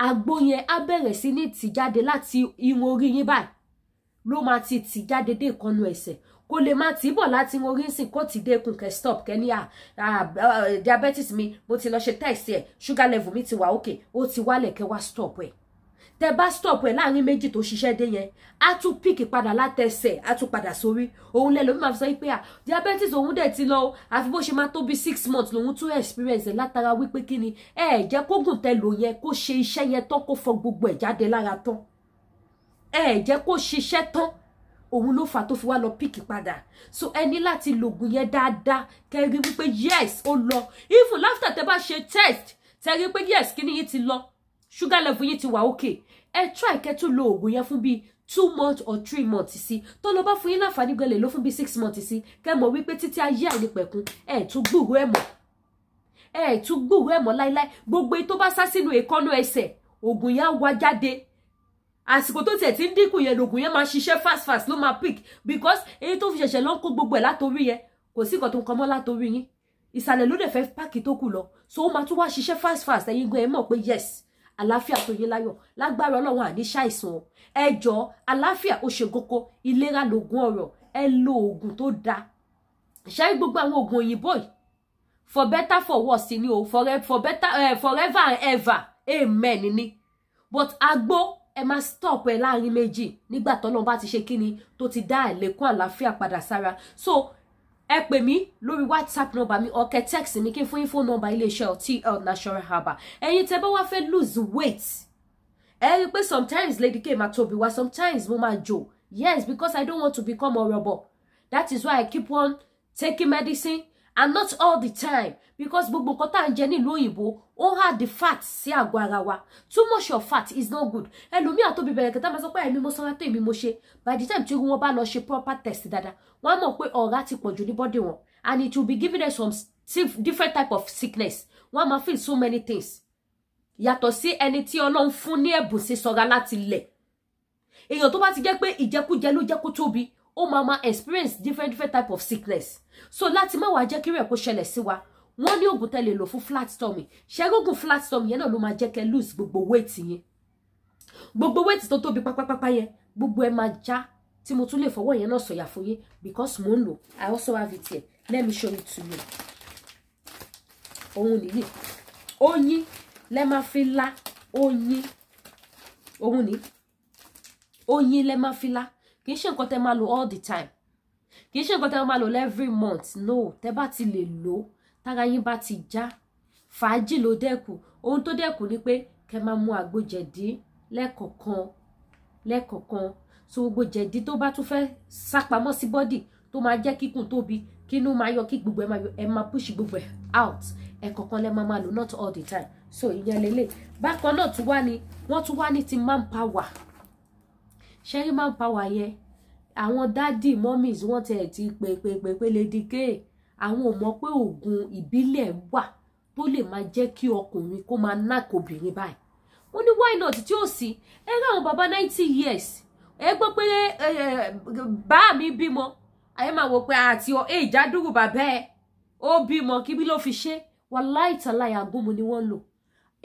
àgbo yẹn á bẹ̀rẹ̀ sí ní tì jáde láti irun orí yín báyìí ló máa ti tì jáde dé ìkànnù ẹsẹ̀ kò lè máa tì bọ̀ láti irun orí sìn kó ti dẹ́kun kẹ́ stop kẹ́ ní diabetes mi mo ti lọ ṣe test ẹ̀ sugar level mi ti wà okay ó ti wálẹ̀ kẹ́ wá stop ẹ̀ tẹ́ bá stop ẹ̀ láàrin méjì tó ṣiṣẹ́ dé yẹn á tún píkì padà látẹsẹ̀ á tún padà sórí òun lẹ́lò mi máa fi sọ pé diabetes òun dẹ̀ ti lọ àfi bó ṣe máa tó bí 6 months lòun tún experience ẹ̀ látara wípé kí ni jẹ́ kógùn tẹ lò yẹn kó ṣe iṣẹ́ yẹn tán kó fọ gbogbo ẹ̀ jáde lára tán jẹ́ kó ṣiṣẹ́ tán òun ló fà tó fi wá lọ píkì padà so ẹ ní láti lògùn yẹn dáadáa kẹ́ rí wípé yes ó lọ even after tẹ́ bá ṣe test tẹ́ rí pé yes kíní yìí ti lọ sugar level yìí ti wà okay ẹ try kẹ́ tún lo ògùn yẹn fún bí 2 months or 3 months sí tó lọ bá fún yín láǹfààní gan lè lò fún bí 6 months sí kẹ́ mọ̀ wípé títí ayé àìnípẹ̀kun tún gbúròó ẹ̀ mọ́ láíláí gbogbo èyí tó bá sá sínú èékánná ẹsẹ̀ ògùn yẹn á wá jáde àsìkò tó tiẹ̀ ti ń dínkù yẹn lògùn yẹn máa ṣiṣẹ́ fast ló máa pick because èyí tó fi ṣẹ̀ṣẹ̀ lọ ń kó gbogbo ẹ̀ látorí yẹn kò sí nǹkan tó ń kọ́ mọ́ látorí yín ìsàlẹ̀ ló dẹ̀ fẹ́ páàkì tó kù lọ so ó máa tún wá ṣiṣẹ́ fast ẹ̀yin gan ẹ mọ̀ pé yes àlàáfíà tó yín láyọ̀ lágbára Ọlọ́run àní ṣàìsàn ẹ jọ̀ọ́ àlàáfíà ó ṣe kókó ìlera lògùn ọrọ̀ ẹ lo oògùn tó dáa ṣe gbogbo àwọn oògùn òyìnbó yìí for better for worse ni o for better forever and ever amen ni but agbo ẹ máa stop ẹ láàrin méjì nígbà tọ́lọ́run bá ti ṣe kíni tó ti dá àlékún àlàáfíà padà sára so ẹ pè mí lórí WhatsApp number mi ọkẹ text mi kí n fún yín phone number iléeṣẹ́ TL Natural Herbal ẹ̀yin tẹ́ bá wá fẹ́ lose weight ẹ rí pé sometimes Lady K máa tóbi wá sometimes mo máa jò yes because I don't want to become horrible that is why I keep on taking medicine and not all the time because gbogbo nǹkan tá à ń jẹ nílùú òyìnbó ó há the fat sí àgọ́ ara wa too much of fat is not good ẹlòmíì àtóbi bẹ̀rẹ̀ kẹta máa sọ pé èmi mo sanra tó èmi mo ṣe by the time tí wọ́n bá lọ ṣe proper test dáadáa wọ́n á mọ̀ pé ọ̀rá ti pọ̀jù ní body wọn and it will be giving them some different type of sickness wọ́n á máa feel so many things yàtọ̀ sí ẹni tí Ọlọ́run fún ní ẹ̀bùn sí sanra láti lẹ̀ èèyàn tó bá ti jẹ́ pé ìjẹkújẹ ló jẹ́ kó tóbi ó máa experience different type of sickness so láti má wàá jẹ́ kí rẹ̀ kó ṣẹlẹ̀ sí wa wọ́n ní oògùn tẹ́lẹ̀ lò fún flat stomach ṣẹ́gun flat stomach yẹn náà ló máa jẹ́ kẹ́ lose gbogbo weight yẹn gbogbo weight tó tóbi pápápápá yẹn gbogbo ẹ máa já tí mo tún lè fọwọ́ yẹn náà sọ̀yà fún yín because mo ń lò I also have it here let me show it to you òun nìyí oyin lẹ máa fi lá oyin òun ní oyin lẹ máa fi lá kì í ṣe nǹkan tẹ́ máa lò all the time kì í ṣe nǹkan tẹ́ máa lò every month no tẹ́ bá ti lè lò tára yín bá ti já fàájì ló dẹ́kun ohun tó dẹ́kun ni pé kẹ́ máa mu àgbo jẹ̀dí lẹ́kọ̀ọ̀kan so gbogbo jẹ̀dí tó bá tún fẹ́ sápamọ́ sí bọ́dì tó máa jẹ́ kíkùn tóbi kínú máa yọ kí gbogbo ẹ máa yọ ẹ máa push gbogbo ẹ out ẹ̀kọ̀ọ̀kan lẹ́ máa lò not all the time so ìyẹn lélẹ̀ bákan náà tún wá ní wọ́n tún wá ní ti manpower ṣẹ́rí manpower yẹn àwọn dádì mummies wọ́n tẹ̀ ti pé Lady K àwọn ò mọ̀ pé oògùn ìbílẹ̀ wà tó lè máa jẹ́ kí ọkùnrin kó máa knock obìnrin báyìí wọ́n ní why not tí ó sì ẹ rí àwọn bàbá 90 years ẹ gbọ́ pé bá mi bímọ ayé máa wò pé àti age àdúrú bàbá ẹ ó bímọ kí bí ló fi ṣe wàláì tàláì àgúnmu ni wọ́n lò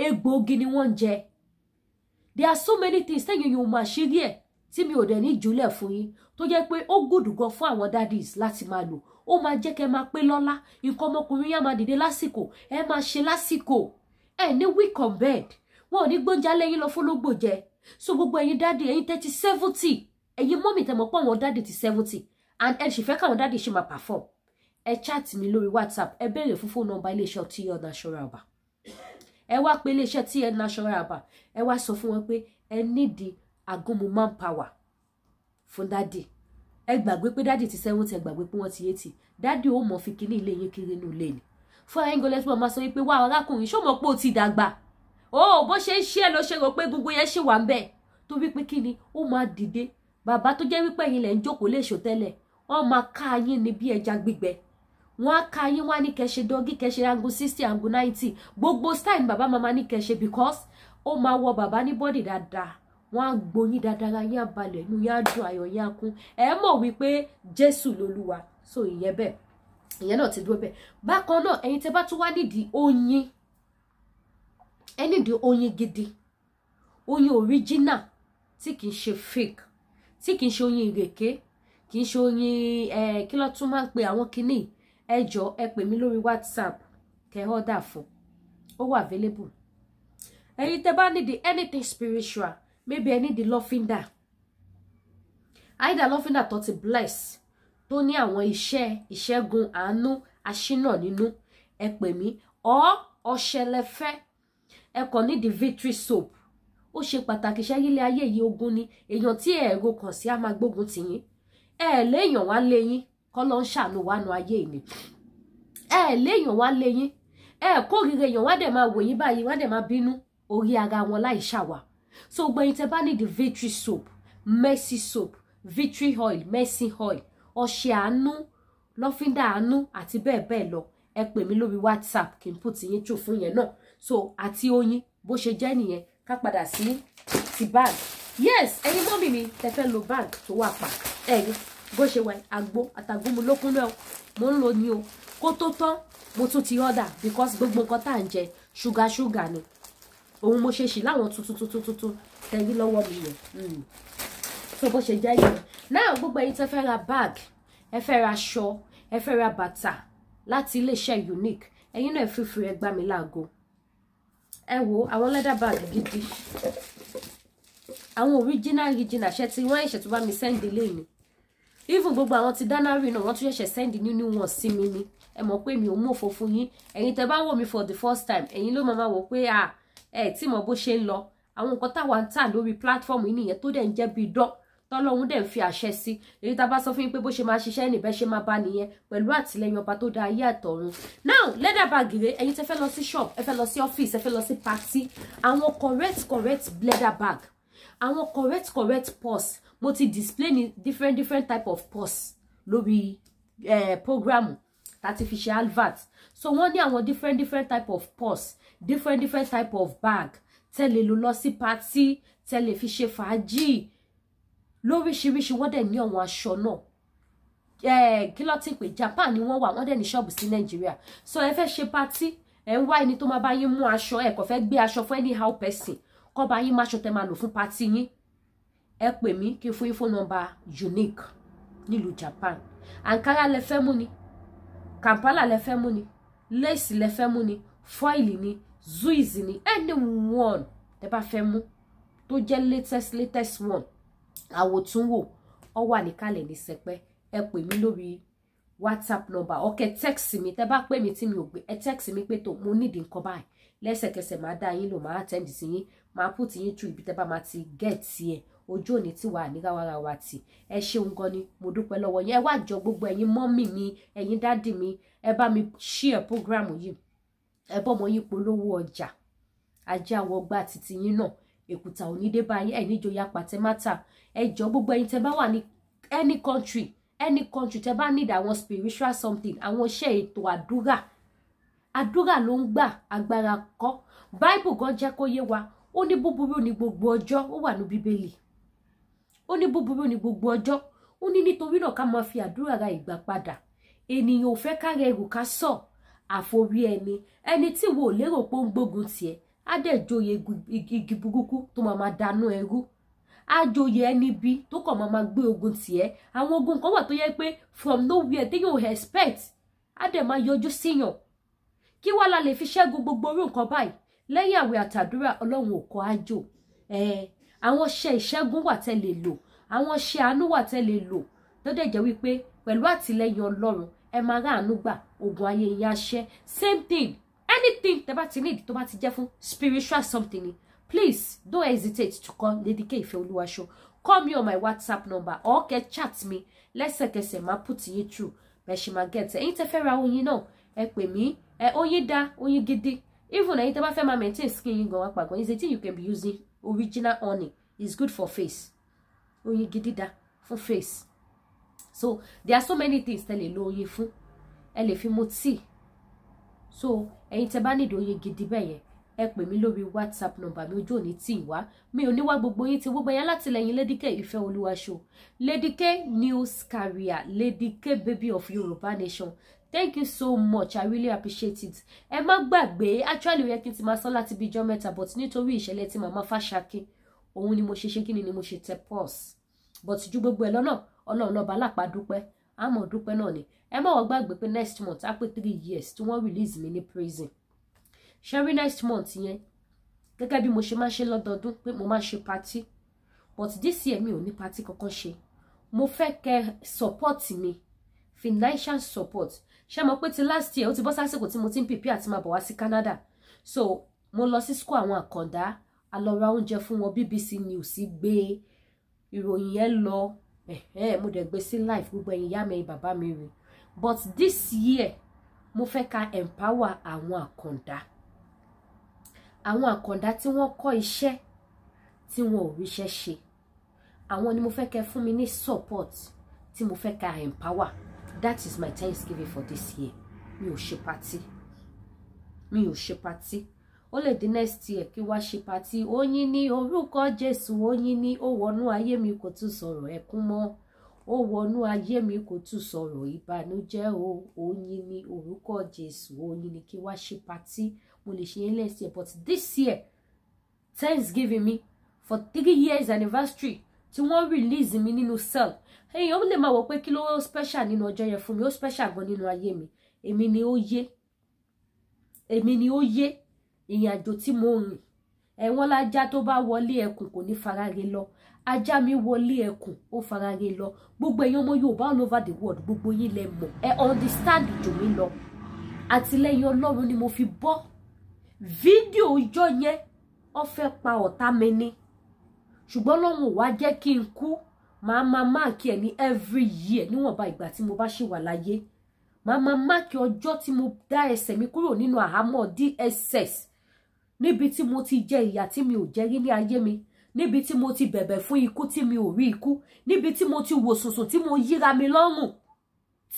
egbòogi ni wọ́n jẹ there are so many things tẹ́yìn yóò máa ṣe rí ẹ̀ tí mi ò dẹ̀ ní jùlẹ̀ fún yín tó jẹ́ pé ó gùdù gan fún àwọn daddies láti máa lò ó máa jẹ́ kẹ́ máa pé lọ́lá nǹkan ọmọkùnrin yá máa dìde lásìkò ẹ máa ṣe lásìkò ẹ ní week on bed wọn ò ní gbóúnjẹ lẹ́yìn lọ fólógbò jẹ so gbogbo ẹ̀yin daddy ẹ̀yin 70 ẹ̀yin mọ́mì tẹ̀mọ́ pọ̀ àwọn daddy ti 70 and ẹ sì fẹ́ káwọn daddy ṣe máa perform ẹ chat mi lórí WhatsApp ẹ béèrè fún phone number iléeṣẹ́ TL Natural Herbal ẹ wá pé iléeṣẹ́ TL Natural Herbal ẹ wá sọ fún wọn pé ẹ nídìí agúnmu manpower fún daddy ẹ gbàgbé pé daddy ti 70 ẹ gbàgbé pé wọ́n ti 80 daddy ó mọ̀ fi kíní ilé yín kiri inú ilé ni fún ẹ̀yin tí wọ́n máa sọ wípé wá arákùnrin ṣó mọ̀ pé ó ti dàgbà ó bó ṣe ń ṣe ẹ ló ṣe rò pé gbogbo yẹn ṣì wà ń bẹ̀ tó wípé kíni ó máa dìde bàbá tó jẹ́ wípé ẹ̀yin lẹ̀ ń jókòó lè ṣò tẹ́lẹ̀ wọ́n máa ká yín ní bí ẹja gbígbẹ wọ́n á ká yín wá ní kẹṣe dọ́gí kẹṣe angu 60 angu 90 gbogbo style bàbá mama ní kẹṣe because ó máa wọ bàbá ní bọ́dì dáadáa wọ́n á gbóyin dáadáa yín á balẹ̀ inú yín á dùn ayọ̀ yín á kún ẹ mọ̀ wípé Jésù lolúwa so ìyẹn bẹ́ẹ̀ ìyẹn náà ti dúró bẹ́ẹ̀ bákan náà ẹ̀yin tẹ́ bá tún wá nídìí oyin ẹ nídìí oyin gidi oyin original tí kìí ṣe fake tí kìí ṣe oyin ìrèké kìí ṣe oyin kí ló tún máa ń pe àwọn kinní ẹ jọ̀ọ́ ẹ pè mí lórí WhatsApp kẹ́ order fún ó wà available ẹ̀yin tẹ́ bá nídìí anything spiritual maybe I need the lọ́fíńdà either lọ́fíńdà tó ti bless tó ní àwọn ìṣẹ́gun àánú aṣínà nínú ẹ pè mí ọṣẹ lẹfẹ ẹ kàn ní the victory soap ó ṣe pàtàkì iṣẹ́ ilé ayé yìí ogun ni èèyàn tí ẹ̀rọ kàn sí á máa gbógun tì yín léèyàn wá léyìn kọ́ ló ń ṣàánú wánu ayé ni léèyàn wá léyìn kórìíra èèyàn wá dẹ̀ máa wò yín báyìí wá dẹ̀ máa bínú orí ara wọn láì ṣàwà so gbẹ̀yìn tẹ́ bá ní the victory soap mercy soap victory oil mercy oil ọṣẹ àánú lọ́fíńdà àánú àti bẹ́ẹ̀ bẹ́ẹ̀ lọ ẹ pè mí lórí WhatsApp kí n put yín through fún yẹn náà so àti oyin bó ṣe jẹ́ nìyẹn ká padà sí ti bag yes ẹ̀yin mọ́mì mi tẹ́ fẹ́ lo bag tó wà pa ẹ̀yin bó ṣe wà àgbo àtàgúnmu lókun náà mo ń lò ní o kó tó tán mo tún ti order because gbogbo nǹkan tá à ń jẹ ṣúgà ni òun mo ṣe ṣì láwọn tuntun tẹ̀yí lọ́wọ́ mi yẹn so bó ṣe jẹ́ yẹn náà gbogbo ẹ̀yin tẹ́ fẹ́ ra bag ẹ fẹ́ ra aṣọ ẹ fẹ́ ra bàtà láti iléeṣẹ́ Unique ẹ̀yin náà fífi ẹ gbá mi láago ẹ wo àwọn leather bag gidi àwọn original ṣe ti wọ́n ẹ̀ṣẹ̀ tó bá mi send ilé mi even gbogbo àwọn ti Danari náà wọ́n tún ṣẹ̀ṣẹ̀ send nínú wọn sí mi ni ẹ mọ̀ pé mi ò mú òfò fún yín ẹ̀yin tẹ́ bá wò mí for the first time ẹ̀yin ló máa wò pé ẹ tí mo bó ṣe ń lọ àwọn nǹkan táwa ń tà lórí platform yìí nìyẹn tó dẹ̀ ń jẹ́ bíi dán tọ́lọ́hún dẹ̀ ń fi àṣẹ sí èyí tá a bá sọ fún yín pé bó ṣe máa ṣiṣẹ́ níbẹ̀ ṣe máa bá nìyẹn pẹ̀lú àtìlẹyìn ọba tó dá ayé àtọ̀run now leather bag rèé ẹ̀yin tẹ́ fẹ́ lọ sí shop ẹ fẹ́ lọ sí office ẹ fẹ́ lọ sí party àwọn correct leather bag àwọn correct purse mo ti display ní different type of purse lórí program láti fi ṣe advert so wọ́n ní àwọn different type of purse different type of bag tẹ́lẹ̀ lọ sí party tẹ́lẹ̀ fi ṣe fàájì lóríṣiríṣi wọ́n dẹ̀ ní àwọn aṣọ náà kí ló ti pè Japan ni wọ́n wà wọ́n dẹ̀ ní ṣọ́ọ̀bù sí Nàìjíríà so ẹ fẹ́ ṣe party ẹ ń wá ẹni tó máa bá yín mú aṣọ ẹ kò fẹ́ gbé aṣọ fún anyhow person kọ́ bá yín máṣọ tẹ́ máa lò fún party yín ẹ pè mí kí n fún yín phone number Unique nílùú Japan Ankara lẹ fẹ́ mú ni Kampala lẹ fẹ́ mú ni lace lẹ fẹ́ mú ni foil ni Zwiz ni anyone tẹ́ bá fẹ́ mú tó jẹ́ latest one àwòtúnwò ọ wà níkàlẹ̀ ní sẹpẹ́ ẹ pè mí lórí WhatsApp number ọkẹ text mi tẹ́ bá pè mí tí mi ò gbé ẹ text mi pé tó mo nídìí nǹkan báyìí lẹ́sẹ̀kẹsẹ̀ máa dá yín lò máa attend sí yín máa put yín through ibi tẹ́ bá máa ti get ẹ ojú òní tí wà ní ráwáráwá tì ẹ ṣeun gan ni mo dúpẹ́ lọ́wọ́ yín ẹ wá jọ gbogbo ẹ̀yin mọ́mì mi ẹ̀yin dádì mi ẹ bá mi share program yìí ẹ bọ́ mọ yín polówó ọjà ajé àwọ̀ gbà títí yín náà èkúta onídé báyìí ẹ níjòyà pàtẹ́mátà ẹ jọ gbogbo ẹ̀yin tẹ́ bá wà ní any country tẹ́ bá need àwọn spiritual something àwọn iṣẹ́ ètò àdúrà ló ń gbà agbára kọ́ Bible gan jẹ́ kó yé wa ó ní búburú ní gbogbo ọjọ́ ó wà ní Bíbélì ó ní búburú ní gbogbo ọjọ́ ó ní nítorí náà ká máa fi àdúrà ra ìgbà padà ènìyàn ò fẹ́ kára ẹrù ká sọ àforí ẹni tí wo lérò pé ó ń gbógun tiẹ̀ á dẹ̀ joyè igi burúkú tó máa dànù ẹrú á joyè ẹni bí tó kàn máa gbé ogun tiẹ̀ àwọn ogun kan wà tó yẹ pé from nowhere téèyàn ò expect á dẹ̀ máa yọjú síyàn kí wá la lè fi ṣẹ́gun gbogbo orú nǹkan báyìí lẹ́yìn àwẹ̀ àtàdúrà Ọlọ́run ò kọ̀ àjò àwọn ṣe ìṣẹ́gun wà tẹ́ lè lò àwọn ṣe àánú wà tẹ́ lè lò tó dẹ̀ jẹ́ wípé pẹ̀lú àtìlẹ́yìn Ọlọ́run ẹ máa rá àánú gbà ogun ayé yín á ṣẹ́ same thing anything tẹ́ bá ti need tó bá ti jẹ́ fún spiritual something ni please don't hesitate to call Lady K Ifeoluwasho call me on my WhatsApp number or kẹ́ chat me lẹ́sẹ̀kẹsẹ̀ máa put yín through bẹ́ẹ̀ ṣe máa get ẹ̀yin tẹ́ fẹ́ ra oyin náà ẹ pè mí oyin dá oyin gidi even ẹ̀yin tẹ́ bá fẹ́ máa maintain skin yín gan wá pàgọ́ is a thing you can be using original honey is good for face oyin gidi dá fún face so there are so many things tẹ́ lè lo oyin fún ẹ lè fi mu tea so ẹ̀yin tẹ́ bá need oyin gidi bẹ́ẹ̀ yẹn ẹ pè mí lórí WhatsApp number mi ojú òní tí ì wá mi ò ní wá gbogbo yín tí gbogbo yẹn látìlẹ́yìn Lady K Ifeoluwasho Lady K news carrier Lady K baby of Yorùbá nation thank you so much I really appreciate it ẹ má gbàgbé actually ó yẹ kí n ti máa sọ láti bí ijọ́ mẹ́ta but nítorí ìṣẹ̀lẹ̀ tí màmá Fáṣákí òun ni mo ṣe kí ni mo ṣe tẹ pause but ju gbogbo ẹ lọ́nà Ọlọ́run lọ́ba alápá dúpẹ́ àmọ́ dúpẹ́ náà ni ẹ má wọ́n gbàgbé pé next month á pé 3 years tí wọ́n release mi ní prison ṣẹ́rí next month yẹn gẹ́gẹ́ bí mo ṣe máa ṣe lọ́dọọdún pé mo máa ṣe party but this year mi ò ní party kankan ṣe mo fẹ́ kẹ́ support mi financial support ṣé mo pé ti last year ó ti bọ́ sásìkò tí mo ti ń pèpè àti máa bọ̀ wá sí Canada so mo lọ sí school àwọn àkàndá a lọ ra oúnjẹ fún wọn BBC News gbé ìròyìn yẹn lọ mo dẹ̀ gbé sí live gbogbo ẹ̀yin ìyá mi bàbá mi rí but this year mo fẹ́ ká empower àwọn àkàndá tí wọ́n kọ́ iṣẹ́ tí wọn ò ríṣẹ́ ṣe àwọn ni mo fẹ́ kẹ́ fún mi ní support tí mo fẹ́ ká empower that is my Thanksgiving for this year mi ò ṣe party ó lè di next year kí wá ṣe party oyin ní orúkọ Jésù oyin ní ó wọnú ayé mi kò tún sọ̀rọ̀ ẹkún mọ́ ó wọnú ayé mi kò tún sọ̀rọ̀ ìbànújẹ́ o oyin ni orúkọ Jésù oyin ni kí wá ṣe patí mo lè ṣe lẹ́sẹ̀ but this year Thanksgiving mi for 3 years anniversary tí wọ́n release mi nínú cell èèyàn lè máa wò pé kí ló special nínú ọjọ́ yẹn fún mi ó special gan nínú ayé mi èmi ni ó yé ìrìn àjò tí mo rìn ẹ̀wọ̀n lájá tó bá wọlé ẹkùn kò ní farare lọ ajá mi wọlé ẹkùn ó farare lọ gbogbo èèyàn ọmọ Yorùbá all over the world gbogbo yín lẹ mọ̀ ẹ understand jù mí lọ àtìlẹ́yìn Ọlọ́run ni mo fi bọ́ fídíò ọjọ́ yẹn ó fẹ́ pa ọ̀tá mi ní ṣùgbọ́n Ọlọ́run wá jẹ́ kí n kú màá máa máàkì ẹ̀ ní every year níwọ̀nba ìgbà tí mo bá ṣì wà láyé màá máa máàkì ọjọ́ tí mo dá ẹsẹ̀ mi kúrò nínú àhámọ́ DSS níbi tí mo ti jẹ ìyà tí mi ò jẹ rí ní ayé mi níbi tí mo ti bẹ̀bẹ̀ fún ikú tí mi ò rí ikú níbi tí mo ti wò sùnsùn tí mo yíra mi lọ́rùn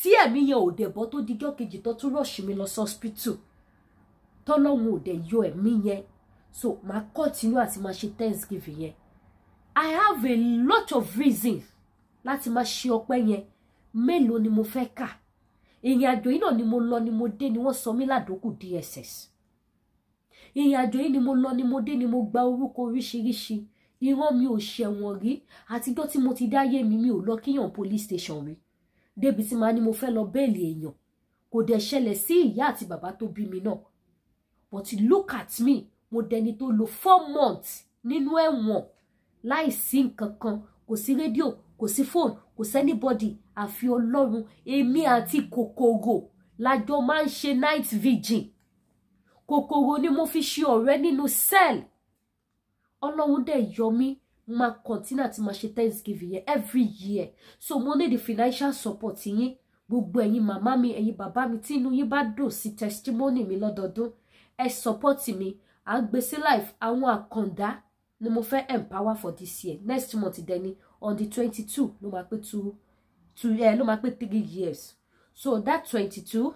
tí ẹ̀mí yẹn ò dẹ̀ bọ́ tó dijọ́ kejì tó tún rọ̀ṣì mi lọ sí hospital tọ́lọ́run ò dẹ̀ yọ ẹ̀mí yẹn so màá continue àti máa ṣe Thanksgiving yẹn I have a lot of reasons láti máa ṣe ọpẹ́ yẹn mélòó ni mo fẹ́ kà ìrìn àjò yìí náà ni mo lọ ni mo dé ni wọ́n sọ mí ládòkù DSS ìrìn àjò yìí ni mo lọ ni mo dé ni mo gba orúkọ oríṣiríṣi ìran mi ò ṣẹ̀wọ̀n rí àtijọ́ tí mo ti dáyé mi ò lọ kíyàn police station rí débi tí màá ní mo fẹ́ lọ bẹ́ẹ̀lì èèyàn kò dẹ̀ ṣẹlẹ̀ sí ìyá àti bàbá tó bí mi náà but look at me mo dẹni tó lò 4 months nínú ẹ̀wọ̀n láìsí nǹkan kan kò sí rédíò kò sí fóònù kò sẹ́nibọ́dì àfi Ọlọ́run èmi àti kòkòrò lájọ máa ń ṣe night vigil kòkòrò ni mo fi ṣe ọ̀rẹ́ nínú cell Ọlọ́run dẹ̀ yọ mí máa continue àti máa ṣe Thanksgiving yẹn every year so mo need the financial support yín gbogbo ẹ̀yin màmá mi ẹ̀yin bàbá mi tí inú yín bá dùn sí testimony mi lọ́dọọdún ẹ support mi à ń gbé sí life àwọn àkàndá ni mo fẹ́ empower for this year next month dẹni on the 22 ló máa pé ló máa pé 3 years so that 22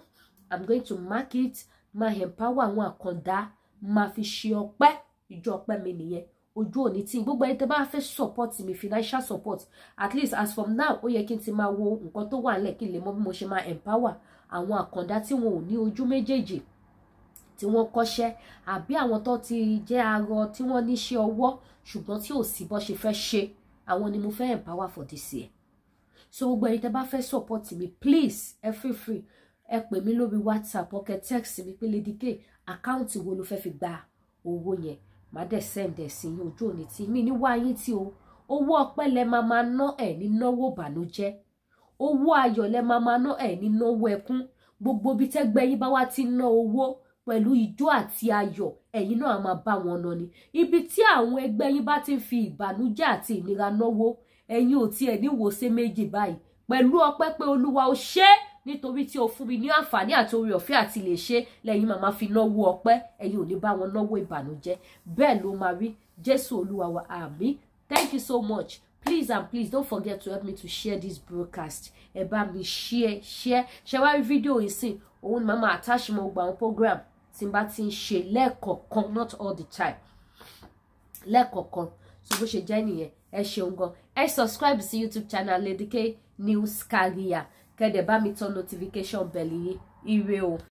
I'm going to mark it máa empower àwọn àkàndá máa fi ṣe ọpẹ́ ìjọ ọpẹ́ mi nìyẹn ojú òní tí gbogbo ẹni tẹ́ bá fẹ́ support mi financial support at least as from now ó yẹ kí n ti máa wo nǹkan tó wà nílẹ̀ kí n lè mọ bí mo ṣe máa empower àwọn àkàndá tí wọn ò ní ojú méjèèjì tí wọ́n kọ́ṣẹ́ àbí àwọn tó ti jẹ́ arọ tí wọ́n níṣẹ́ ọwọ́ ṣùgbọ́n tí ò sí bó ṣe fẹ́ ṣe àwọn ni mo fẹ́ empower for this year so gbogbo ẹni tẹ́ bá fẹ́ support mi please ẹ feel free ẹ pè mí lórí WhatsApp ọkẹ text mi pé Lady K àkáǹtì wo ló fẹ́ fi gba owó yẹn má dẹ̀ send ẹ̀ sí ojú òní tí mi ní wáyé tí o owó ọpẹ́ lẹ máa ná ẹ̀ ní náwó ìbànújẹ́ owó ayọ̀ lẹ máa ná ẹ̀ ní náwó ẹkún gbogbo bí tẹ́gbẹ́ yín bá wá ti ná owó pẹ̀lú ijó àti ayọ̀ ẹ̀yin náà máa bá wọn ná ni ibi tí àwọn ẹgbẹ́ yín bá ti fi ìbànújẹ́ àti ìnira náwó ẹ̀yin ò tiẹ̀ ní wòsé méjì báyìí pẹ̀lú ọpẹ́ pé Olúwa ó ṣe nítorí tí o fún mi ní àǹfààní àti oore ọ̀fẹ́ àti lè ṣe lẹ́yìn màmá fi náwó ọpẹ́ ẹ̀yin ò ní bá wọn náwó ìbànújẹ́ bẹ́ẹ̀ ló máa rí Jésù Olúwa wa àmín. Thank you so much. Please and please don't forget to help me to share this broadcast. Ẹ bá mi share wá rí fídíò yìí sìn òun ni màmá attach mọ́ gbogbo àwọn program tí n bá ti ń ṣe lẹ́ẹ̀kọ̀ọ̀kan not all the time lẹ́ẹ̀kọ̀ọ̀kan so bó ṣe jẹ́ nìyẹn ẹ ṣeun gan ẹ subscribe sí YouTube channel Lady K News Career kẹ́dẹ̀ bá mi tán notification bell yìí ire o.